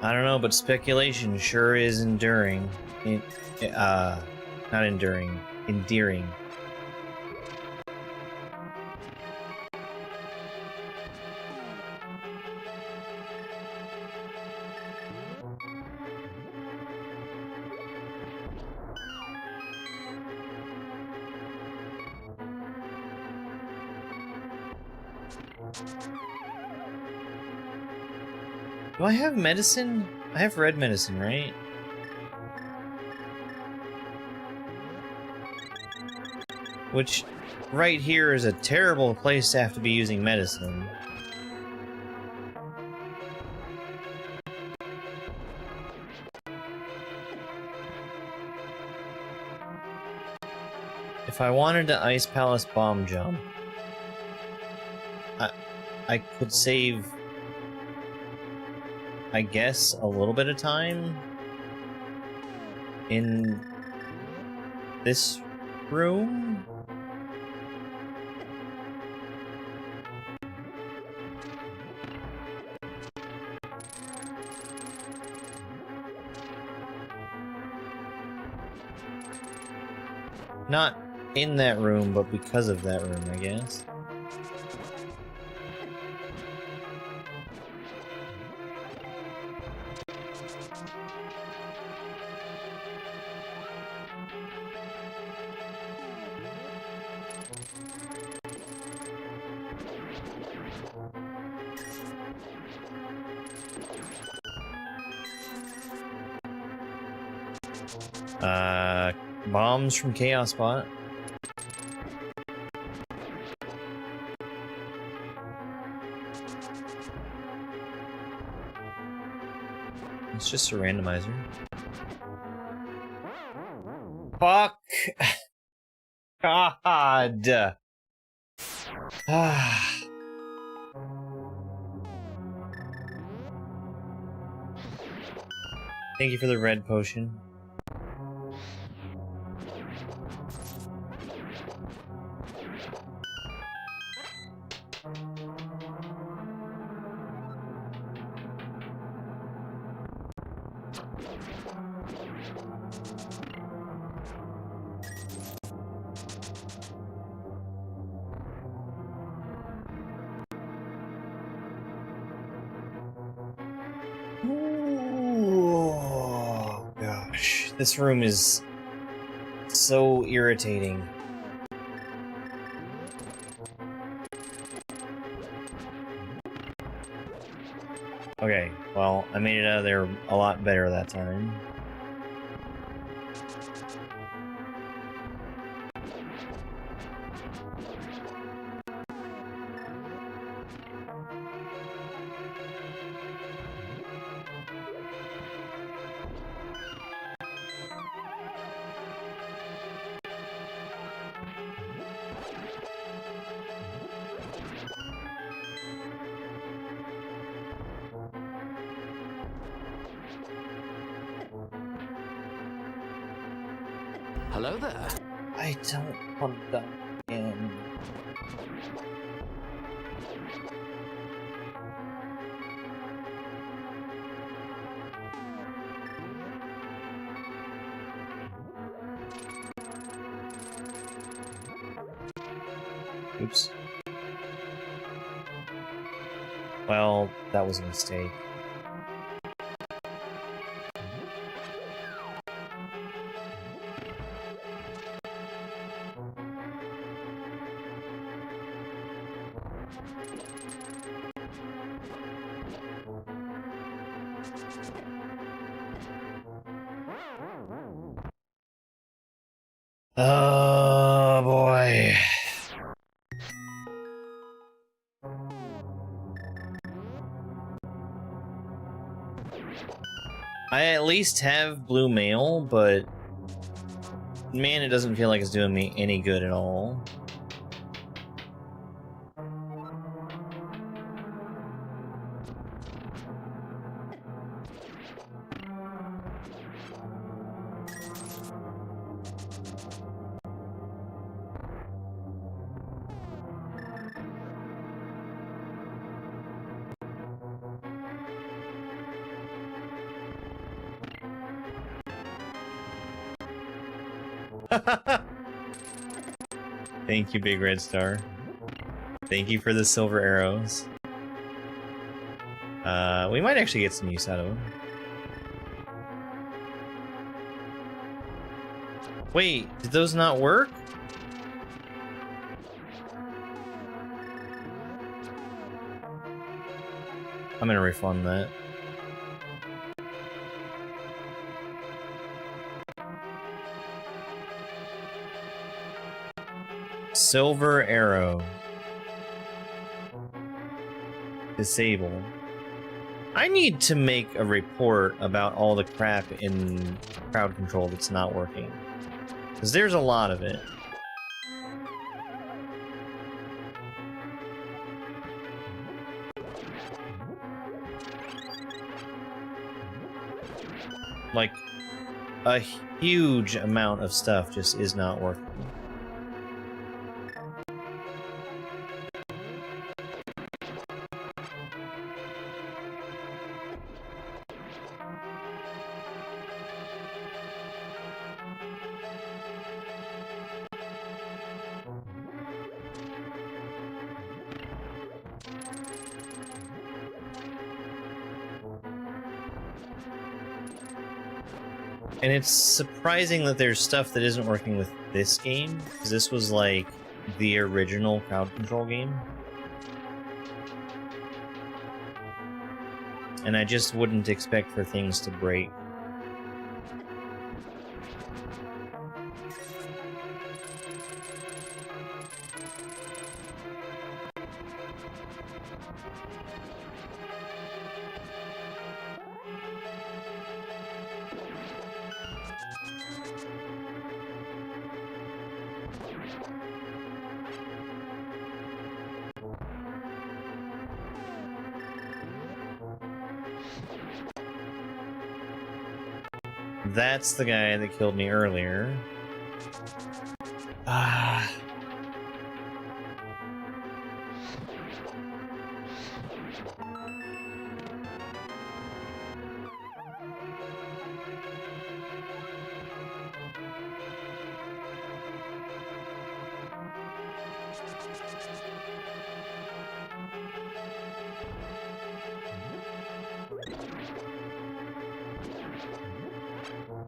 I don't know, but speculation sure is enduring. Not enduring, endearing. Do I have medicine? I have red medicine, right? Which, right here is a terrible place to have to be using medicine. If I wanted to Ice Palace bomb jump, I could save, I guess, a little bit of time in this room? Not in that room, but because of that room, I guess. Bombs from Chaos Bot. It's just a randomizer. Fuck! God! Thank you for the red potion. Oh gosh, this room is so irritating. Okay, well, I made it out of there a lot better that time. Hello there. I don't want that again. Oops. Well, that was a mistake. Oh boy. I at least have blue mail, but man, it doesn't feel like it's doing me any good at all. Thank you, Big Red Star. Thank you for the silver arrows. We might actually get some use out of them. Wait, did those not work? I'm gonna refund that. Silver arrow. Disable. I need to make a report about all the crap in crowd control that's not working. Because there's a lot of it. Like, a huge amount of stuff just is not working. And it's surprising that there's stuff that isn't working with this game, because this was like the original crowd control game. And I just wouldn't expect for things to break. That's the guy that killed me earlier. Ah.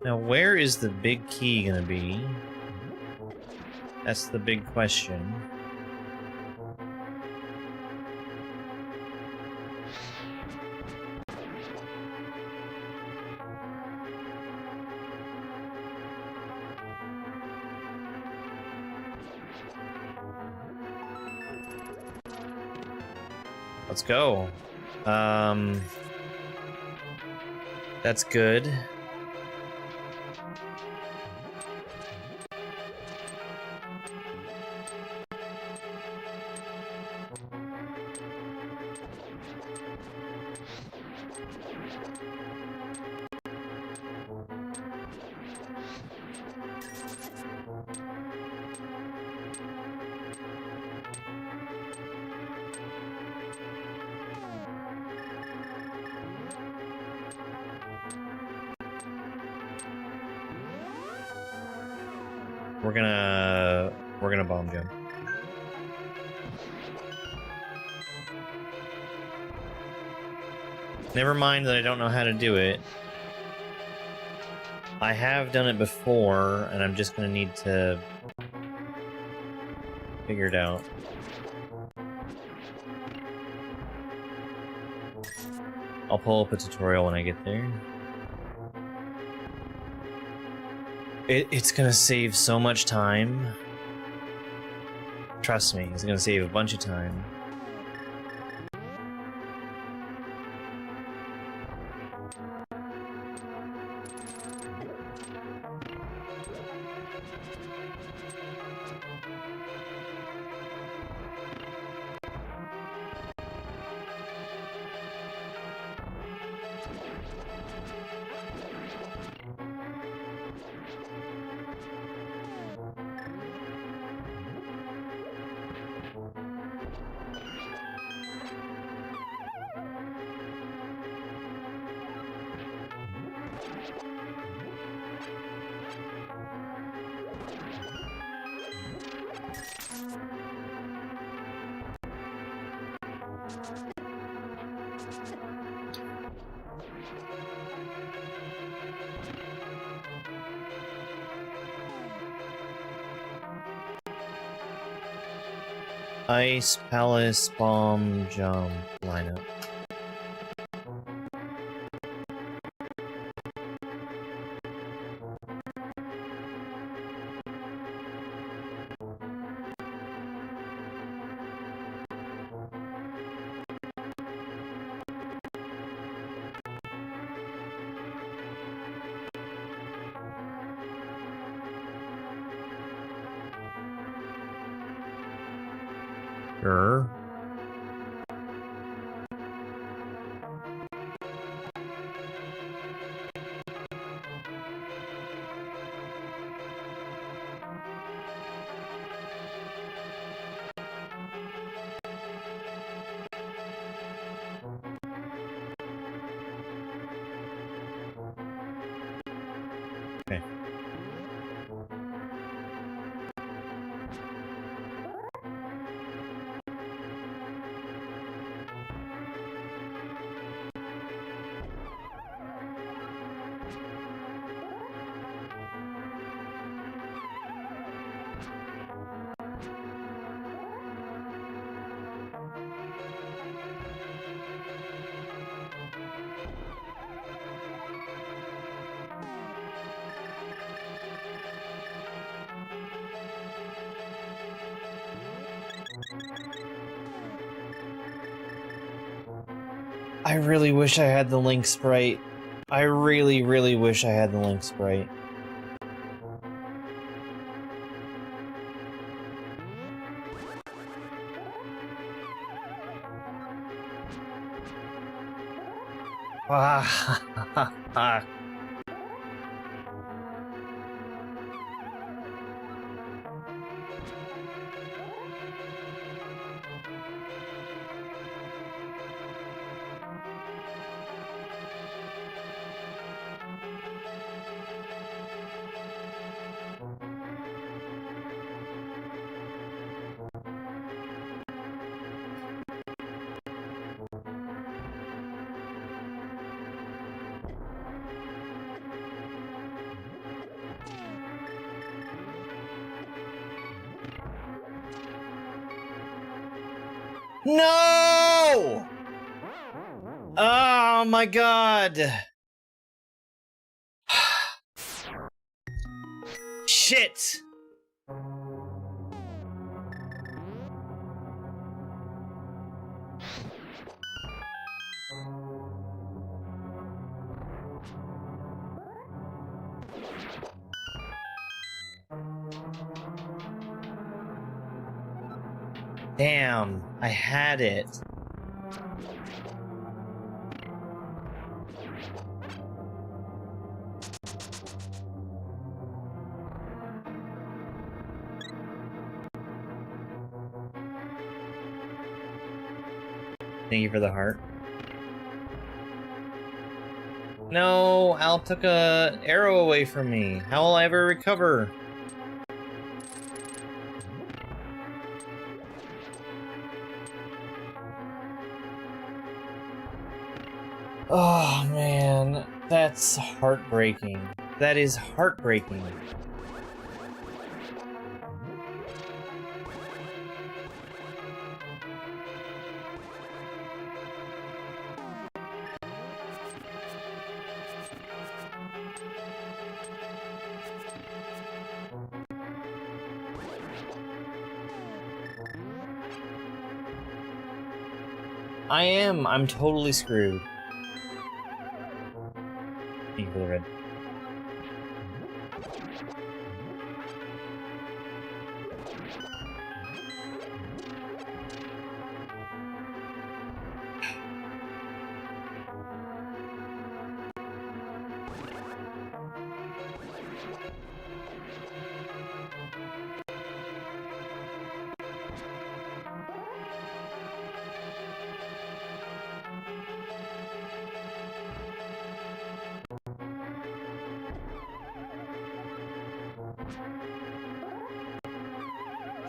Now, where is the big key gonna be? That's the big question. Let's go. That's good. We're gonna bomb jump. Never mind that I don't know how to do it. I have done it before, and I'm just gonna need to figure it out. I'll pull up a tutorial when I get there. It's gonna save so much time. Trust me, it's gonna save a bunch of time. Ice, Palace, Bomb, Jump, lineup. Sure. Okay. I really wish I had the Link sprite. I really, really wish I had the Link sprite. Ah, No! Oh my god! Shit! Damn, I had it. Thank you for the heart. No, Al took a arrow away from me. How will I ever recover? Oh man, that's heartbreaking. That is heartbreaking. I'm totally screwed. Thank you for the red.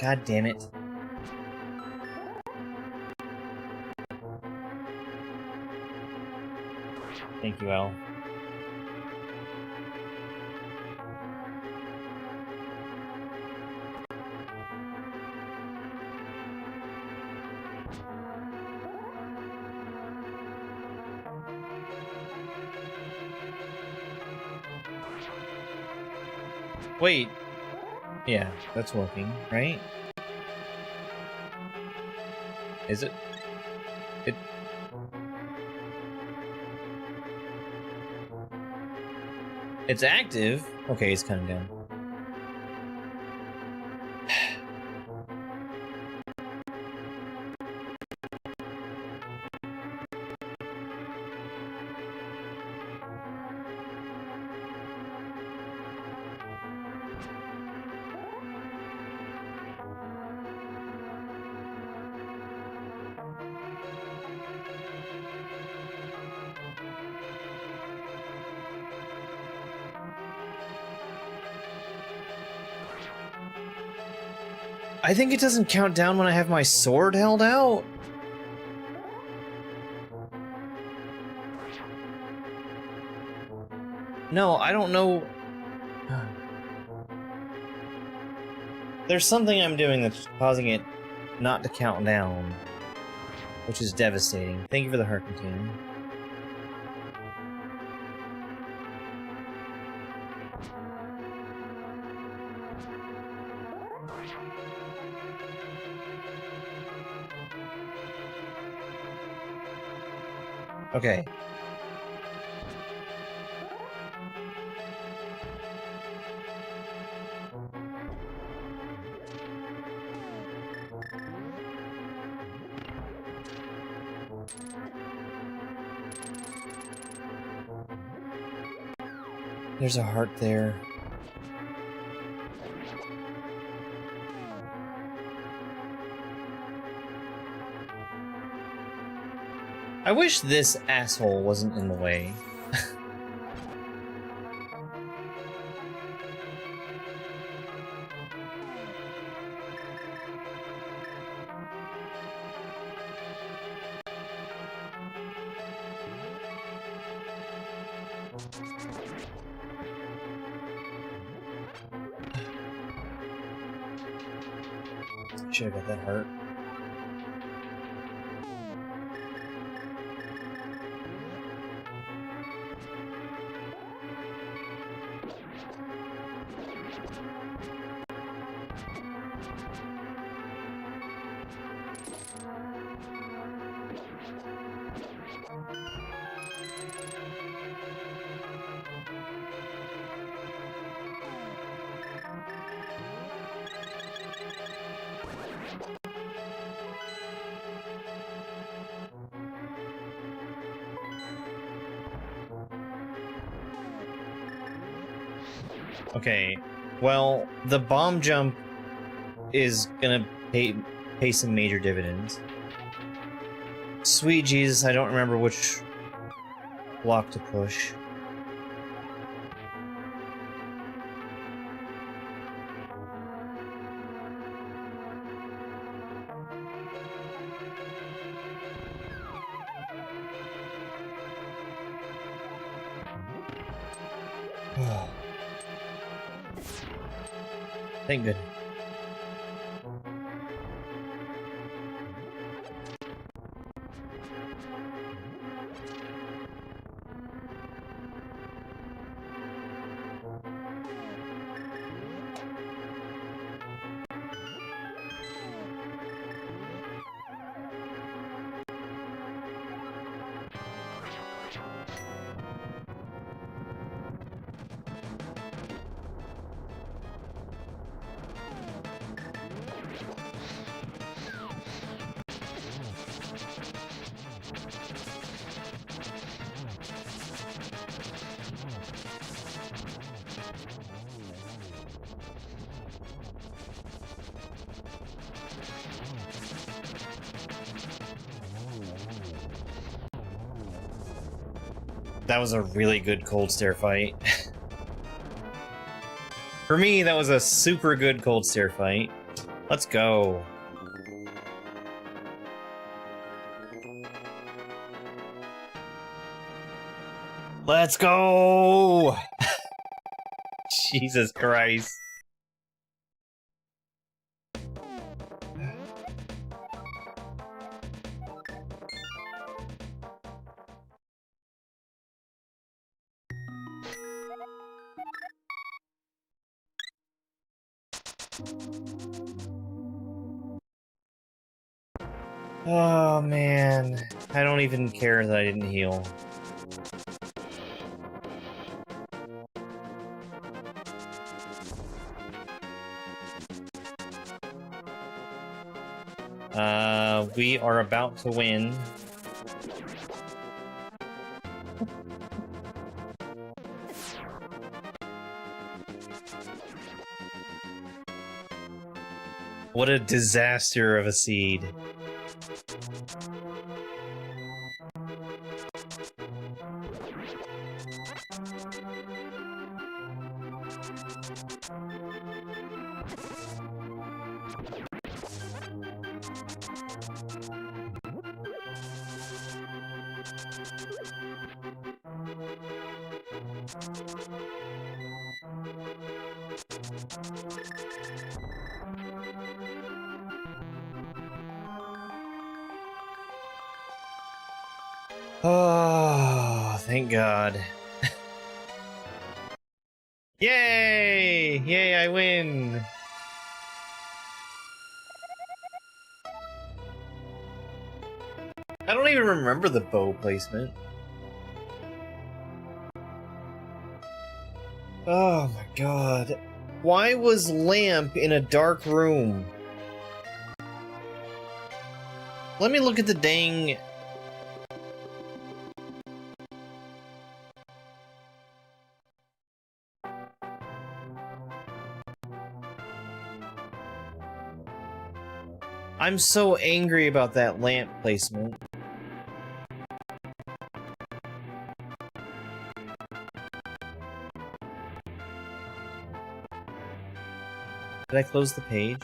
God damn it. Thank you, Al. Wait. Yeah, that's working, right? Is it? It's active. Okay, it's coming down. I think it doesn't count down when I have my sword held out. No, I don't know. There's something I'm doing that's causing it not to count down, which is devastating. Thank you for the heart container. Okay. There's a heart there. I wish this asshole wasn't in the way. Should have got that heart. Okay, well, the bomb jump is gonna pay some major dividends. Sweet Jesus, I don't remember which block to push. Thank goodness. That was a really good cold stare fight. For me, that was a super good cold stare fight. Let's go. Let's go! Jesus Christ. Oh man, I don't even care that I didn't heal. We are about to win. What a disaster of a seed. Oh, thank God. Yay! Yay, I win! I don't even remember the bow placement. Oh my God. Why was Lamp in a dark room? Let me look at the dang... I'm so angry about that lamp placement. Did I close the page?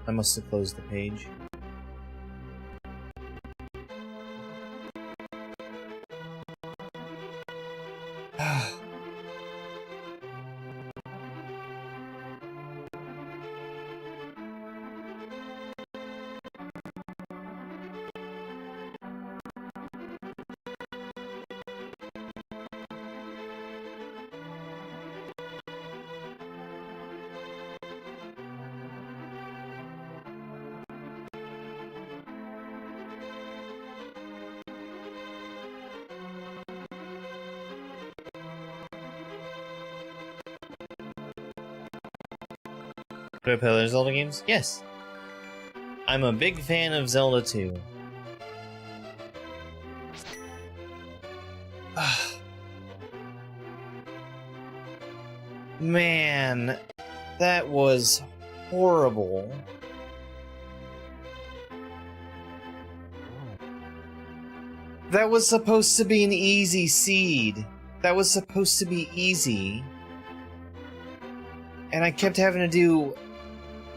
I must have closed the page. Do I play other Zelda games? Yes. I'm a big fan of Zelda 2. Man, that was horrible. That was supposed to be an easy seed. That was supposed to be easy. And I kept having to do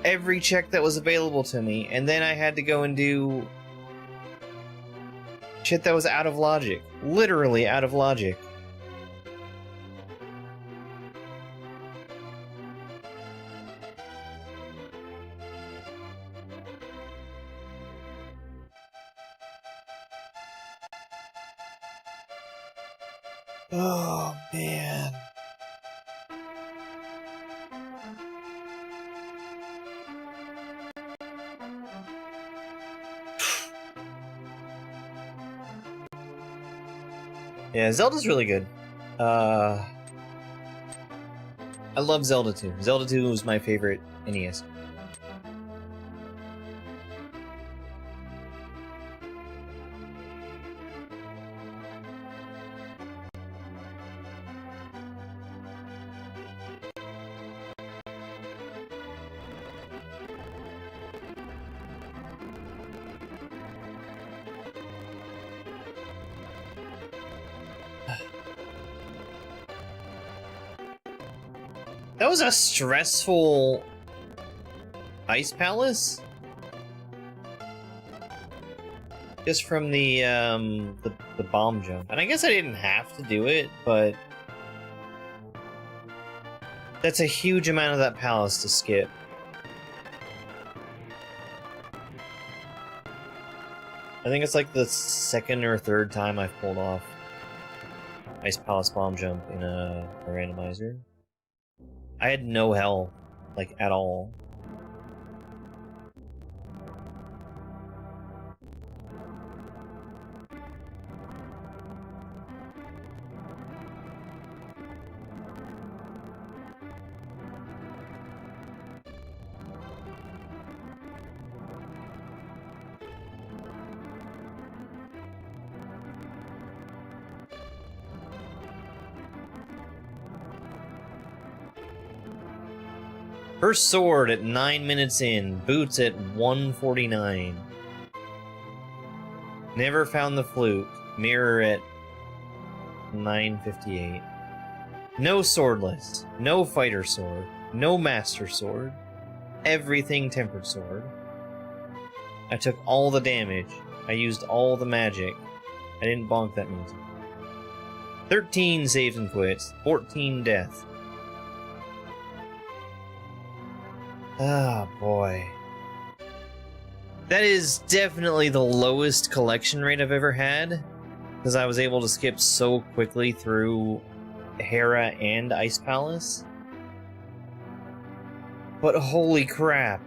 every check that was available to me, and then I had to go and do shit that was out of logic. Literally out of logic. Oh, man. Yeah, Zelda's really good. I love Zelda 2. Zelda 2 was my favorite NES. That was a stressful ice palace. Just from the bomb jump. And I guess I didn't have to do it, but that's a huge amount of that palace to skip. I think it's like the second or third time I've pulled off Ice Palace bomb jump in a randomizer. I had no health, like, at all. First sword at 9 minutes in, boots at 1:49. Never found the flute, mirror at 9:58. No swordless, no fighter sword, no master sword, everything tempered sword. I took all the damage, I used all the magic, I didn't bonk that many times. 13 saves and quits, 14 death. Ah, boy. That is definitely the lowest collection rate I've ever had, because I was able to skip so quickly through Hera and Ice Palace. But holy crap.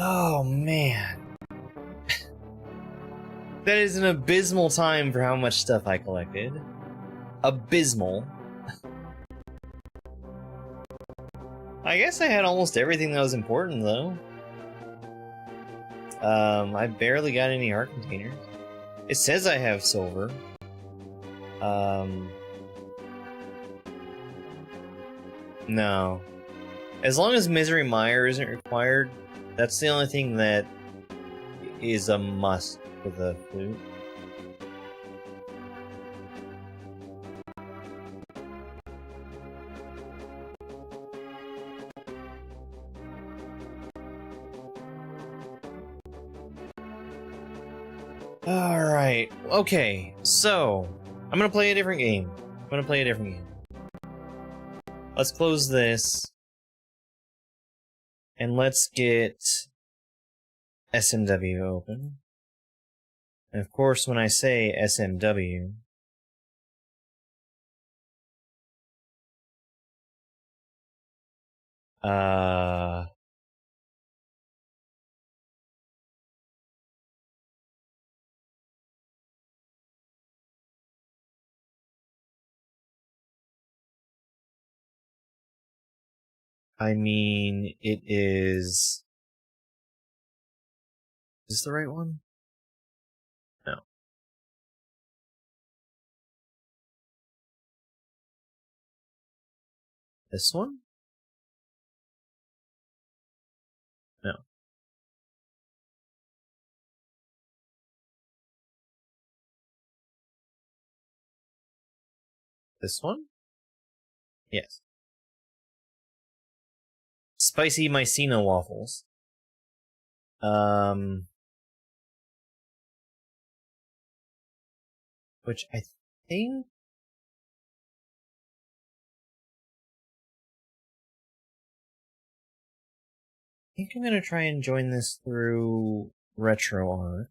Oh, man. That is an abysmal time for how much stuff I collected. Abysmal. I guess I had almost everything that was important, though. I barely got any heart containers. It says I have silver. No. As long as Misery Mire isn't required, that's the only thing that is a must for the flute. Alright, okay, so I'm gonna play a different game. Let's close this. And let's get SMW open. And of course, when I say SMW, I mean, it is... Is this the right one? No. This one? No. This one? Yes. Spicy Mycena waffles. Which I think... I'm gonna try and join this through RetroArch,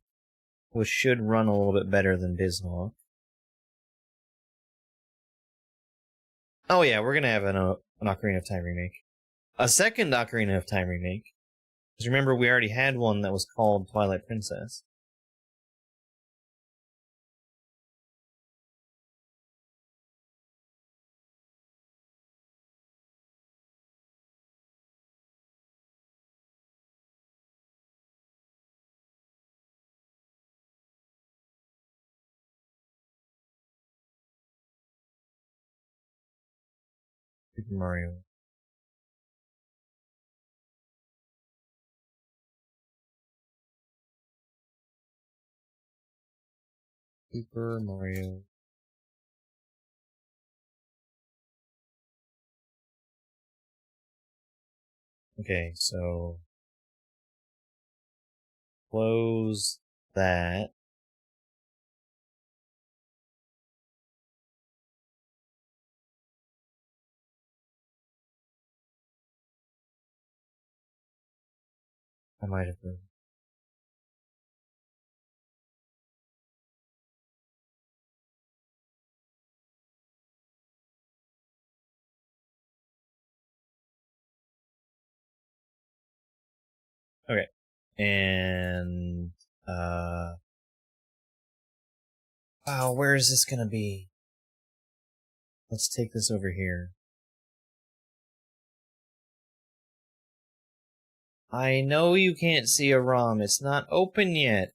which should run a little bit better than BizHawk. Oh yeah, we're gonna have an Ocarina of Time remake. A second Ocarina of Time remake. Because remember, we already had one that was called Twilight Princess. Super Mario. Super Mario. Okay, so... Close that. I might have been. Okay. And... Wow, where is this gonna be? Let's take this over here. I know you can't see a ROM. It's not open yet.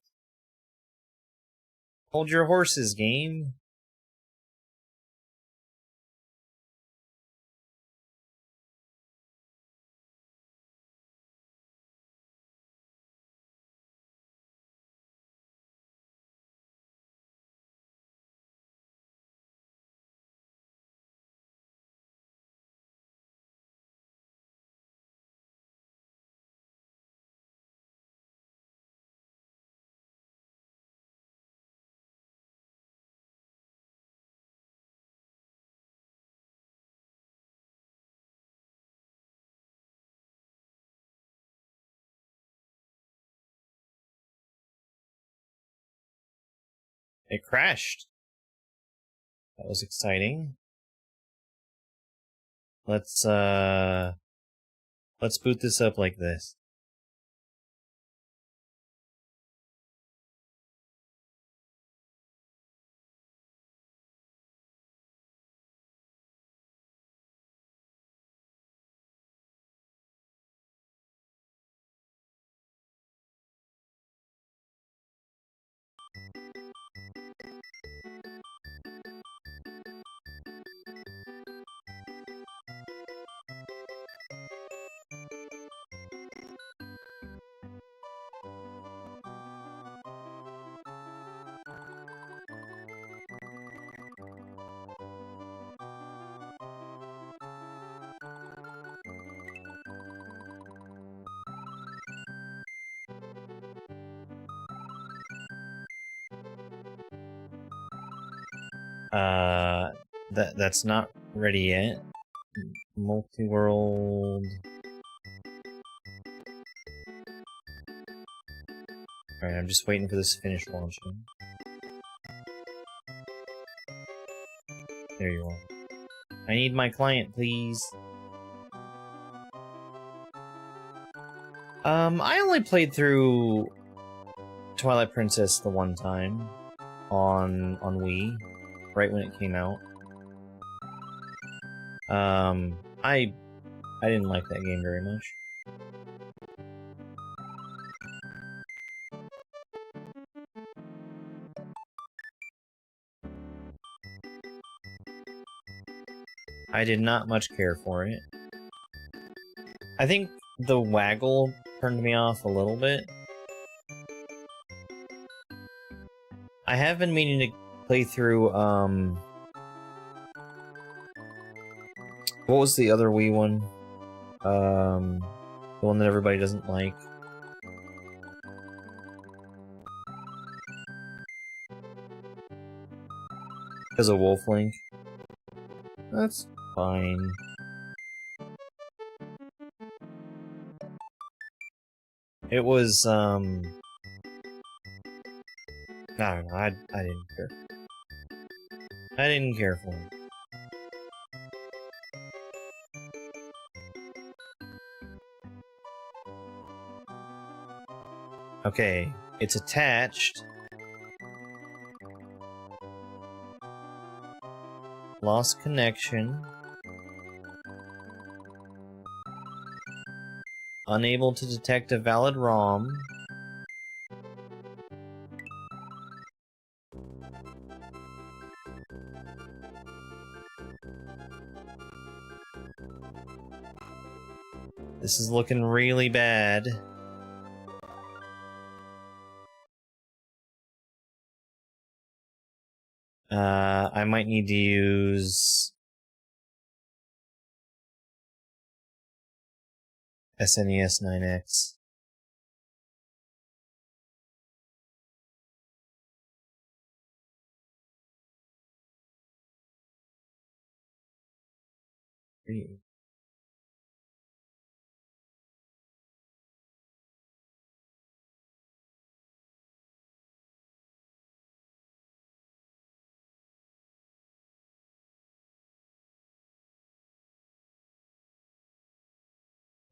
Hold your horses, game. It crashed. That was exciting. Let's boot this up like this. That's not ready yet. Multi-world. Alright, I'm just waiting for this to finish launching. There you are. I need my client, please. I only played through Twilight Princess the one time on Wii, right when it came out. I I didn't like that game very much. I did not much care for it. I think the waggle turned me off a little bit. I have been meaning to play through, what was the other Wii one? The one that everybody doesn't like. Because of Wolf Link. That's fine. It was, I don't know, I didn't care. I didn't care for it. Okay, it's attached. Lost connection. Unable to detect a valid ROM. This is looking really bad. I might need to use SNES 9X.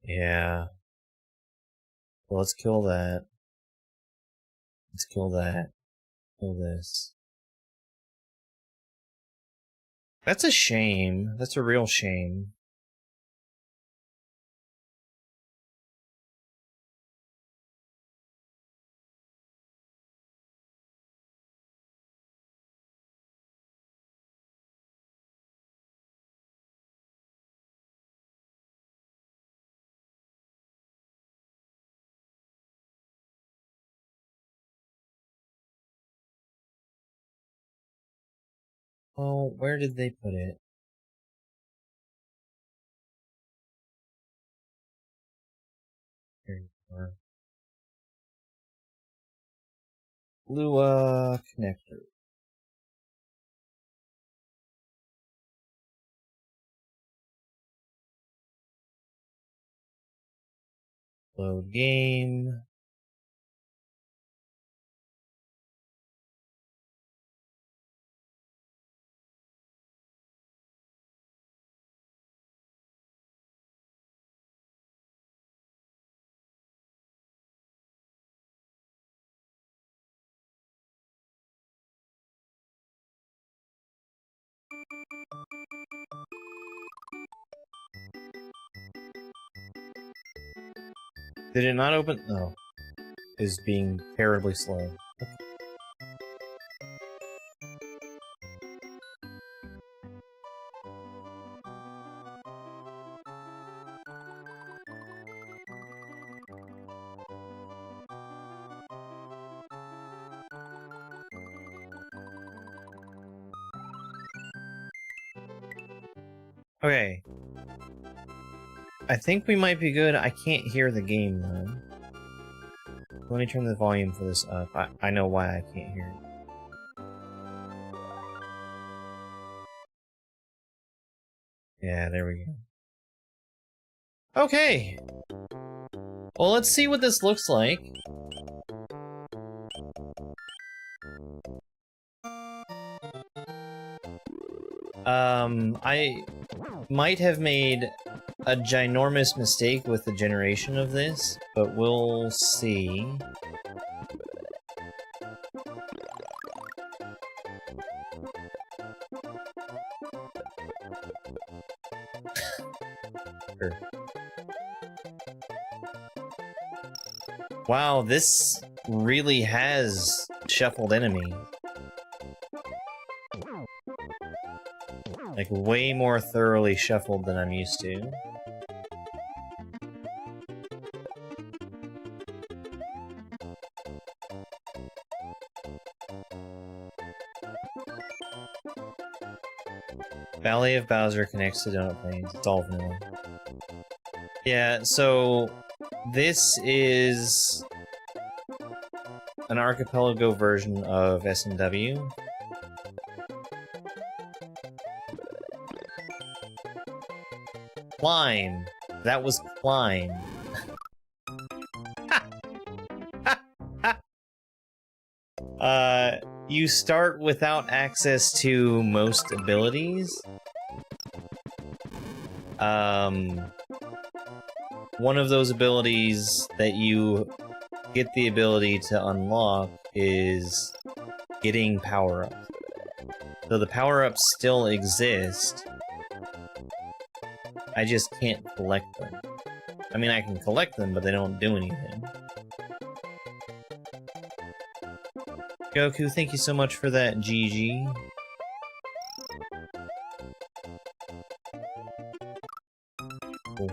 Yeah. Well, let's kill that. Let's kill that. Kill this. That's a shame. That's a real shame. Oh, where did they put it? Here you are. Lua connector. Load game. Did it not open? No. Is being terribly slow. Okay. I think we might be good. I can't hear the game, though. Let me turn the volume for this up. I know why I can't hear it. Yeah, there we go. Okay! Well, let's see what this looks like. I might have made a ginormous mistake with the generation of this, but we'll see. Sure. Wow, this really has shuffled enemy. Like, way more thoroughly shuffled than I'm used to. Valley of Bowser connects to Donut Plains. It's all vanilla. Yeah, so this is an archipelago version of S&W. Climb! That was climb. You start without access to most abilities. One of those abilities that you get the ability to unlock is getting power-ups. So the power-ups still exist. I just can't collect them. I mean, I can collect them, but they don't do anything. Goku, thank you so much for that, GG. Cool.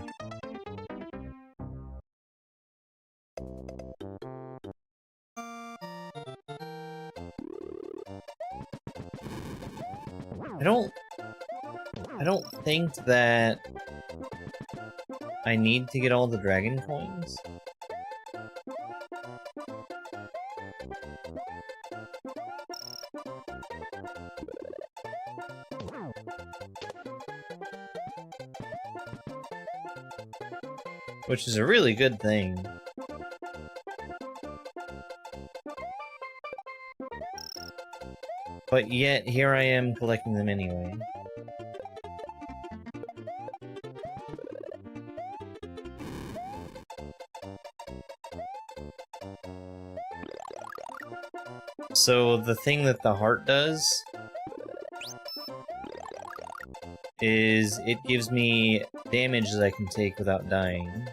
I don't think that I need to get all the dragon coins. Which is a really good thing. But yet, here I am collecting them anyway. So the thing that the heart does is it gives me damage that I can take without dying.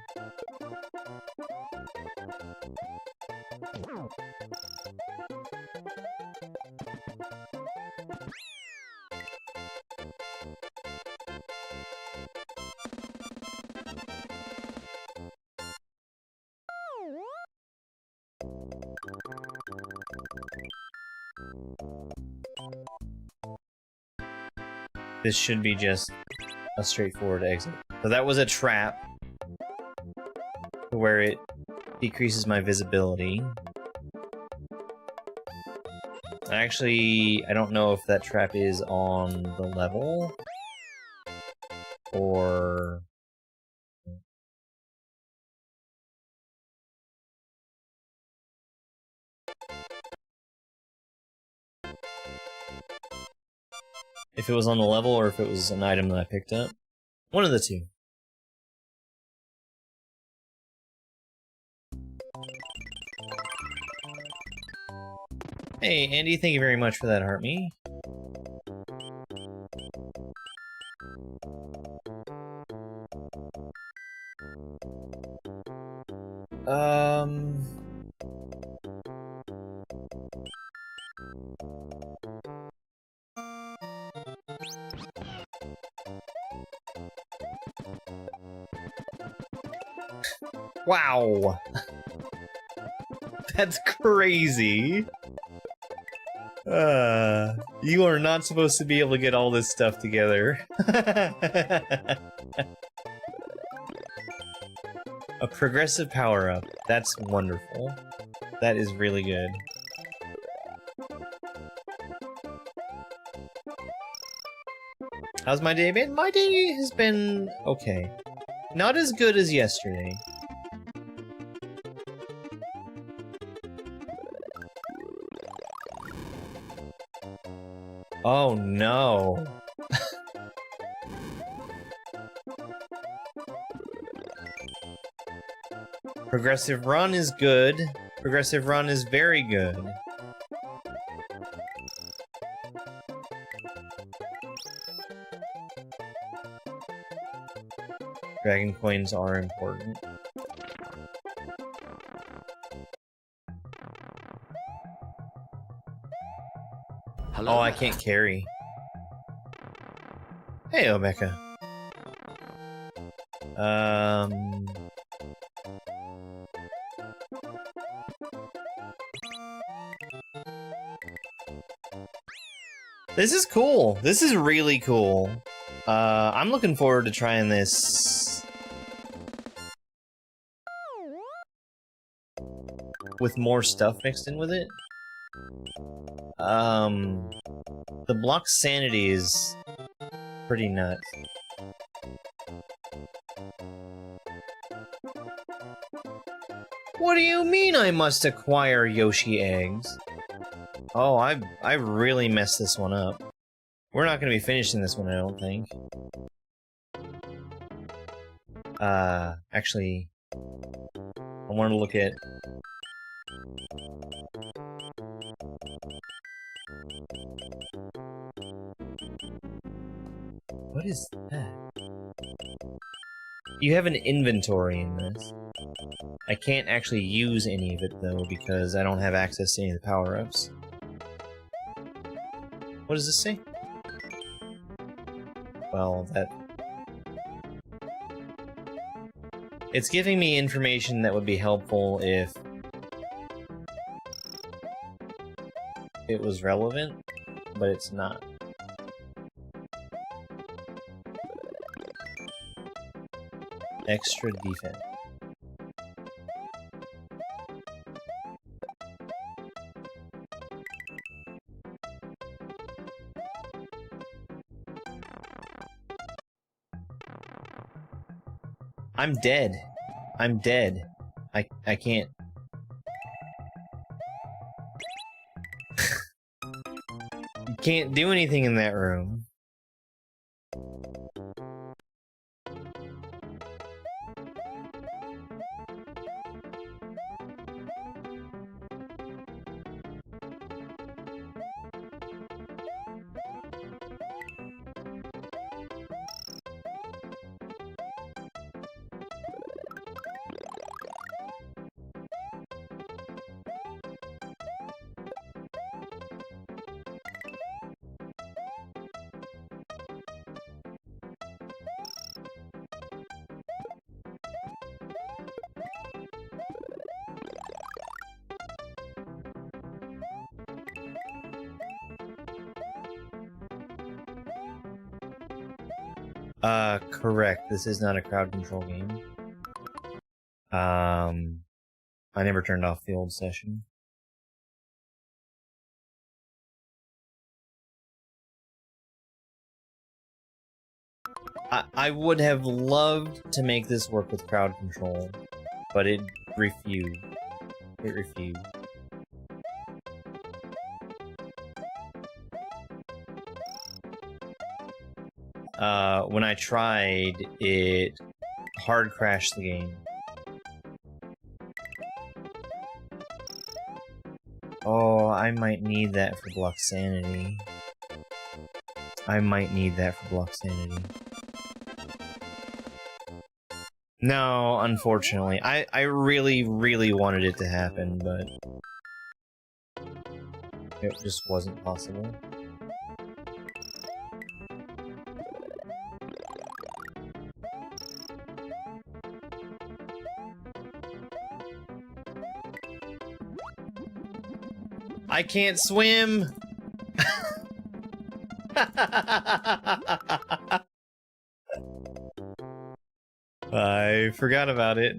This should be just a straightforward exit. So that was a trap where it decreases my visibility. Actually, I don't know if that trap is on the level or... if it was on the level or if it was an item that I picked up. One of the two. Hey, Andy, thank you very much for that, Heart Me. Wow! That's crazy! You are not supposed to be able to get all this stuff together. A progressive power-up. That's wonderful. That is really good. How's my day been? My day has been okay. Not as good as yesterday. Oh no. Progressive run is good. Progressive run is very good. Dragon coins are important. Hello Oh, I there. can't carry. Hey, Omeka. This is cool. This is really cool. I'm looking forward to trying this with more stuff mixed in with it. The block sanity is pretty nuts. What do you mean I must acquire Yoshi eggs? Oh, I really messed this one up. We're not gonna be finishing this one, I don't think. Actually, I want to look at... What is that? You have an inventory in this. I can't actually use any of it, though, because I don't have access to any of the power-ups. What does this say? Well, that... It's giving me information that would be helpful if it was relevant, but it's not. Extra defense. I'm dead. I'm dead. I can't. You can't do anything in that room. Correct. This is not a crowd control game. I never turned off the old session. I would have loved to make this work with crowd control, but it refused. It refused. When I tried, it hard crashed the game. Oh, I might need that for block sanity. I might need that for block sanity. No, unfortunately. I really, really wanted it to happen, but it just wasn't possible. I can't swim! I forgot about it.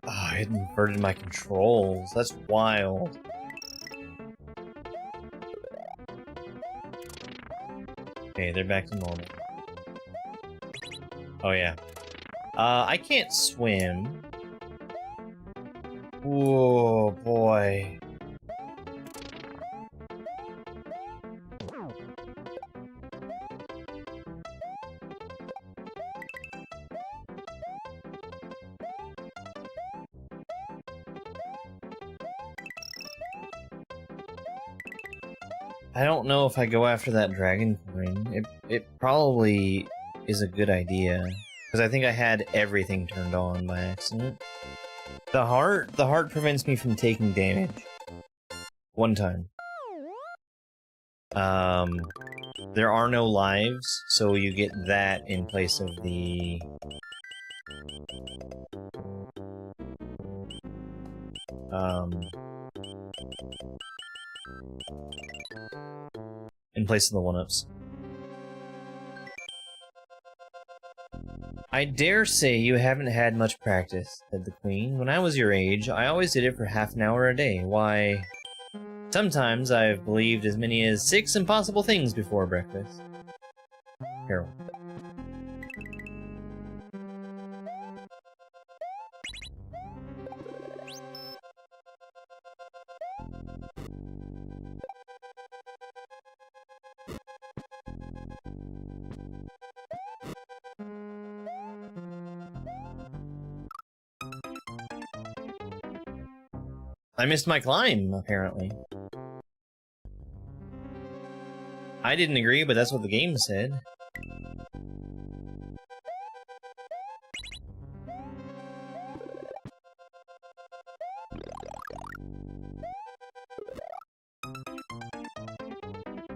Oh, it inverted my controls. That's wild. Okay, they're back to normal. Oh, yeah. I can't swim. Whoa, boy. I don't know if I go after that dragon coin. It probably is a good idea. Because I think I had everything turned on by accident. The heart prevents me from taking damage. One time. There are no lives, so you get that in place of the... in place of the 1-ups. I dare say you haven't had much practice, said the queen. When I was your age, I always did it for half an hour a day. Why... sometimes I've believed as many as 6 impossible things before breakfast. Carol. I missed my climb, apparently. I didn't agree, but that's what the game said.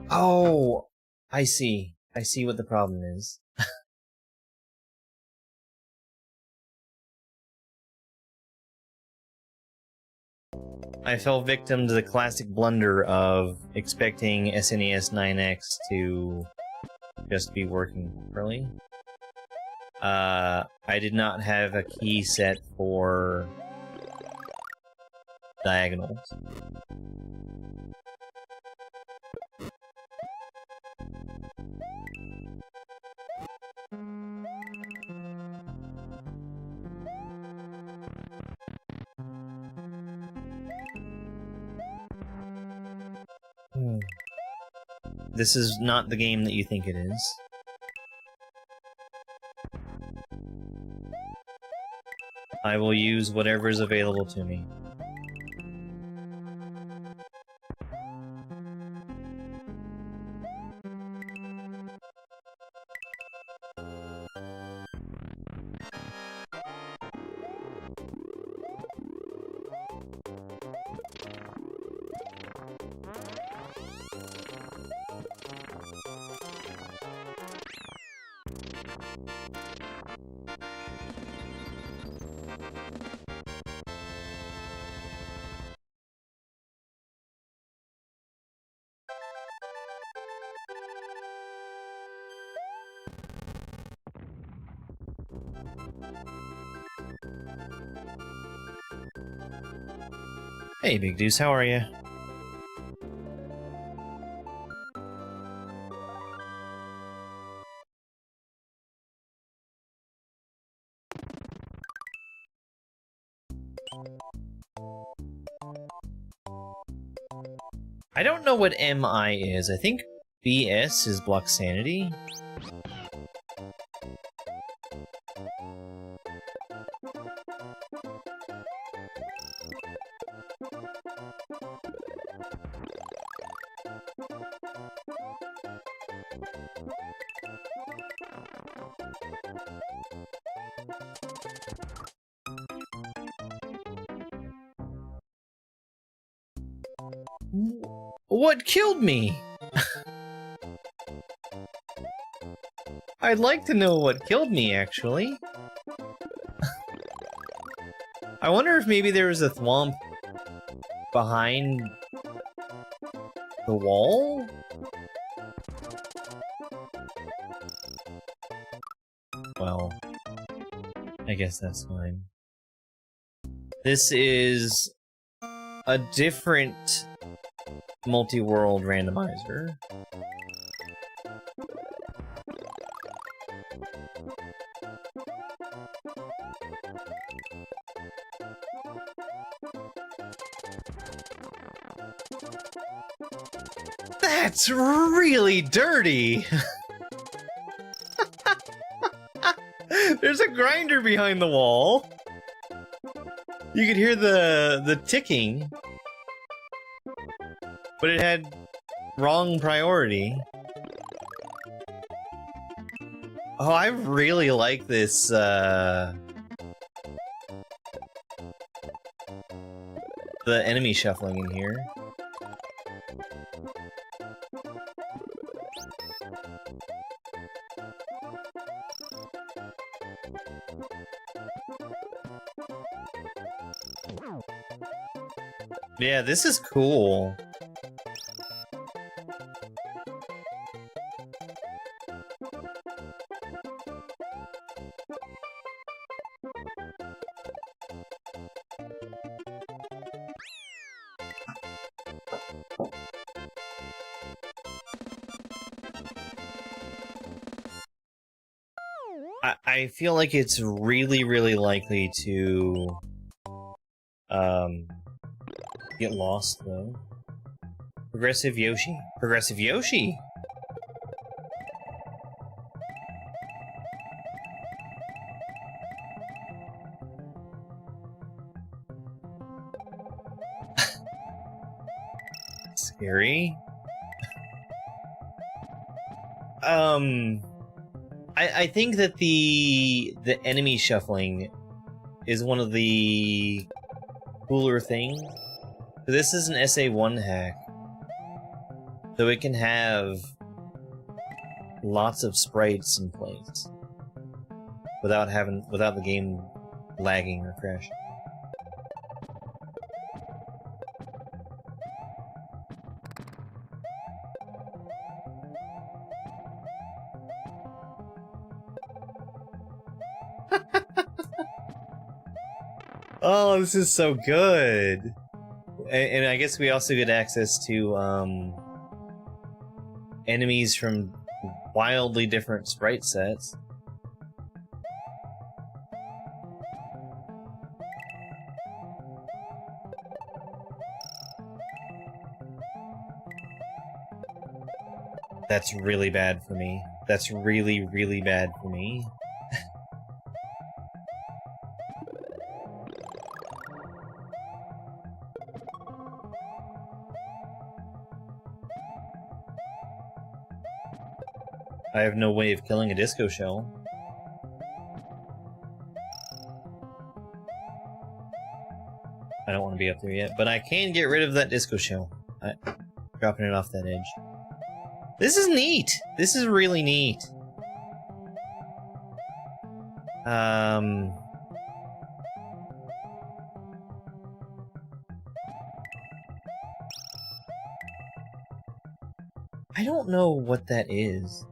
Oh, I see. I see what the problem is. I fell victim to the classic blunder of expecting SNES 9X to just be working properly. I did not have a key set for diagonals. This is not the game that you think it is. I will use whatever is available to me. Hey, Big Deuce, how are you? I don't know what MI is. I think BS is block sanity. What killed me? I'd like to know what killed me, actually. I wonder if maybe there was a thwomp behind the wall? Well, I guess that's fine. This is a different multi-world randomizer. That's really dirty! There's a grinder behind the wall. You could hear the ticking. But it had wrong priority. Oh, I really like this, the enemy shuffling in here. Yeah, this is cool. I feel like it's really, really likely to get lost though. Progressive Yoshi. Progressive Yoshi! Scary. I think that the enemy shuffling is one of the cooler things. This is an SA1 hack, so it can have lots of sprites in place without the game lagging or crashing. Oh, this is so good! And I guess we also get access to, enemies from wildly different sprite sets. That's really bad for me. That's really, really bad for me. I have no way of killing a disco shell. I don't want to be up there yet, but I can get rid of that disco shell. Dropping it off that edge. This is neat! This is really neat. I don't know what that is.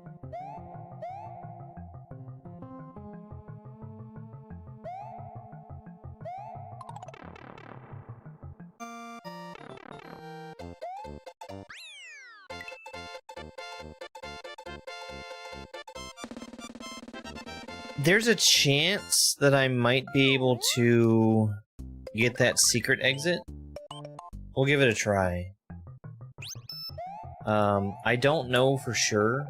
There's a chance that I might be able to get that secret exit. We'll give it a try. I don't know for sure.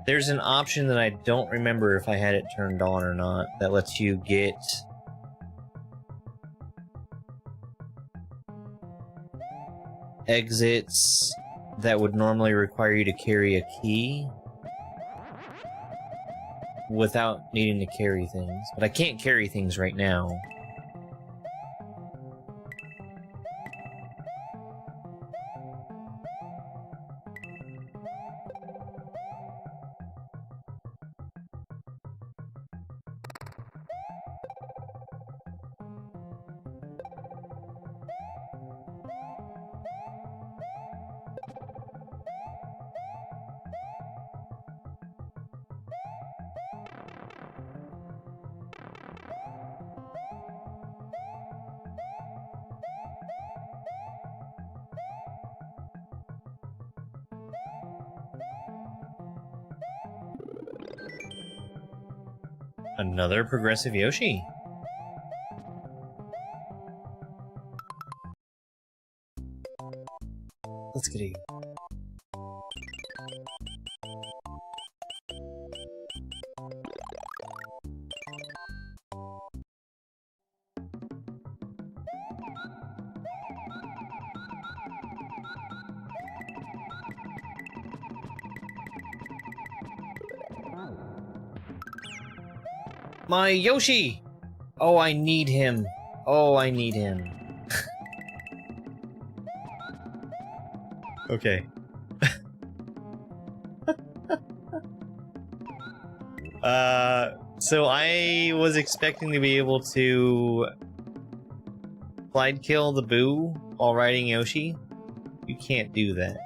There's an option that I don't remember if I had it turned on or not that lets you get exits that would normally require you to carry a key without needing to carry things. But I can't carry things right now. Another progressive Yoshi. Let's get you. My Yoshi! Oh, I need him. Oh, I need him. Okay. So I was expecting to be able to slide kill the Boo while riding Yoshi. You can't do that.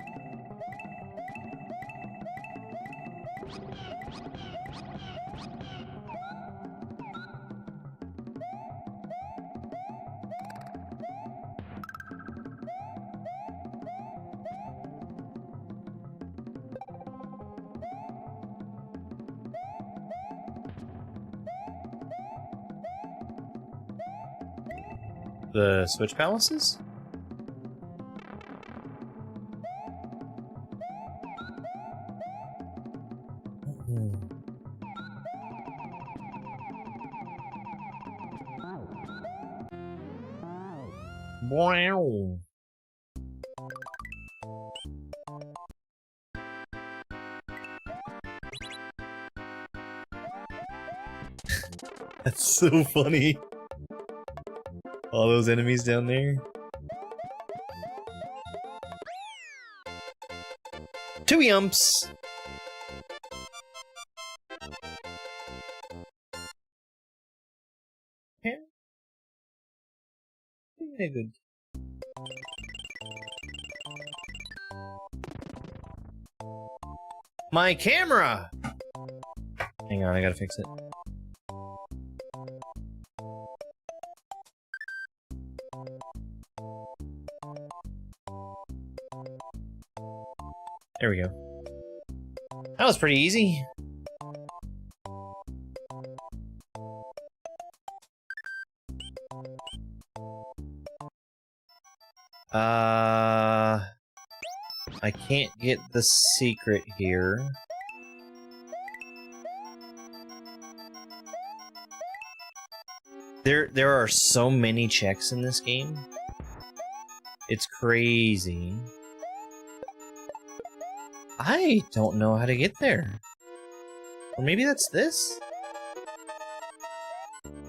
The Switch Palaces? Wow. That's so funny. All those enemies down there. Two yumps! Yeah. Yeah, good. My camera! Hang on, I gotta fix it. There we go. That was pretty easy. I can't get the secret here. There are so many checks in this game. It's crazy. I don't know how to get there. Or maybe that's this?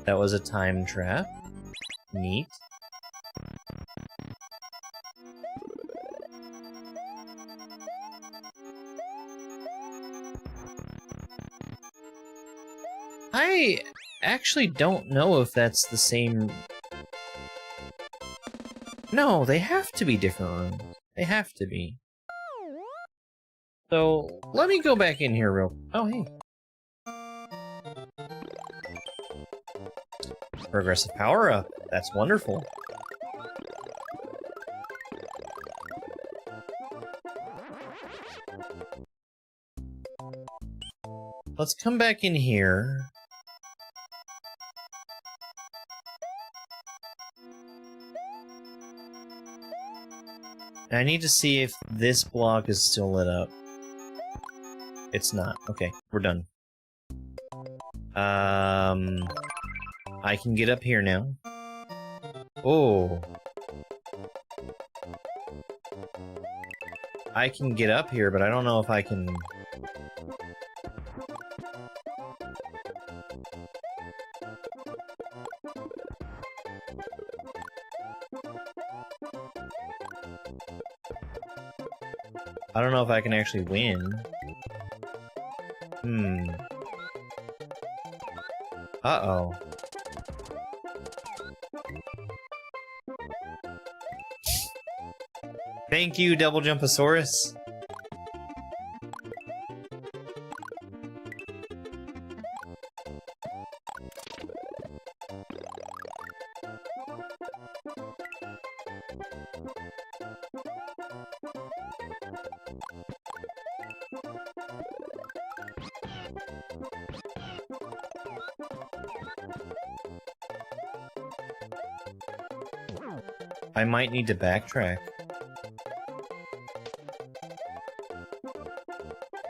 That was a time trap. Neat. I actually don't know if that's the same... No, they have to be different rooms. They have to be. So, let me go back in here real... Oh, hey. Progressive power-up. That's wonderful. Let's come back in here. I need to see if this block is still lit up. It's not. Okay, we're done. I can get up here now. Oh. I can get up here, but I don't know if I can... I don't know if I can actually win. Uh-oh. Thank you, Double Jumpasaurus. I might need to backtrack.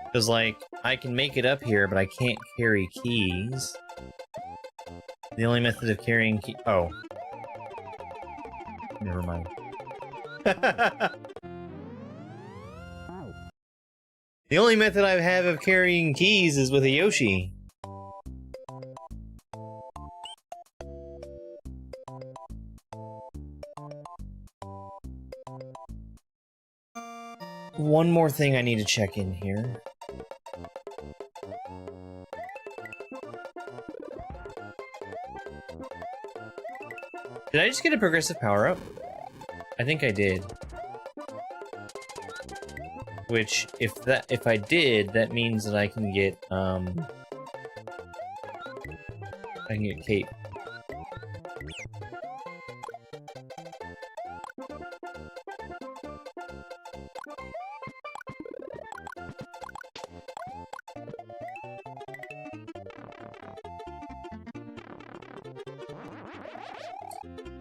Because, like, I can make it up here, but I can't carry keys. The only method of carrying key- oh. Never mind. The only method I have of carrying keys is with a Yoshi. One more thing I need to check in here. Did I just get a progressive power-up? I think I did. Which, if I did, that means that I can get, Cape.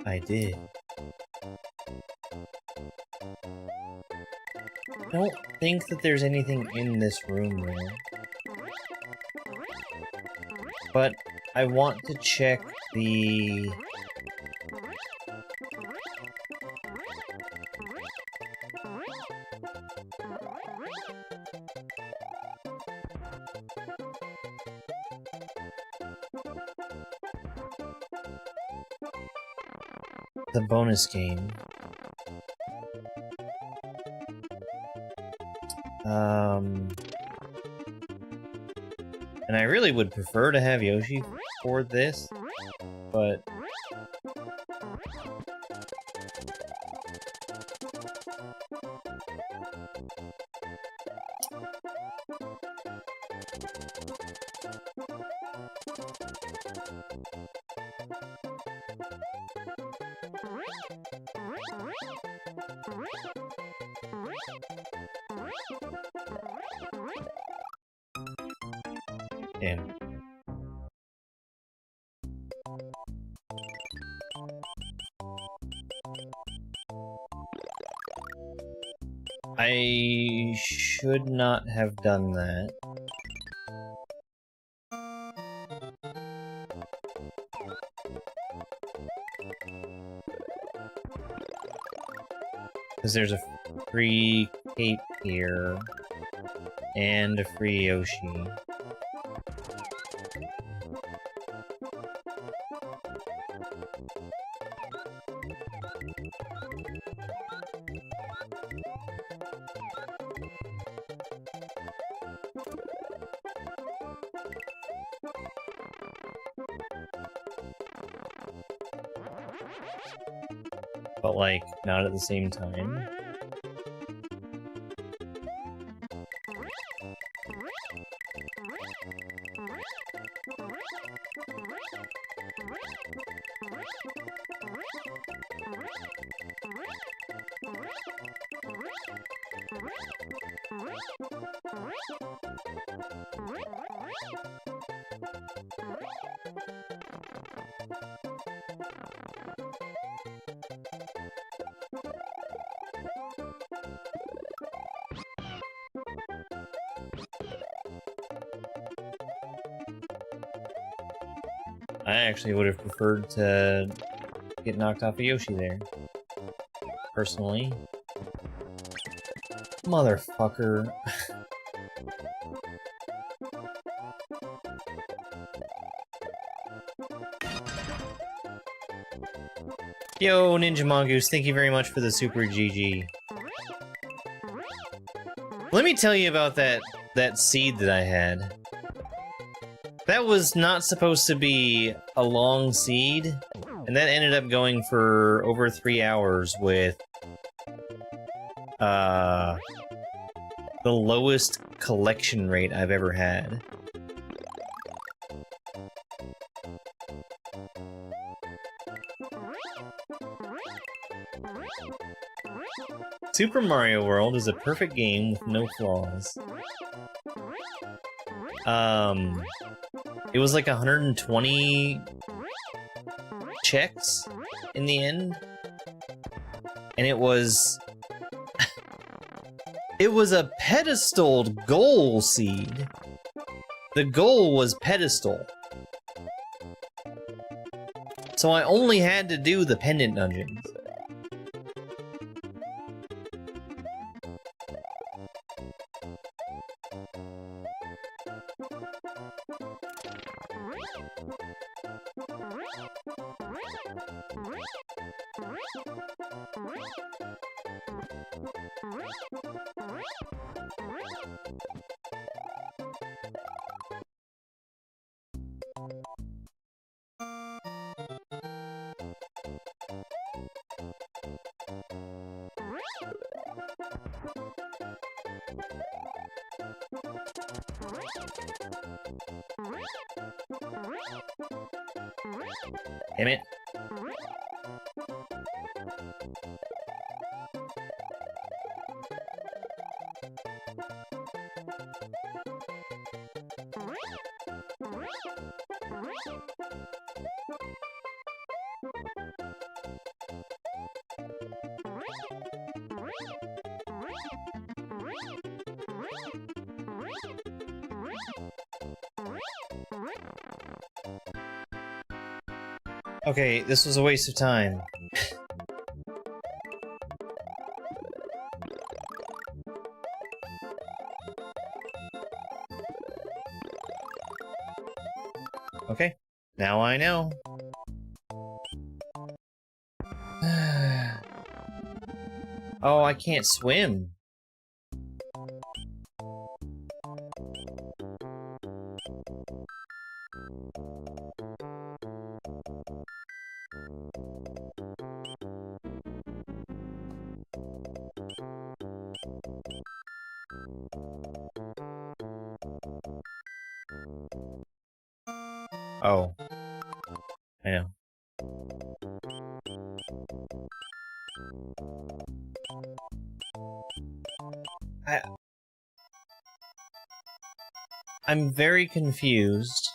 I did. I don't think that there's anything in this room there. But I want to check the... the bonus game. And I really would prefer to have Yoshi for this, but... Damn. I should not have done that. Because there's a free cape here, and a free Yoshi. But, like, not at the same time. I actually would have preferred to get knocked off of Yoshi there. Personally. Motherfucker. Yo, Ninja Mongoose, thank you very much for the Super GG. Let me tell you about that seed that I had. That was not supposed to be a long seed, and that ended up going for over 3 hours with the lowest collection rate I've ever had. Super Mario World is a perfect game with no flaws. It was like 120 checks in the end. And it was... it was a pedestaled goal seed. The goal was pedestal. So I only had to do the pendant dungeons. Damn it. Okay, this was a waste of time. Okay, now I know. Oh, I can't swim. Oh. I know. I'm very confused.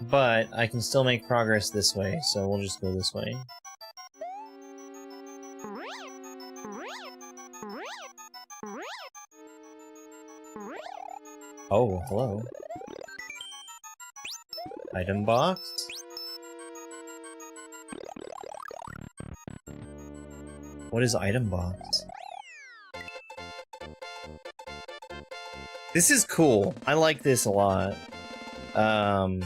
But I can still make progress this way, so we'll just go this way. Oh, hello. Item box? What is item box? This is cool. I like this a lot. I'm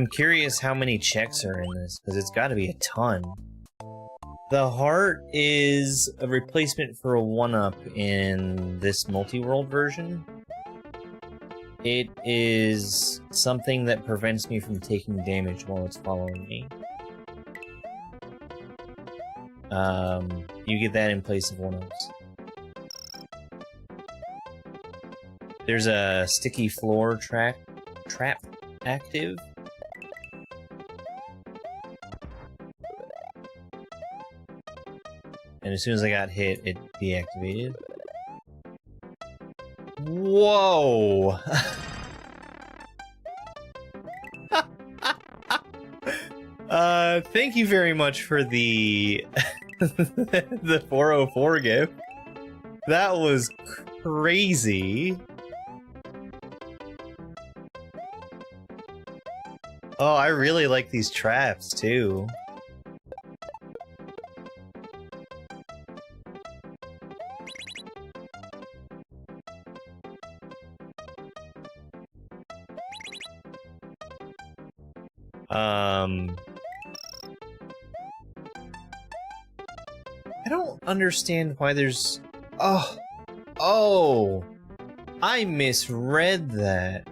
curious how many checks are in this, because it's got to be a ton. The heart is a replacement for a 1-up in this multi-world version. It is something that prevents me from taking damage while it's following me. You get that in place of 1-ups. There's a sticky floor trap active. And as soon as I got hit, it deactivated. Whoa! Thank you very much for the the 404 gift. That was crazy. Oh, I really like these traps too. I don't understand why there's... Oh! I misread that.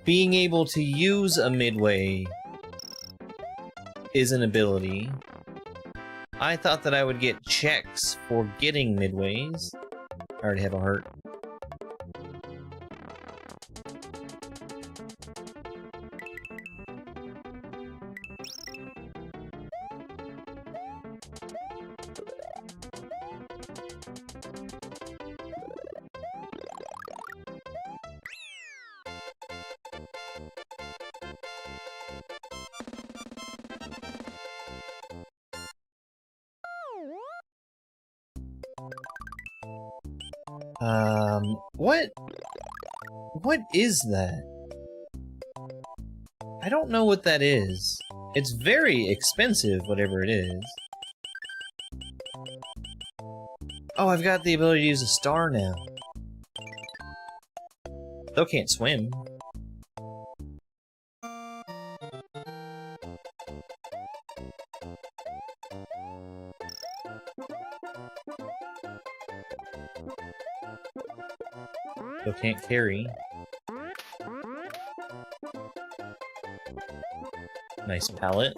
Being able to use a midway is an ability. I thought that I would get checks for getting midways. I already have a heart. What is that? I don't know what that is. It's very expensive, whatever it is. Oh, I've got the ability to use a star now. Still can't swim. Still can't carry. Nice palette.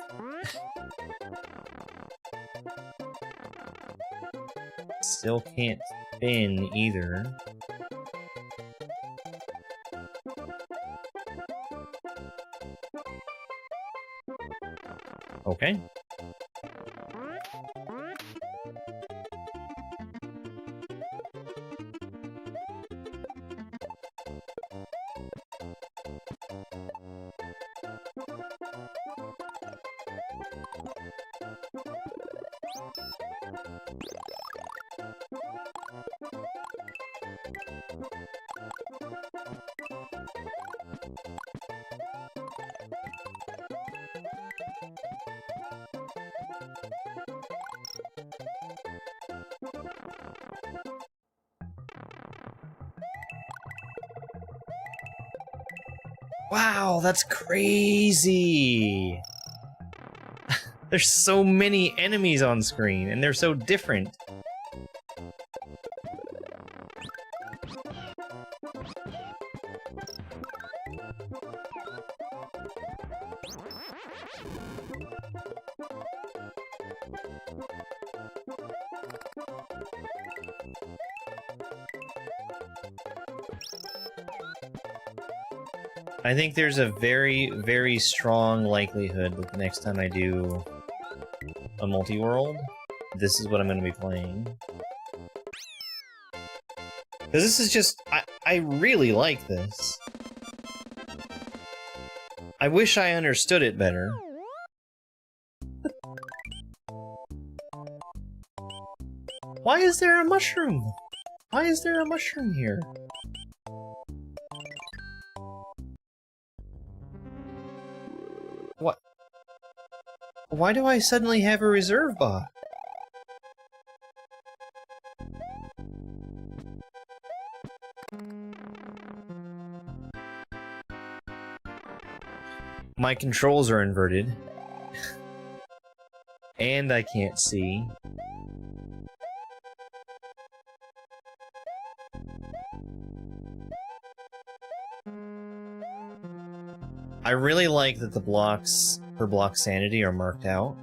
Still can't spin either. Okay. Wow, that's crazy! There's so many enemies on screen, and they're so different. I think there's a very, very strong likelihood that the next time I do a multi-world, this is what I'm going to be playing. Because this is just... I really like this. I wish I understood it better. Why is there a mushroom? Why is there a mushroom here? What? Why do I suddenly have a reserve bot? My controls are inverted. And I can't see. I really like that the blocks for block sanity are marked out.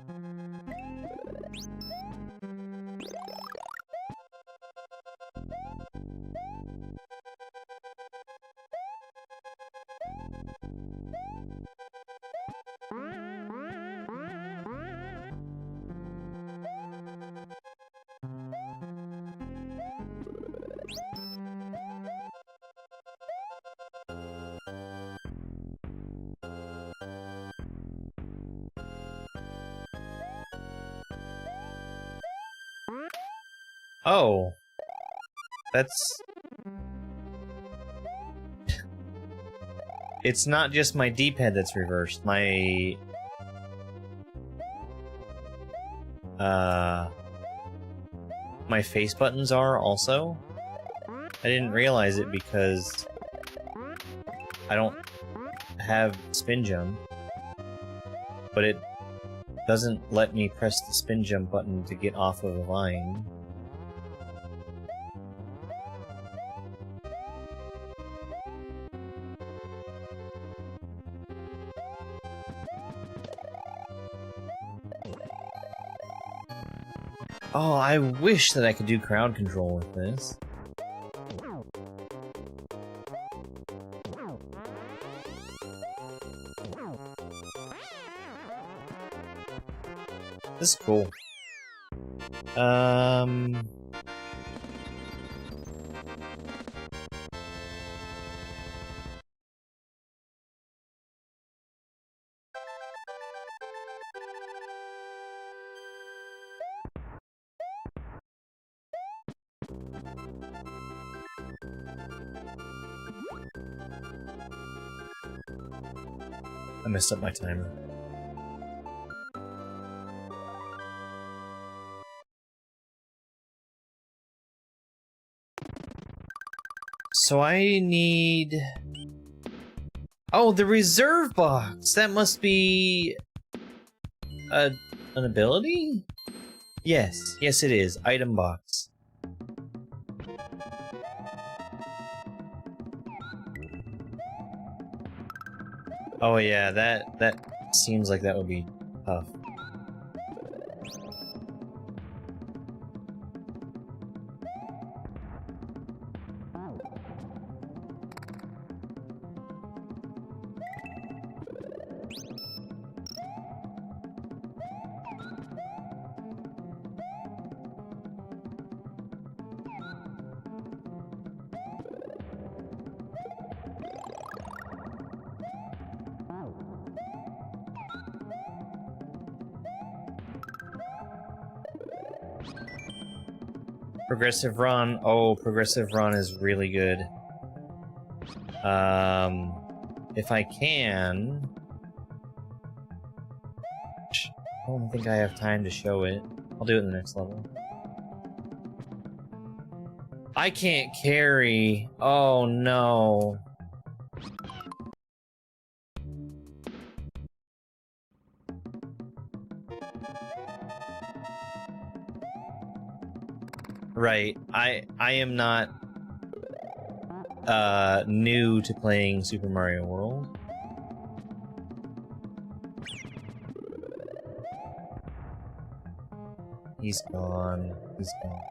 Oh. That's... It's not just my D-pad that's reversed, my... my face buttons are also. I didn't realize it because I don't have spin jump, but it doesn't let me press the spin jump button to get off of a vine. Oh, I wish that I could do crowd control with this. This is cool. I messed up my timer. So I need... Oh, the reserve box! That must be... an ability? Yes, yes it is. Item box. Oh yeah, that Seems like that would be tough. Progressive run. Oh, progressive run is really good. If I can... I don't think I have time to show it. I'll do it in the next level. I can't carry. Oh, no. Right. I am not new to playing Super Mario World. He's gone. He's gone.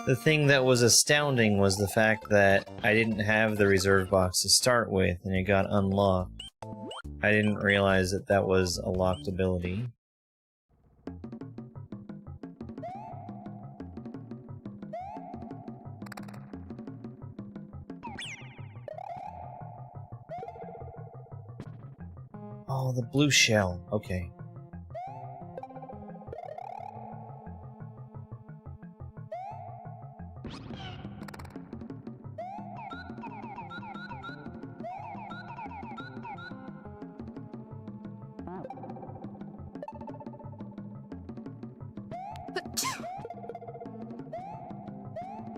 The thing that was astounding was the fact that I didn't have the reserve box to start with, and it got unlocked. I didn't realize that that was a locked ability. Oh, the blue shell. Okay.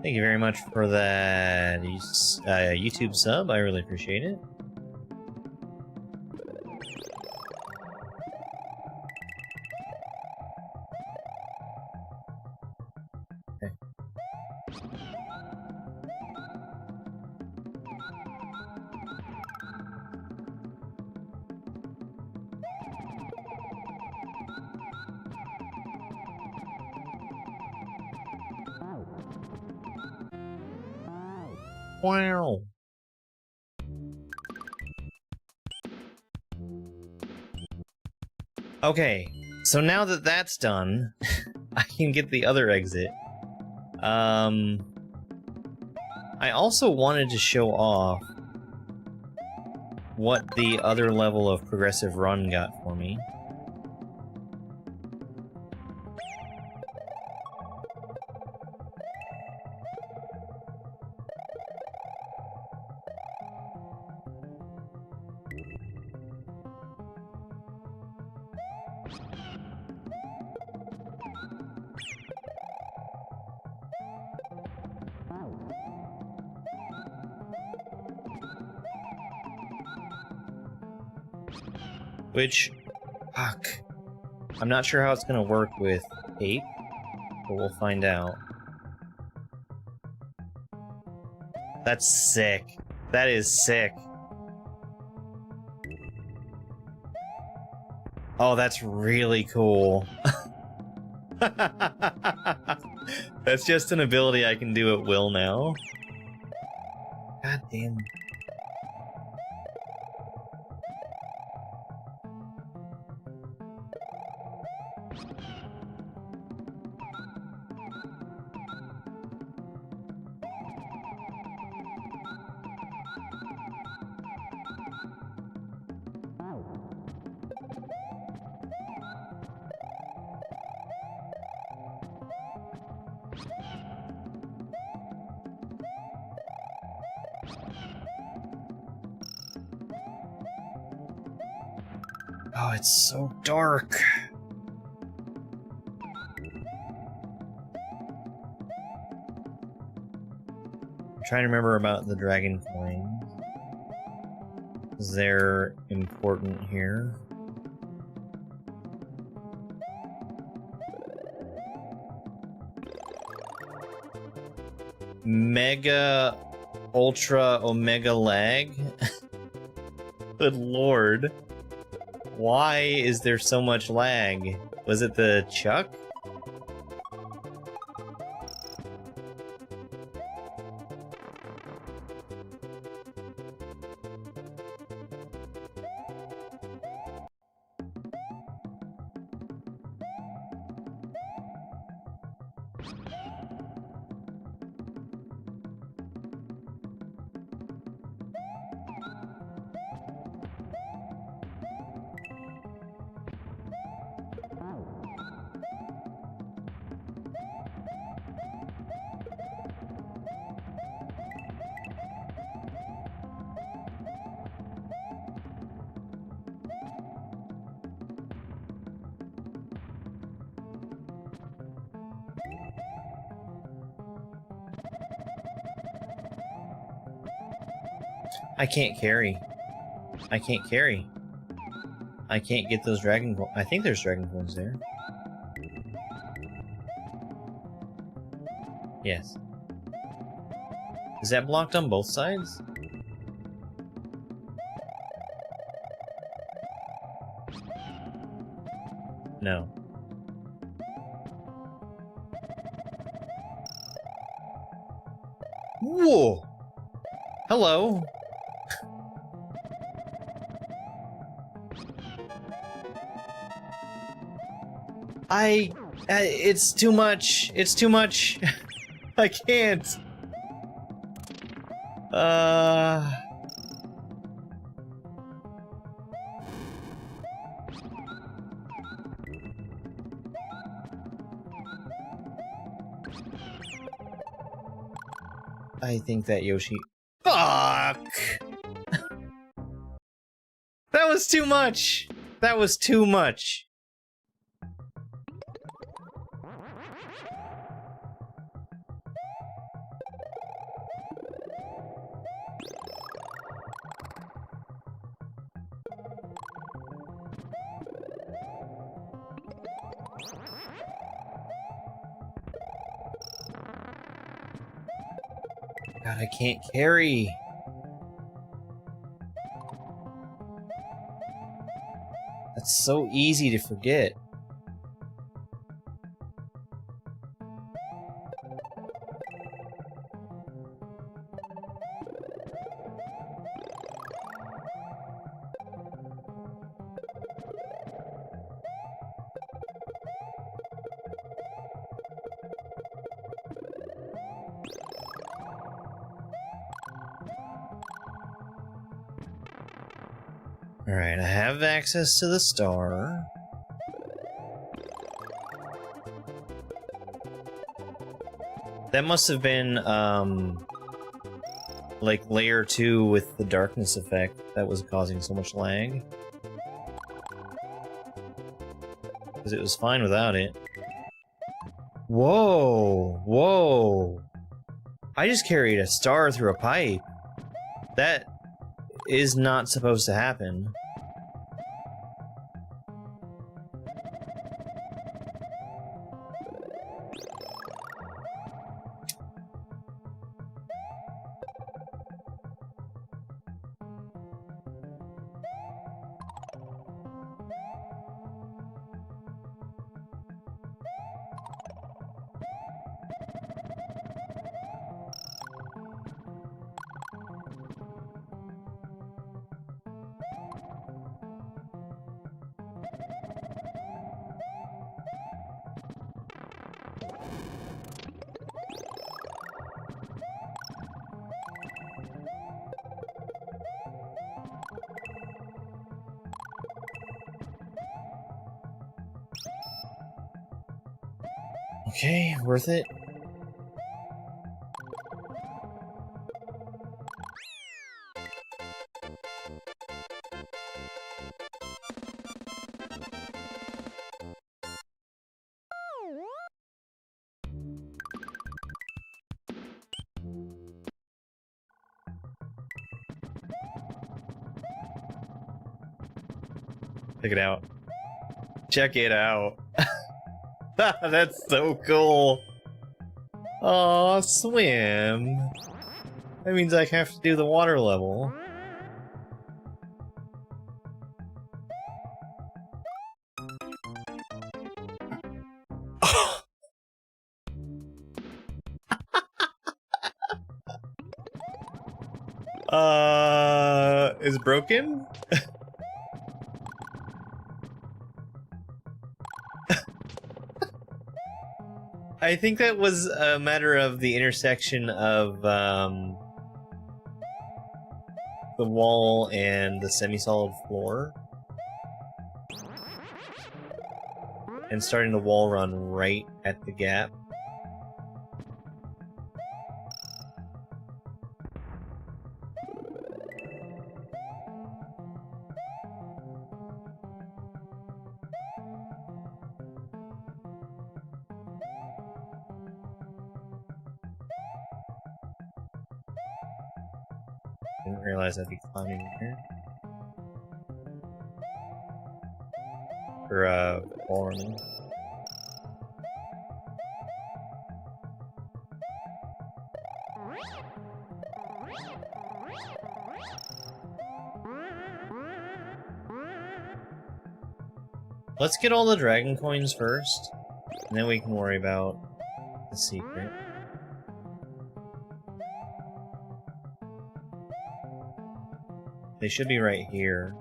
Thank you very much for that YouTube sub. I really appreciate it. Okay. Wow. Okay, so now that that's done, I can get the other exit. I also wanted to show off what the other level of progressive run got for me. Which, fuck. I'm not sure how it's gonna work with Ape, but we'll find out. That's sick. That is sick. Oh, that's really cool. That's just an ability I can do at will now. God damn. Oh, it's so dark. I'm trying to remember about the dragon coins. They're important here. Mega Ultra Omega lag? Good lord. Why is there so much lag? Was it the Chuck? I can't carry. I can't carry. I can't get those dragon coins. I think there's dragon coins there. Yes. Is that blocked on both sides? No. Whoa! Hello! It's too much. It's too much. I can't. I think that Yoshi... Fuck! That was too much! That was too much! God, I can't carry. That's so easy to forget. Alright, I have access to the star. That must have been, like layer 2 with the darkness effect that was causing so much lag. Because it was fine without it. Whoa! Whoa! I just carried a star through a pipe. That is not supposed to happen. Okay, worth it. Check it out. Check it out. That's so cool. Oh, swim. That means I have to do the water level. Is broken? I think that was a matter of the intersection of, the wall and the semi-solid floor. And starting the wall run right at the gap. Didn't realize I'd be climbing here. Or, wall running. Let's get all the dragon coins first, and then we can worry about the secret. They should be right here.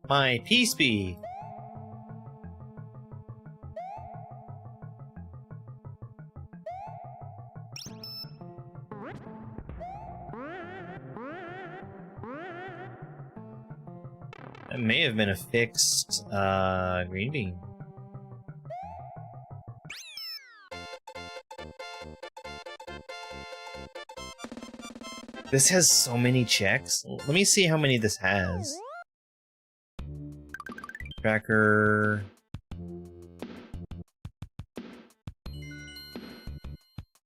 My peace be! That may have been a fixed, green bean. This has so many checks. Let me see how many this has. Tracker.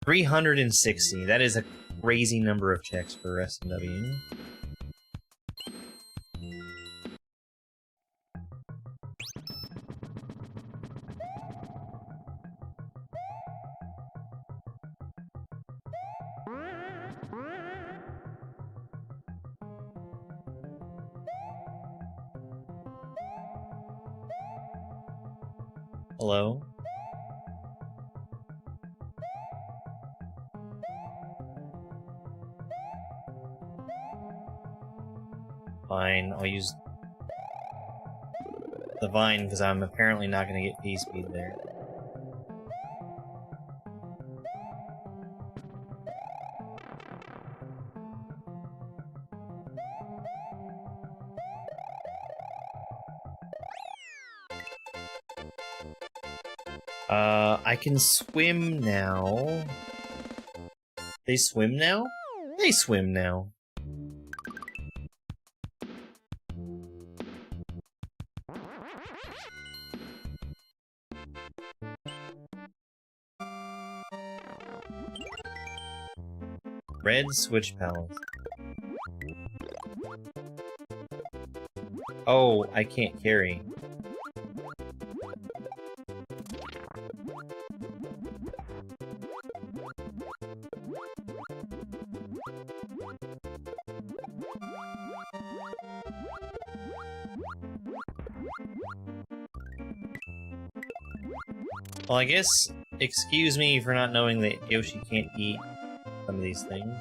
$360. That is a crazy number of checks for S&W. Hello? Fine, I'll use the vine because I'm apparently not going to get P-speed there. I can swim now. They swim now? They swim now. Red switch palace. Oh, I can't carry. Well, I guess, excuse me for not knowing that Yoshi can't eat some of these things.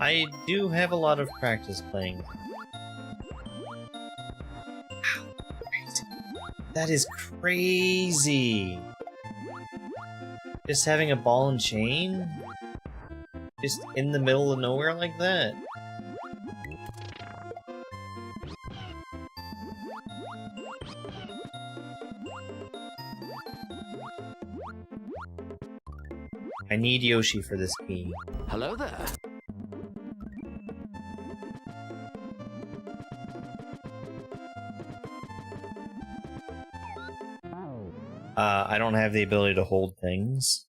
I do have a lot of practice playing. Wow, crazy. That is crazy! Just having a ball and chain? Just in the middle of nowhere like that? I need Yoshi for this key. Hello there. I don't have the ability to hold things.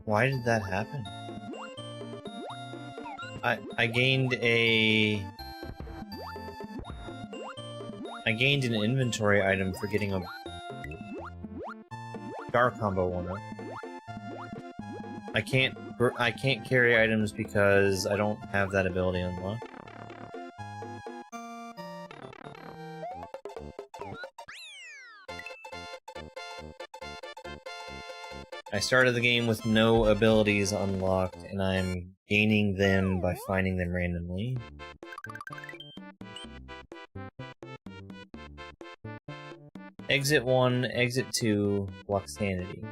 Why did that happen? I gained an inventory item for getting a star combo one up. I can't carry items because I don't have that ability unlocked. I started the game with no abilities unlocked, and I'm gaining them by finding them randomly. Exit 1, Exit 2, block sanity.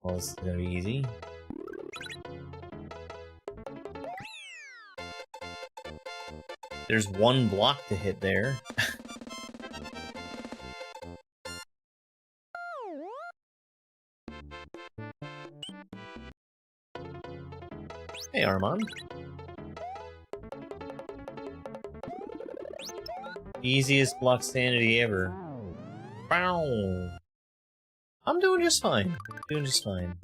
Well, this is gonna be easy. There's one block to hit there. Hey, Armand. Easiest block sanity ever. Wow. I'm doing just fine. Doing just fine.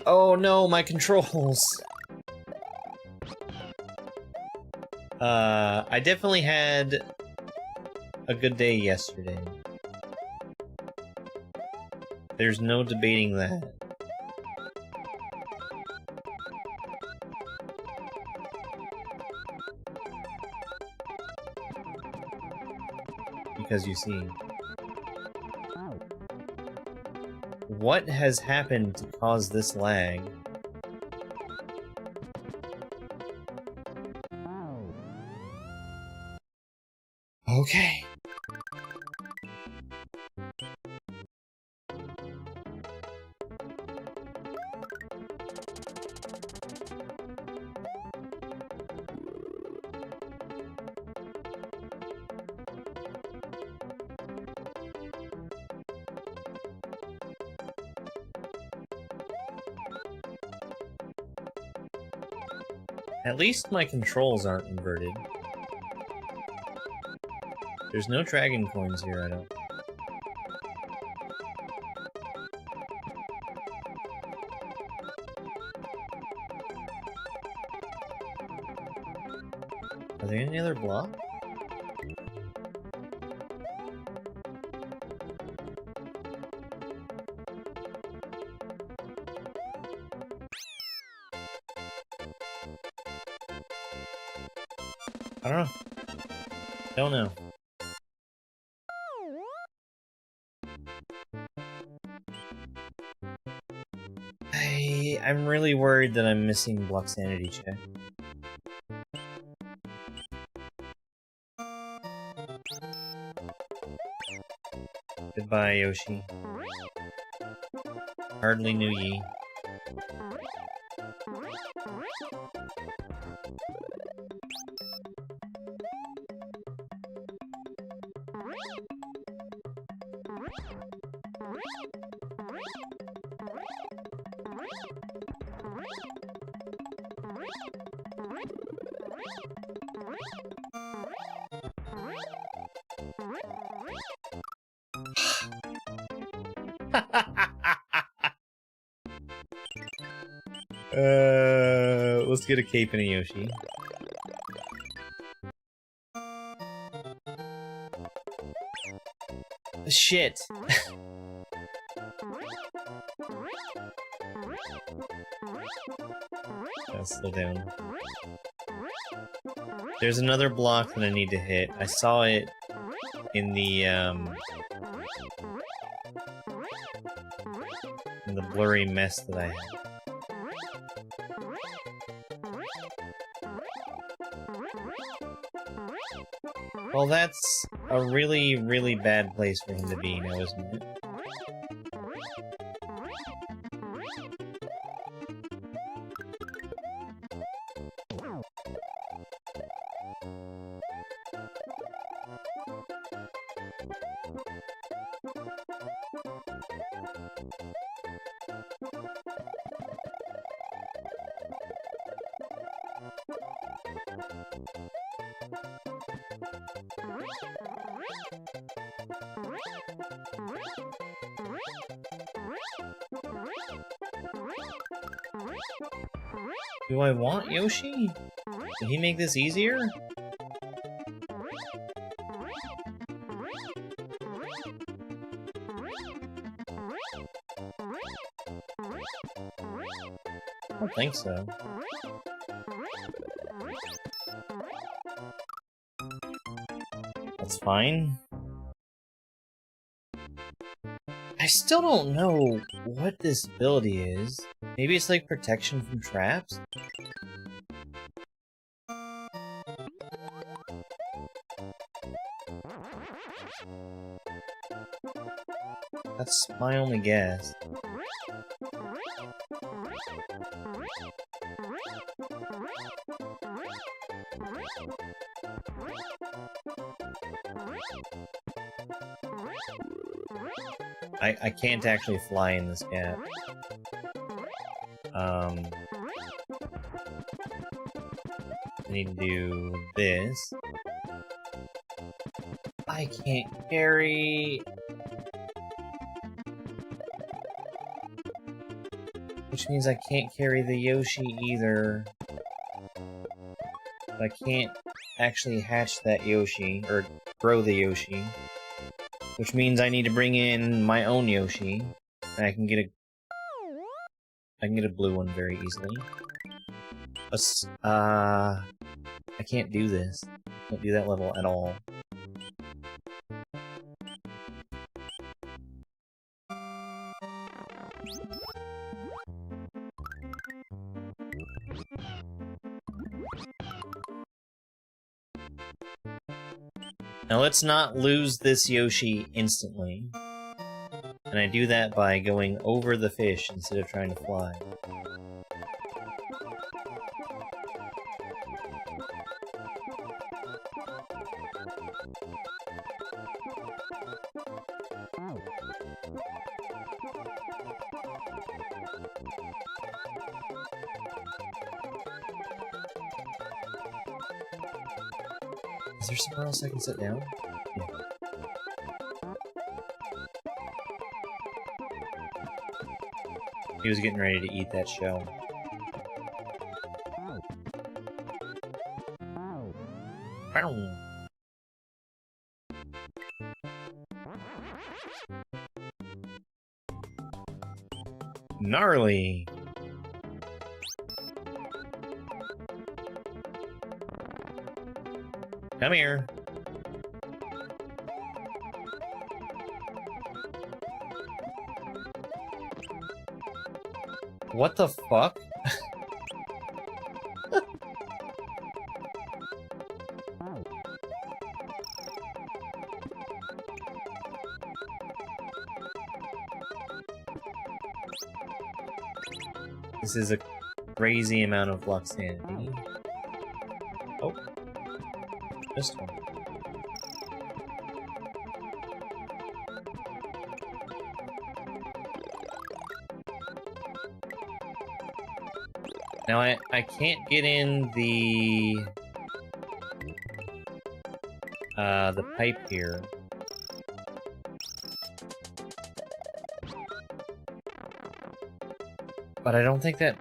Oh no, my controls! I definitely had a good day yesterday. There's no debating that. Because you see... What has happened to cause this lag? Okay. At least my controls aren't inverted. There's no dragon coins here, I don't. Are there any other blocks? I don't know. Don't know. I'm really worried that I'm missing block sanity check. Goodbye, Yoshi. Hardly knew ye. Let's get a cape and a Yoshi. Shit! Gotta slow down. There's another block that I need to hit. I saw it in the blurry mess that I had. Well, that's a really, really bad place for him to be now, isn't it? Do I want Yoshi? Did he make this easier? I don't think so. That's fine. I still don't know what this ability is. Maybe it's like protection from traps? That's my only guess. I can't actually fly in this gap. I need to do this. I can't carry... Which means I can't carry the Yoshi either. But I can't actually hatch that Yoshi, or grow the Yoshi. Which means I need to bring in my own Yoshi. And I can get a blue one very easily. I can't do this. Can't do that level at all. Now let's not lose this Yoshi instantly. And I do that by going over the fish instead of trying to fly. Is there somewhere else I can sit down? Yeah. He was getting ready to eat that shell. Gnarly! Come here. What the fuck? This is a crazy amount of luck sanity. Oh. This one. Now I can't get in the pipe here. But I don't think that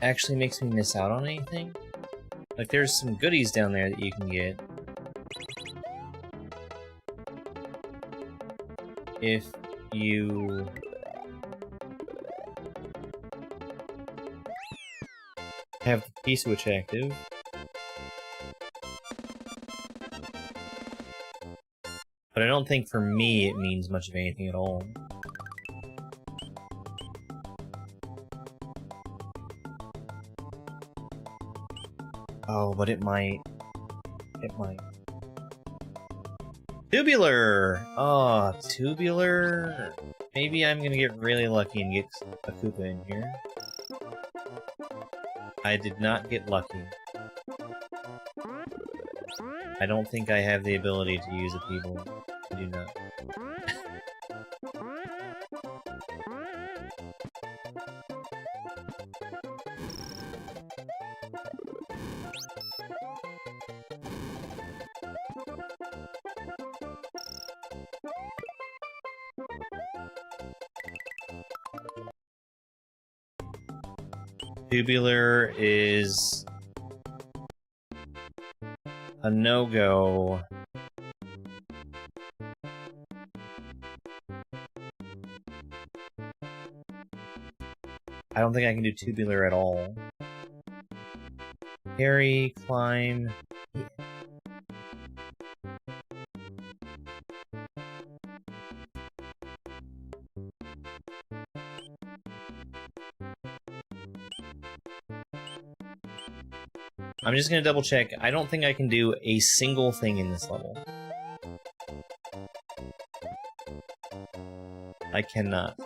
actually makes me miss out on anything. Like, there's some goodies down there that you can get. If you... have the P-switch active. But I don't think for me it means much of anything at all. Oh, but it might. It might. Tubular! Oh, tubular. Maybe I'm gonna get really lucky and get a Koopa in here. I did not get lucky. I don't think I have the ability to use a P-ball. I do not. Tubular is a no-go. I don't think I can do tubular at all. Carry, climb. Yeah. I'm just gonna double check. I don't think I can do a single thing in this level. I cannot.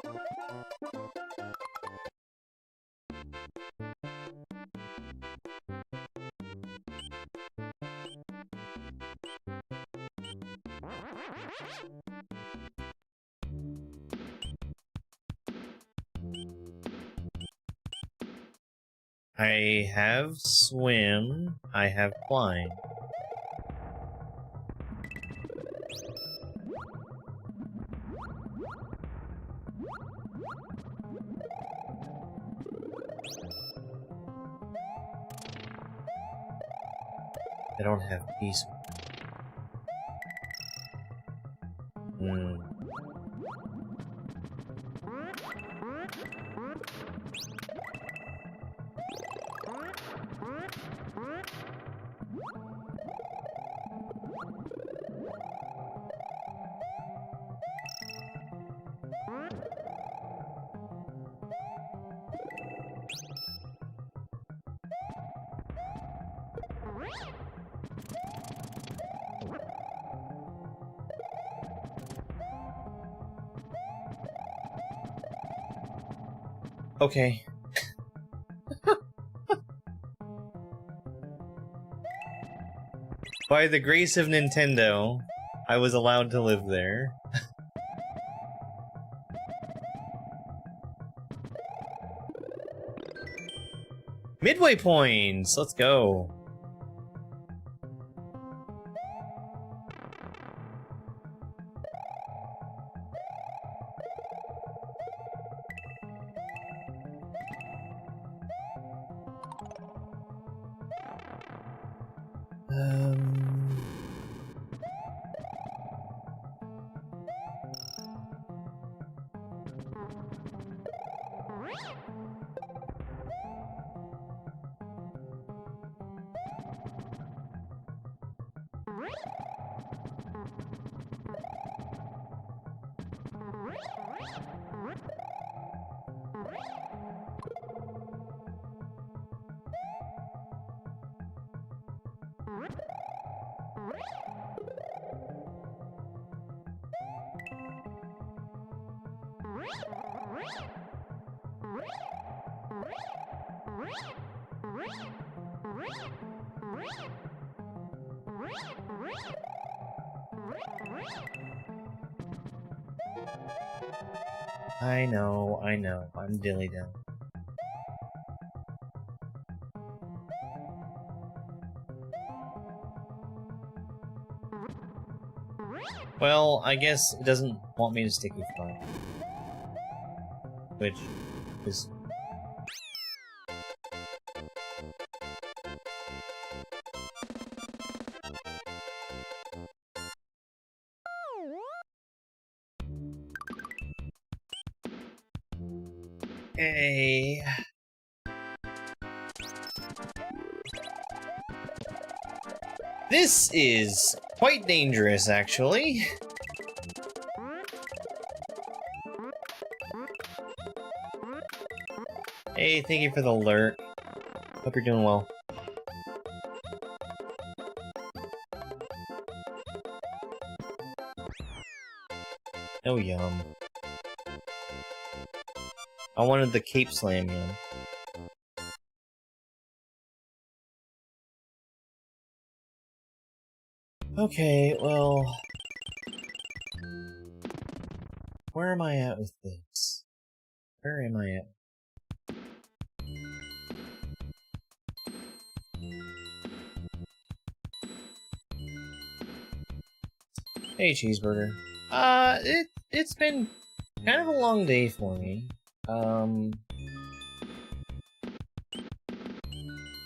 I have swim, I have climb. I don't have peace. Okay. By the grace of Nintendo, I was allowed to live there. Midway points! Let's go. I know, I'm dilly down. Well, I guess it doesn't want me to stick with fire. Which is Okay. This is quite dangerous, actually. Hey, thank you for the alert. Hope you're doing well. Oh, yum. I wanted the Cape Slam yum. Okay, well... Where am I at with this? Where am I at? Hey, Cheeseburger. It's been kind of a long day for me. I'm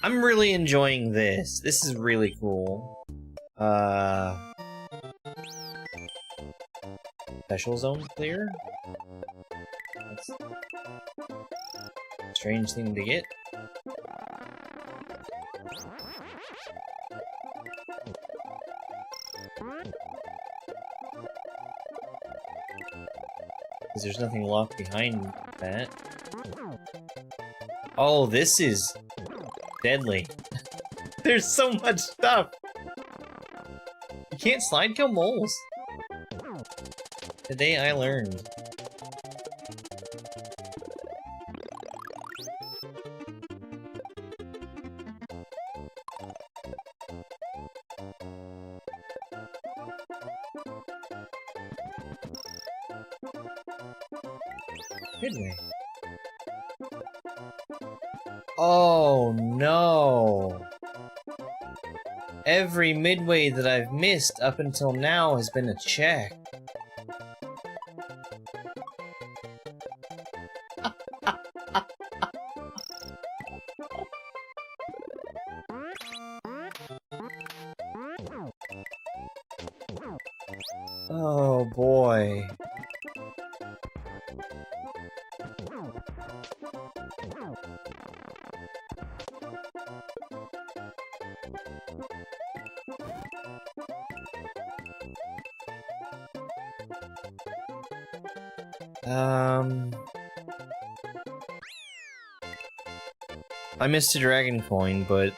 really enjoying this. This is really cool. Special zone clear? That's a strange thing to get. Because there's nothing locked behind that. Oh, this is deadly. There's so much stuff! You can't slide kill moles. Today I learned. Midway. Oh no! Every midway that I've missed up until now has been a check. Oh boy. I missed a dragon coin, but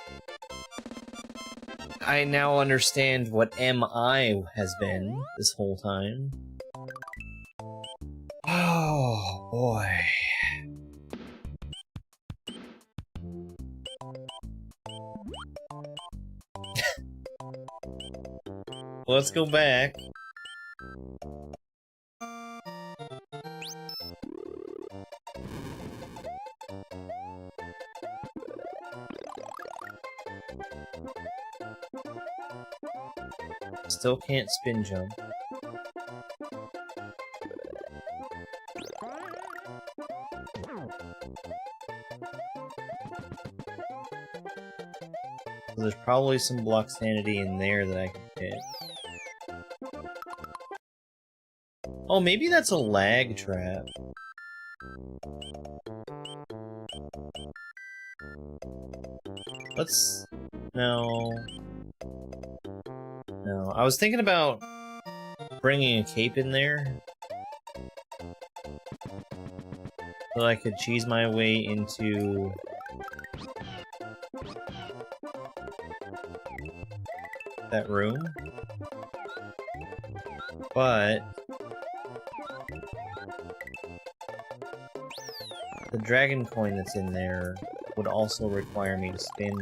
I now understand what MI has been this whole time. Oh boy. Let's go back. Still can't spin jump. So there's probably some block sanity in there that I can hit. Oh, maybe that's a lag trap. Let's... No. No, I was thinking about bringing a cape in there so I could cheese my way into that room, but the dragon coin that's in there would also require me to spin.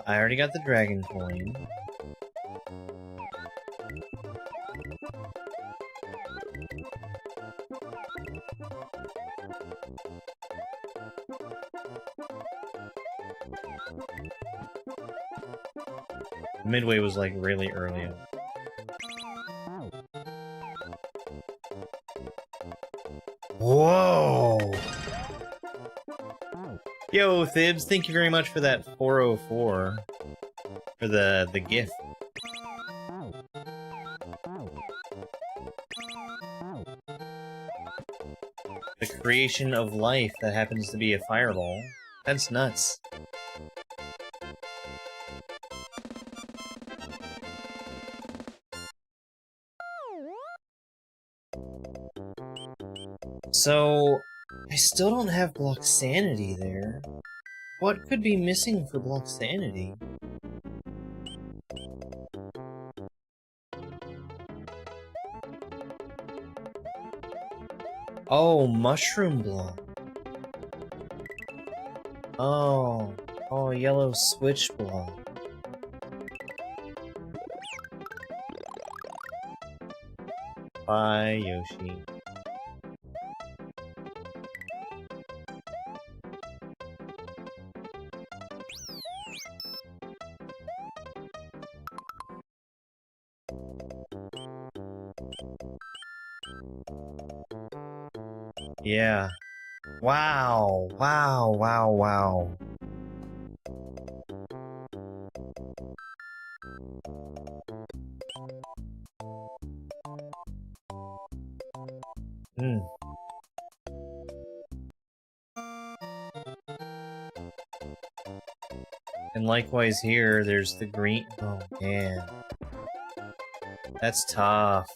I already got the dragon coin. Midway was like really early on. Whoa! Yo, Thibs, thank you very much for that 404 for the gift. The creation of life that happens to be a fireball. That's nuts. So, I still don't have block sanity there. What could be missing for block sanity? Oh, mushroom block. Oh, yellow switch block. Bye, Yoshi. Yeah. Wow. Wow, wow, wow. Hmm. And likewise here, there's the green... Oh, man. That's tough.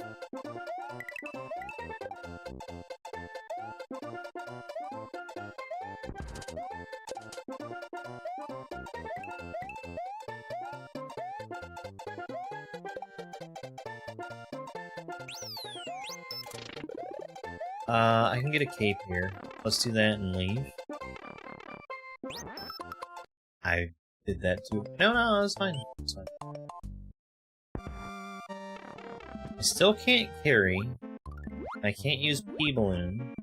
I can get a cape here. Let's do that and leave. I did that too. No, that's fine. That's fine. I still can't carry. I can't use P-Balloon.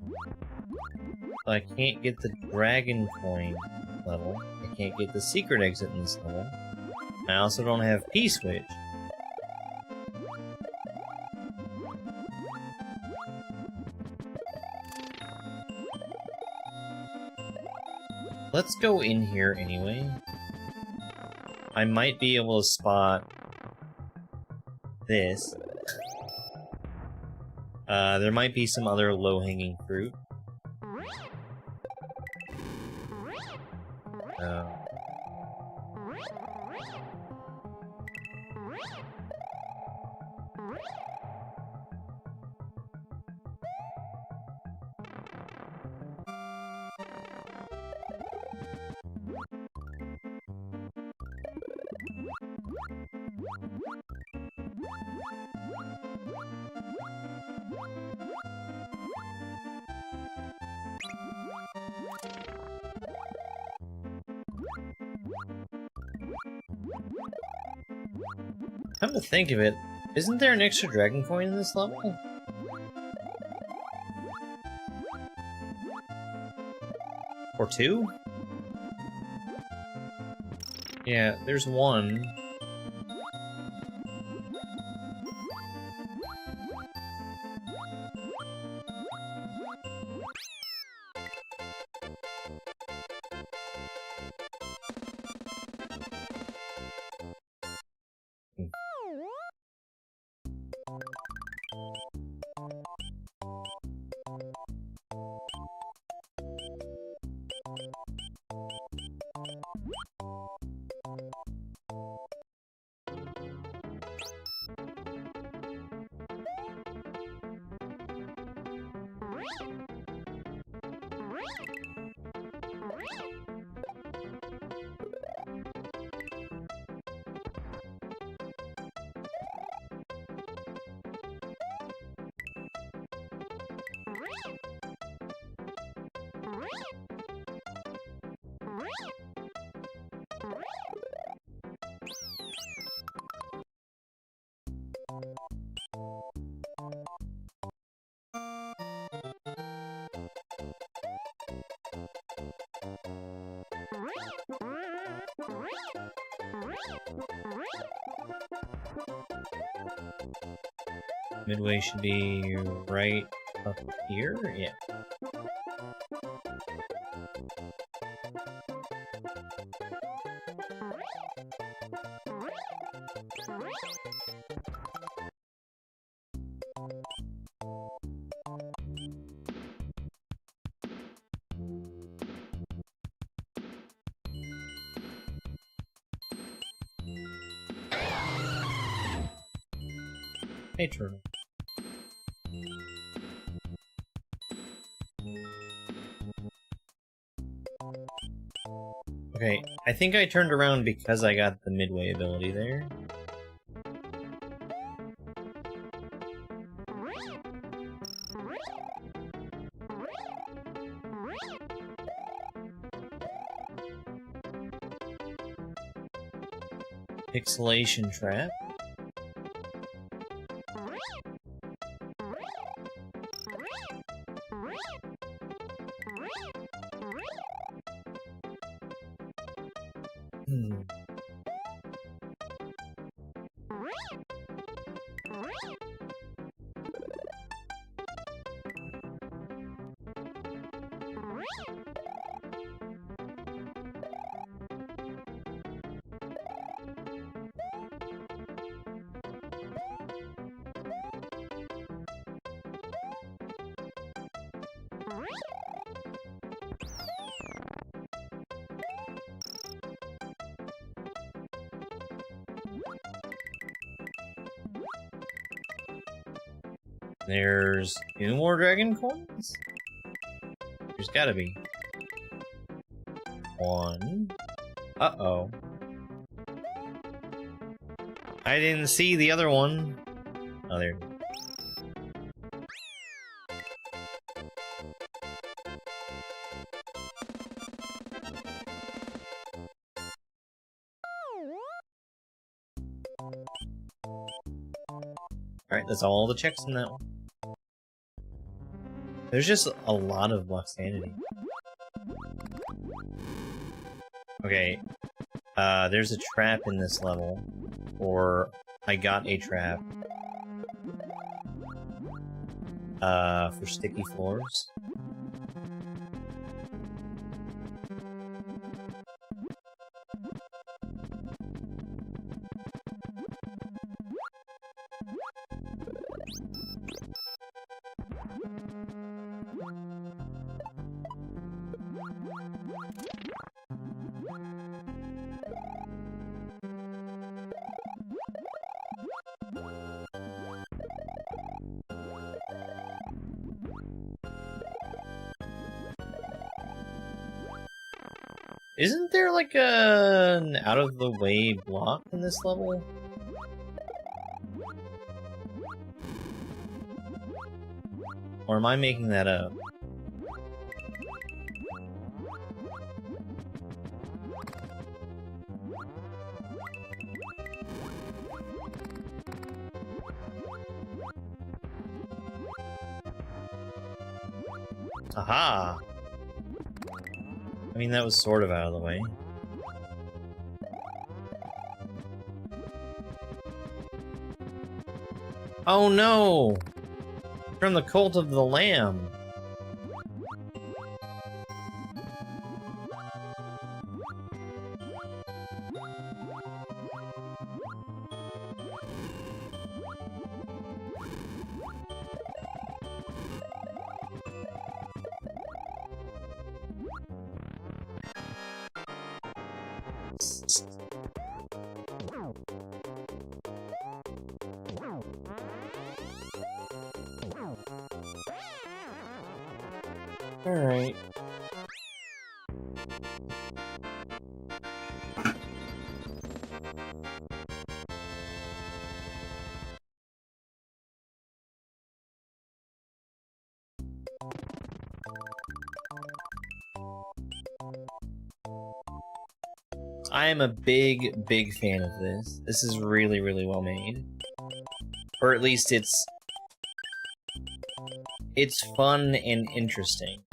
I can't get the Dragon Coin level. I can't get the secret exit in this level. I also don't have P-Switch. Let's go in here anyway. I might be able to spot this. There might be some other low-hanging fruit. Come to think of it, isn't there an extra dragon coin in this level? Or two? Yeah, there's one. Midway should be right up here? Yeah. Hey, turtle. Okay, I think I turned around because I got the midway ability there. Pixelation trap. There's 2 more dragon coins? There's gotta be. 1. Uh-oh. I didn't see the other one. Oh, there. Alright, that's all the checks in that one. There's just a lot of block sanity. Okay, there's a trap in this level, or I got a trap, for sticky floors. Isn't there like an out-of-the-way block in this level? Or am I making that up? Aha! I mean, that was sort of out of the way. Oh no! From the Cult of the Lamb. Alright. I am a big, big fan of this. This is really, really well made. Or at least it's fun and interesting.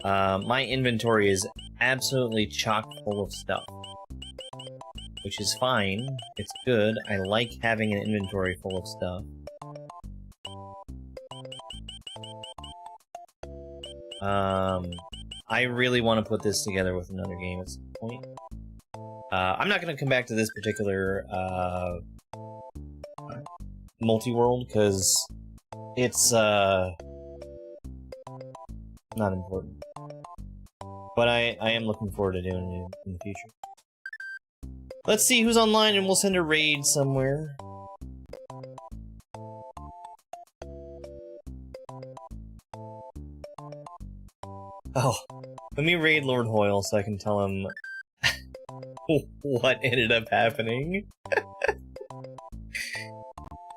My inventory is absolutely chock full of stuff. which is fine. It's good. I like having an inventory full of stuff. I really want to put this together with another game at some point. I'm not going to come back to this particular multi-world, because it's not important. But I am looking forward to doing it in the future. Let's see who's online, and we'll send a raid somewhere. Oh, let me raid Lord Hoyle so I can tell him what ended up happening.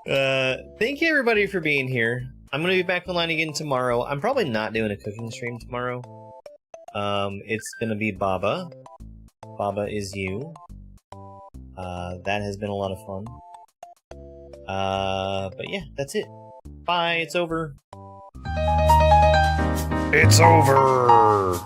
Thank you everybody for being here. I'm gonna be back online again tomorrow. I'm probably not doing a cooking stream tomorrow. It's gonna be Baba. Baba is you. That has been a lot of fun. But yeah, that's it. Bye, it's over. It's over!